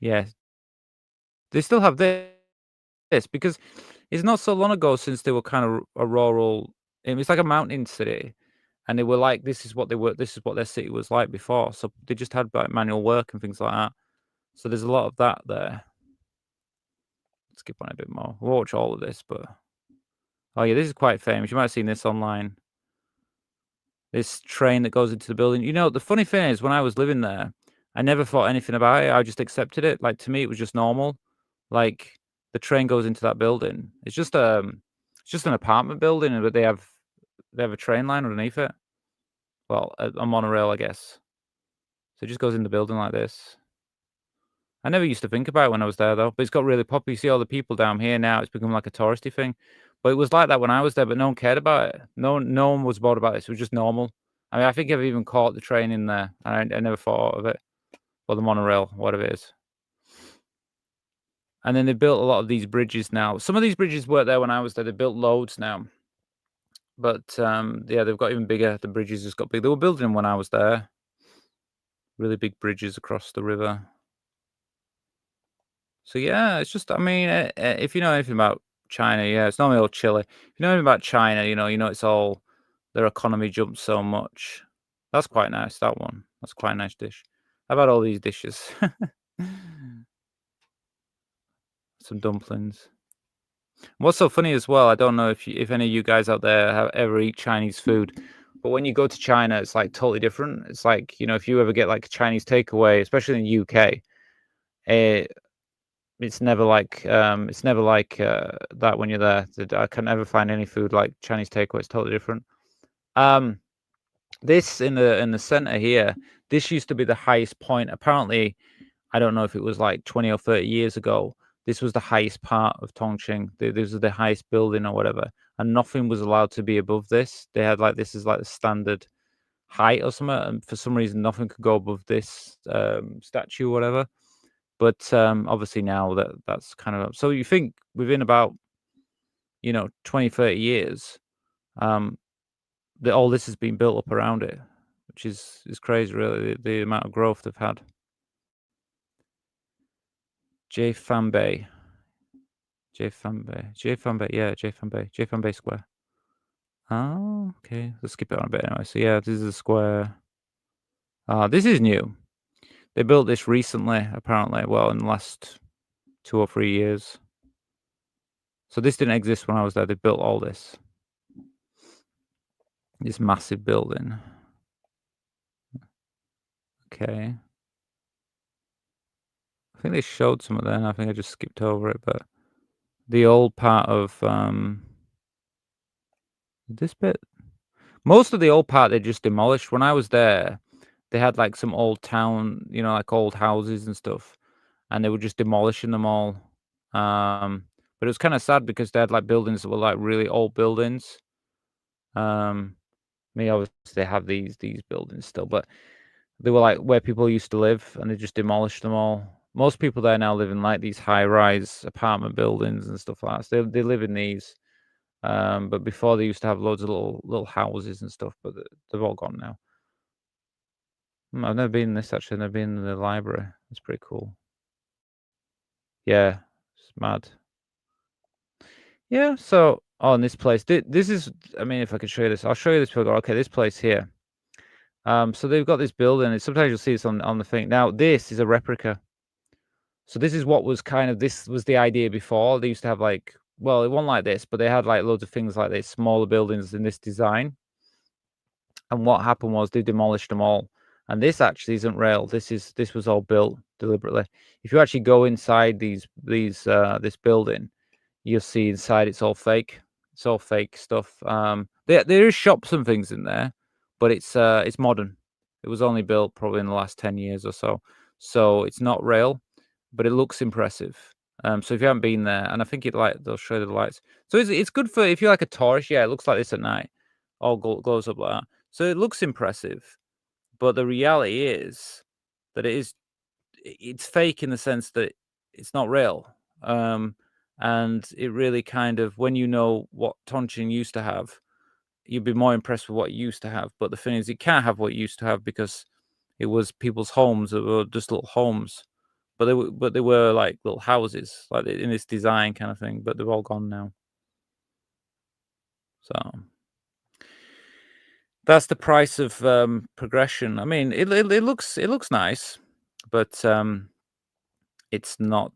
Yeah, they still have this because it's not so long ago since they were kind of a rural. It's like a mountain city, and they were like, this is what they were. This is what their city was like before. So they just had like manual work and things like that. So there's a lot of that there. Let's skip on a bit more. We'll watch all of this, but oh yeah, this is quite famous. You might have seen this online. This train that goes into the building. You know, the funny thing is, when I was living there, I never thought anything about it. I just accepted it. Like, to me, it was just normal. Like, the train goes into that building. It's just an apartment building, but they have a train line underneath it. Well, a monorail, I guess. So it just goes in the building like this. I never used to think about it when I was there, though. But it's got really popular. You see all the people down here now. It's become like a touristy thing. But it was like that when I was there, but no one cared about it. No one was bothered about this. It was just normal. I mean, I think I've even caught the train in there. I never thought of it. Or the monorail, whatever it is. And then they built a lot of these bridges now. Some of these bridges weren't there when I was there. They built loads now. But, yeah, they've got even bigger. The bridges just got big. They were building them when I was there. Really big bridges across the river. So, yeah, it's just, I mean, if you know anything about China, yeah, it's normally all chili. If you know anything about China, you know it's all, their economy jumps so much. That's quite nice, that one. That's quite a nice dish. How about all these dishes? Some dumplings. What's so funny as well, I don't know if any of you guys out there have ever eat Chinese food, but when you go to China, it's like totally different. It's like, you know, if you ever get like a Chinese takeaway, especially in the UK, it's never like that when you're there. I can never find any food like Chinese takeaway. It's totally different. This in the center here, this used to be the highest point. Apparently, I don't know if it was like 20 or 30 years ago. This was the highest part of Tongqing. This was the highest building or whatever, and nothing was allowed to be above this. They had like, this is like the standard height or something, and for some reason nothing could go above this statue or whatever. But obviously now that's kind of up. So you think within about, 20, 30 years, all this has been built up around it, which is crazy, really, the amount of growth they've had. Jianfanbei Square. Oh, okay. Let's skip it on a bit anyway. So yeah, this is a square. This is new. They built this recently, apparently. Well, in the last 2 or 3 years. So this didn't exist when I was there. They built all this. This massive building. Okay. I think they showed some of that. I think I just skipped over it, but the old part of this bit. Most of the old part they just demolished. When I was there, they had like some old town, like old houses and stuff, and they were just demolishing them all. But it was kind of sad because they had like buildings that were like really old buildings. Obviously they have these buildings still, but they were like where people used to live, and they just demolished them all. Most people there now live in like these high-rise apartment buildings and stuff like that. So they live in these. But before they used to have loads of little houses and stuff, but they've all gone now. I've never been in this actually. I've never been in the library. It's pretty cool. Yeah, it's mad. Yeah. So in this place, this is. I mean, if I could show you this, I'll show you this. Okay, this place here. So they've got this building. And sometimes you'll see this on the thing. Now this is a replica. So this is what was this was the idea before. They used to have like, well, it wasn't like this, but they had like loads of things like this, smaller buildings in this design. And what happened was they demolished them all. And this actually isn't real. This was all built deliberately. If you actually go inside this building, you'll see inside it's all fake. It's all fake stuff. There is shops and things in there, but it's modern. It was only built probably in the last 10 years or so. So it's not real, but it looks impressive. So if you haven't been there, and I think they'll show you the lights. So it's good for if you're like a tourist. Yeah, it looks like this at night. All glows up like that. So it looks impressive, but the reality is that it's fake in the sense that it's not real. And it really kind of, when you know what Tongjin used to have, you'd be more impressed with what it used to have. But the thing is, it can't have what it used to have because it was people's homes that were just little homes. But they were like little houses, like in this design kind of thing. But they're all gone now. So that's the price of progression. I mean, it looks nice, but it's not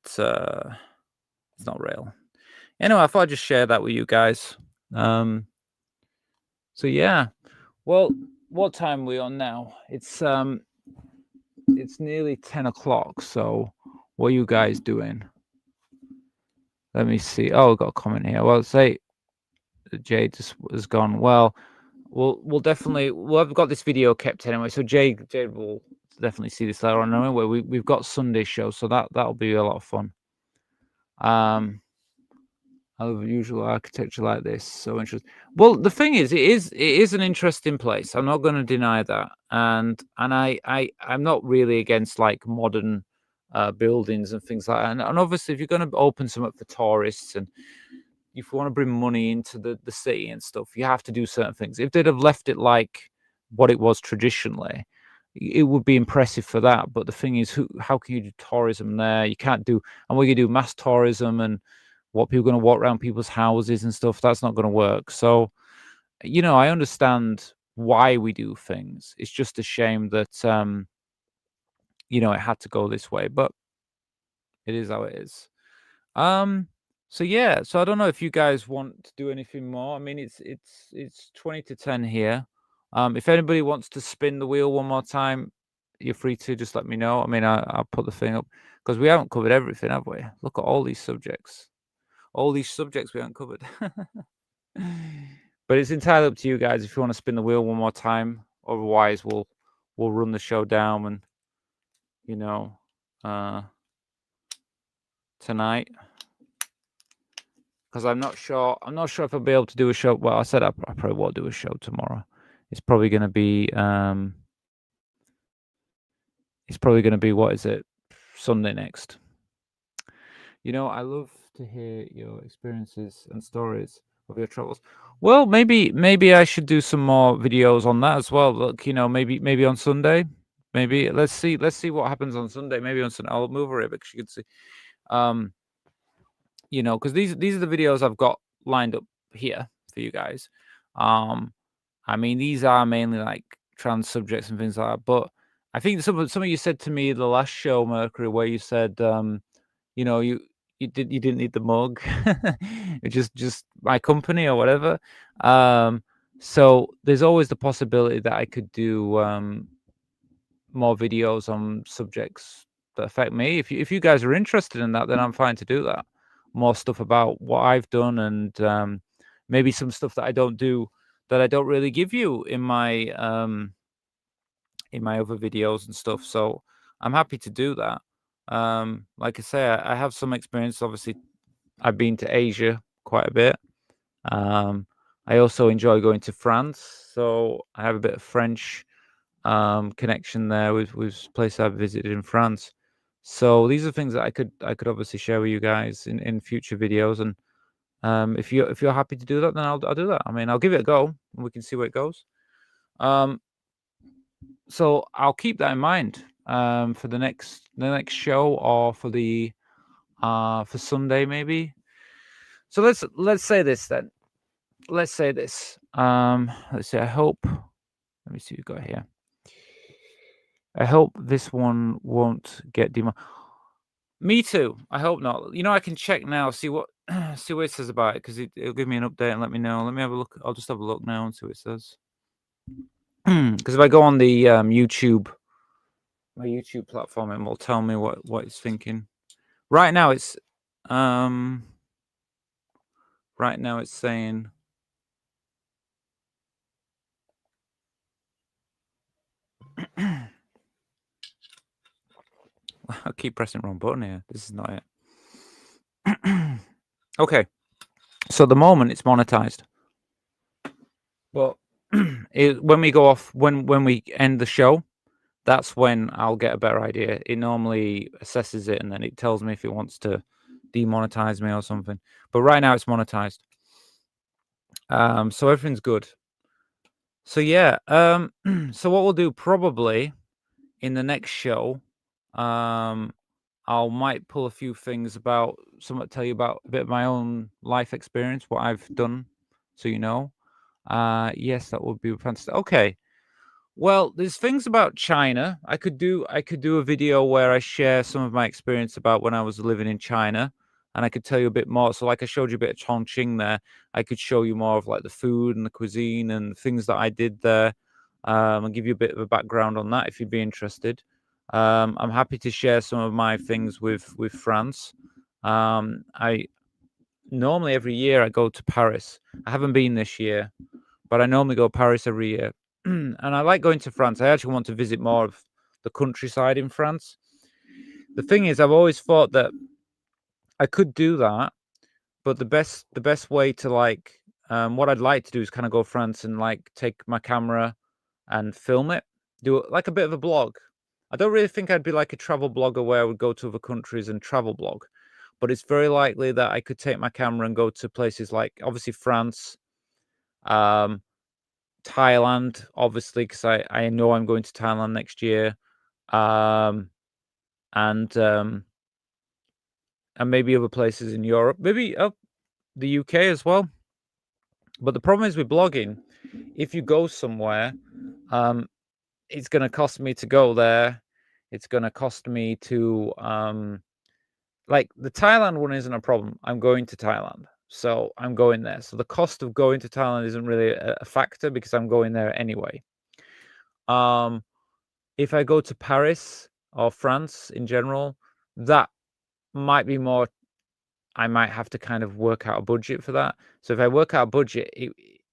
real. Anyway, I thought I'd just share that with you guys. So yeah. Well, what time are we on now? It's nearly 10 o'clock. So what are you guys doing? Let me see. Oh, I got a comment here. Well, say Jade just has gone. Well, we'll definitely have got this video kept anyway. So Jade will definitely see this later on anyway. We've got Sunday show, so that'll be a lot of fun. I love usual architecture like this. So interesting. Well, the thing is, it is an interesting place. I'm not going to deny that. And I'm not really against like modern buildings and things like that. And obviously, if you're going to open some up for tourists and if you want to bring money into the city and stuff, you have to do certain things. If they'd have left it like what it was traditionally, it would be impressive for that. But the thing is, how can you do tourism there? You can't do, and what you do mass tourism and what people are going to walk around people's houses and stuff, that's not going to work. So, I understand why we do things. It's just a shame that, it had to go this way, but it is how it is. So yeah, so I don't know if you guys want to do anything more. I mean, it's 20 to 10 here. If anybody wants to spin the wheel one more time, you're free to just let me know. I mean, I'll put the thing up because we haven't covered everything, have we? Look at all these subjects. All these subjects we haven't covered. But it's entirely up to you guys if you want to spin the wheel one more time. Otherwise, we'll run the show down and tonight. Because I'm not sure if I'll be able to do a show. Well, I said I probably won't do a show tomorrow. It's probably going to be what is it? Sunday next. I love to hear your experiences and stories of your travels. Well, maybe I should do some more videos on that as well. Look, maybe on Sunday. Maybe let's see what happens on Sunday. Maybe on Sunday I'll move her a bit because you can see. Because these are the videos I've got lined up here for you guys. I mean, these are mainly like trans subjects and things like that. But I think some of you said to me the last show, Mercury, where you said, you didn't need the mug, just my company or whatever. So there's always the possibility that I could do more videos on subjects that affect me. If you guys are interested in that, then I'm fine to do that. More stuff about what I've done and maybe some stuff that I don't do that I don't really give you in my other videos and stuff. So I'm happy to do that. Like I say, I have some experience. Obviously, I've been to Asia quite a bit. I also enjoy going to France, so I have a bit of French connection there with places I've visited in France. So these are things that I could obviously share with you guys in future videos. And if you're happy to do that, then I'll do that. I mean, I'll give it a go and we can see where it goes. So I'll keep that in mind for the next show or for the for Sunday maybe. So let's say this then. Let's say this. Let's say I hope. Let me see what we got here. I hope this one won't get Me too. I hope not. I can check now, see what it says about it because it'll give me an update and let me know. Let me have a look. I'll just have a look now and see what it says. Because if I go on the YouTube, my YouTube platform, it will tell me what it's thinking. Right now, it's saying. I keep pressing the wrong button here. This is not it. Okay, so at the moment it's monetized, but when we go off, when we end the show, that's when I'll get a better idea. It normally assesses it and then it tells me if it wants to demonetize me or something. But right now it's monetized. So everything's good. So yeah, so what we'll do probably in the next show, I might pull a few things about tell you about a bit of my own life experience, what I've done, so you know. Yes, that would be fantastic. Okay. Well, there's things about China. I could do a video where I share some of my experience about when I was living in China, and I could tell you a bit more. So like I showed you a bit of Chongqing there, I could show you more of like the food and the cuisine and things that I did there, and give you a bit of a background on that if you'd be interested. I'm happy to share some of my things with France. I normally every year I go to Paris. I haven't been this year, but I normally go to Paris every year. And I like going to France. I actually want to visit more of the countryside in France. The thing is, I've always thought that I could do that, but the best way to like what I'd like to do is kind of go France and like take my camera and film it, do it like a bit of a blog. I don't really think I'd be like a travel blogger where I would go to other countries and travel blog, but it's very likely that I could take my camera and go to places like obviously France, Thailand, obviously, because I know I'm going to Thailand next year, and maybe other places in Europe, maybe the UK as well. But the problem is with blogging, if you go somewhere, it's going to cost me to go there. It's going to cost me to like the Thailand one isn't a problem. I'm going to Thailand. So I'm going there. So the cost of going to Thailand isn't really a factor because I'm going there anyway. If I go to Paris or France in general, that might be more. I might have to kind of work out a budget for that. So if I work out a budget,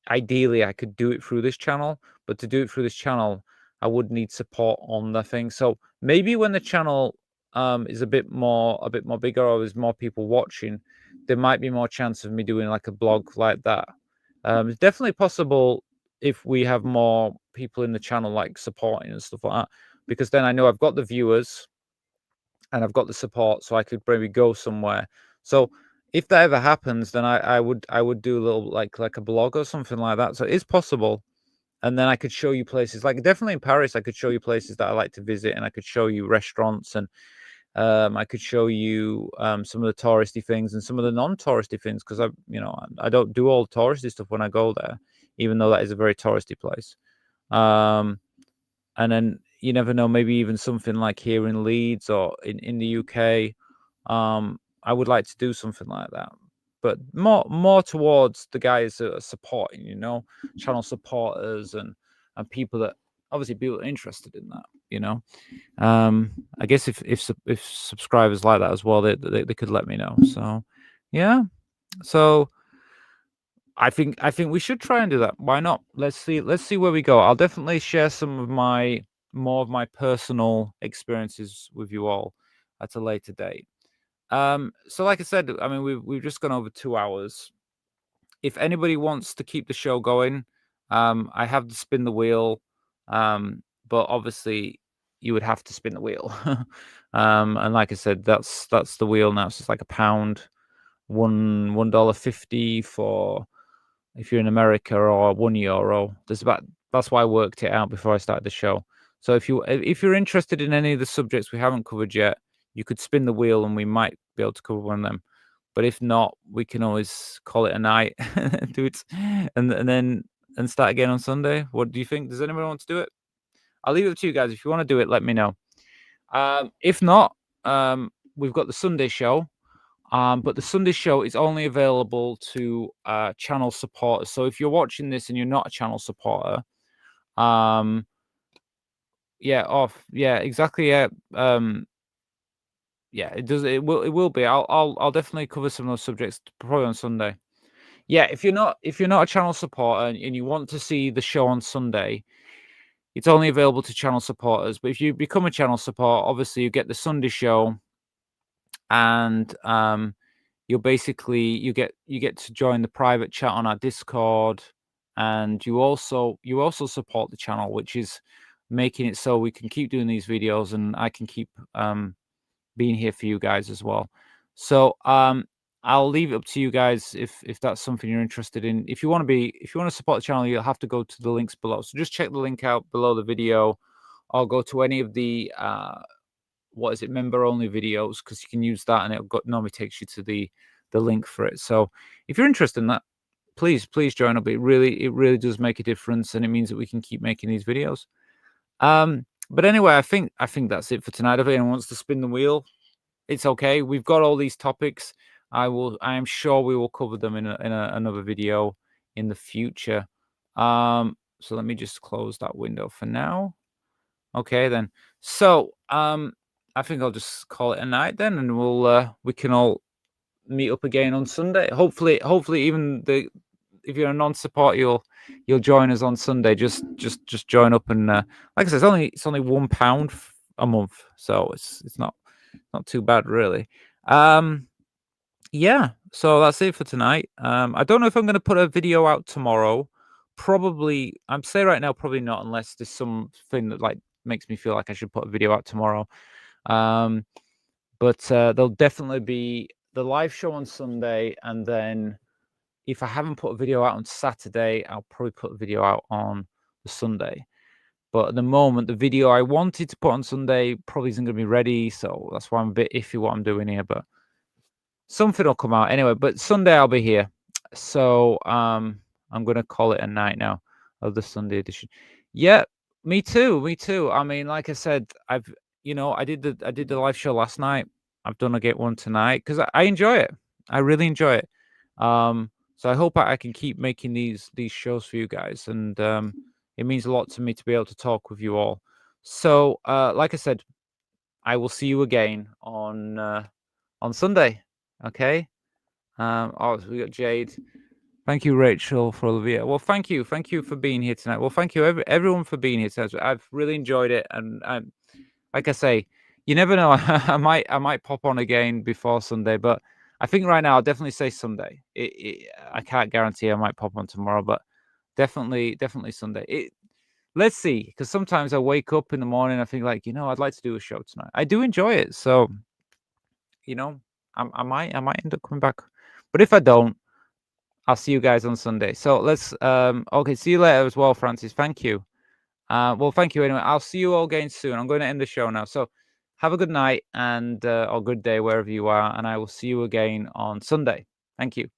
ideally I could do it through this channel. But to do it through this channel, I would need support on the thing. So maybe when the channel is a bit more bigger, or there's more people watching, there might be more chance of me doing like a blog like that. It's definitely possible if we have more people in the channel like supporting and stuff like that, because then I know I've got the viewers and I've got the support, so I could maybe go somewhere. So if that ever happens, then I would do a little like a blog or something like that. So it is possible. And then I could show you places, like definitely in Paris, I could show you places that I like to visit, and I could show you restaurants, and I could show you some of the touristy things and some of the non-touristy things, because I don't do all touristy stuff when I go there, even though that is a very touristy place. And then you never know, maybe even something like here in Leeds or in the UK. I would like to do something like that, but more towards the guys that are supporting, channel supporters and people that obviously people are interested in that, I guess if subscribers like that as well, they could let me know. So yeah, so I think we should try and do that. Why not? Let's see where we go. I'll definitely share some of more of my personal experiences with you all at a later date. So like I said, I mean, we've just gone over 2 hours. If anybody wants to keep the show going, I have to spin the wheel, but obviously you would have to spin the wheel. And like I said, that's the wheel now. So it's like £1, $1.50 for if you're in America, or €1. That's why I worked it out before I started the show. So if you're interested in any of the subjects we haven't covered yet, you could spin the wheel and we might be able to cover one of them. But if not, we can always call it a night, do it, and start again on Sunday. What do you think? Does anybody want to do it? I'll leave it to you guys. If you want to do it, let me know. If not, we've got the Sunday show. But the Sunday show is only available to channel supporters. So if you're watching this and you're not a channel supporter, exactly. Yeah, it does. It will be. I'll definitely cover some of those subjects probably on Sunday. Yeah, if you're not a channel supporter and you want to see the show on Sunday, it's only available to channel supporters. But if you become a channel supporter, obviously you get the Sunday show, and you'll basically you get to join the private chat on our Discord, and you also support the channel, which is making it so we can keep doing these videos, and I can keep being here for you guys as well. So I'll leave it up to you guys if that's something you're interested in. If you want to support the channel, you'll have to go to the links below. So just check the link out below the video, or go to any of the member only videos, because you can use that and it normally takes you to the link for it. So if you're interested in that, please join up. It really does make a difference, and it means that we can keep making these videos. But anyway, I think that's it for tonight. If anyone wants to spin the wheel, it's okay. We've got all these topics. I am sure we will cover them in another video in the future. So let me just close that window for now. Okay then. So I think I'll just call it a night then, and we can all meet up again on Sunday. Hopefully even if you're a non-support, you'll join us on Sunday. Just join up, and like I said, it's only £1 a month, so it's not too bad really. Yeah, so that's it for tonight. I don't know if I'm going to put a video out tomorrow. Probably, I'm saying right now, probably not, unless there's something that like makes me feel like I should put a video out tomorrow. But there'll definitely be the live show on Sunday, and then if I haven't put a video out on Saturday, I'll probably put a video out on the Sunday. But at the moment, the video I wanted to put on Sunday probably isn't going to be ready, so that's why I'm a bit iffy what I'm doing here. But something will come out anyway. But Sunday I'll be here, so I'm going to call it a night now of the Sunday edition. Yeah, me too. I mean, like I said, I did the live show last night. I've done one tonight because I enjoy it. I really enjoy it. So I hope I can keep making these shows for you guys, and it means a lot to me to be able to talk with you all. So like I said, I will see you again on Sunday. Okay. Oh, we got Jade. Thank you, Rachel, for Olivia. Well, thank you for being here tonight. Well, thank you everyone for being here tonight. I've really enjoyed it, and like I say, you never know. I might pop on again before Sunday, but I think right now I'll definitely say Sunday. I can't guarantee I might pop on tomorrow, but definitely Sunday. Let's see, because sometimes I wake up in the morning, I think like, I'd like to do a show tonight. I do enjoy it, so I might end up coming back. But if I don't, I'll see you guys on Sunday. So let's okay, see you later as well, Francis. Thank you. Well, thank you anyway. I'll see you all again soon. I'm going to end the show now. So have a good night and or good day wherever you are, and I will see you again on Sunday. Thank you.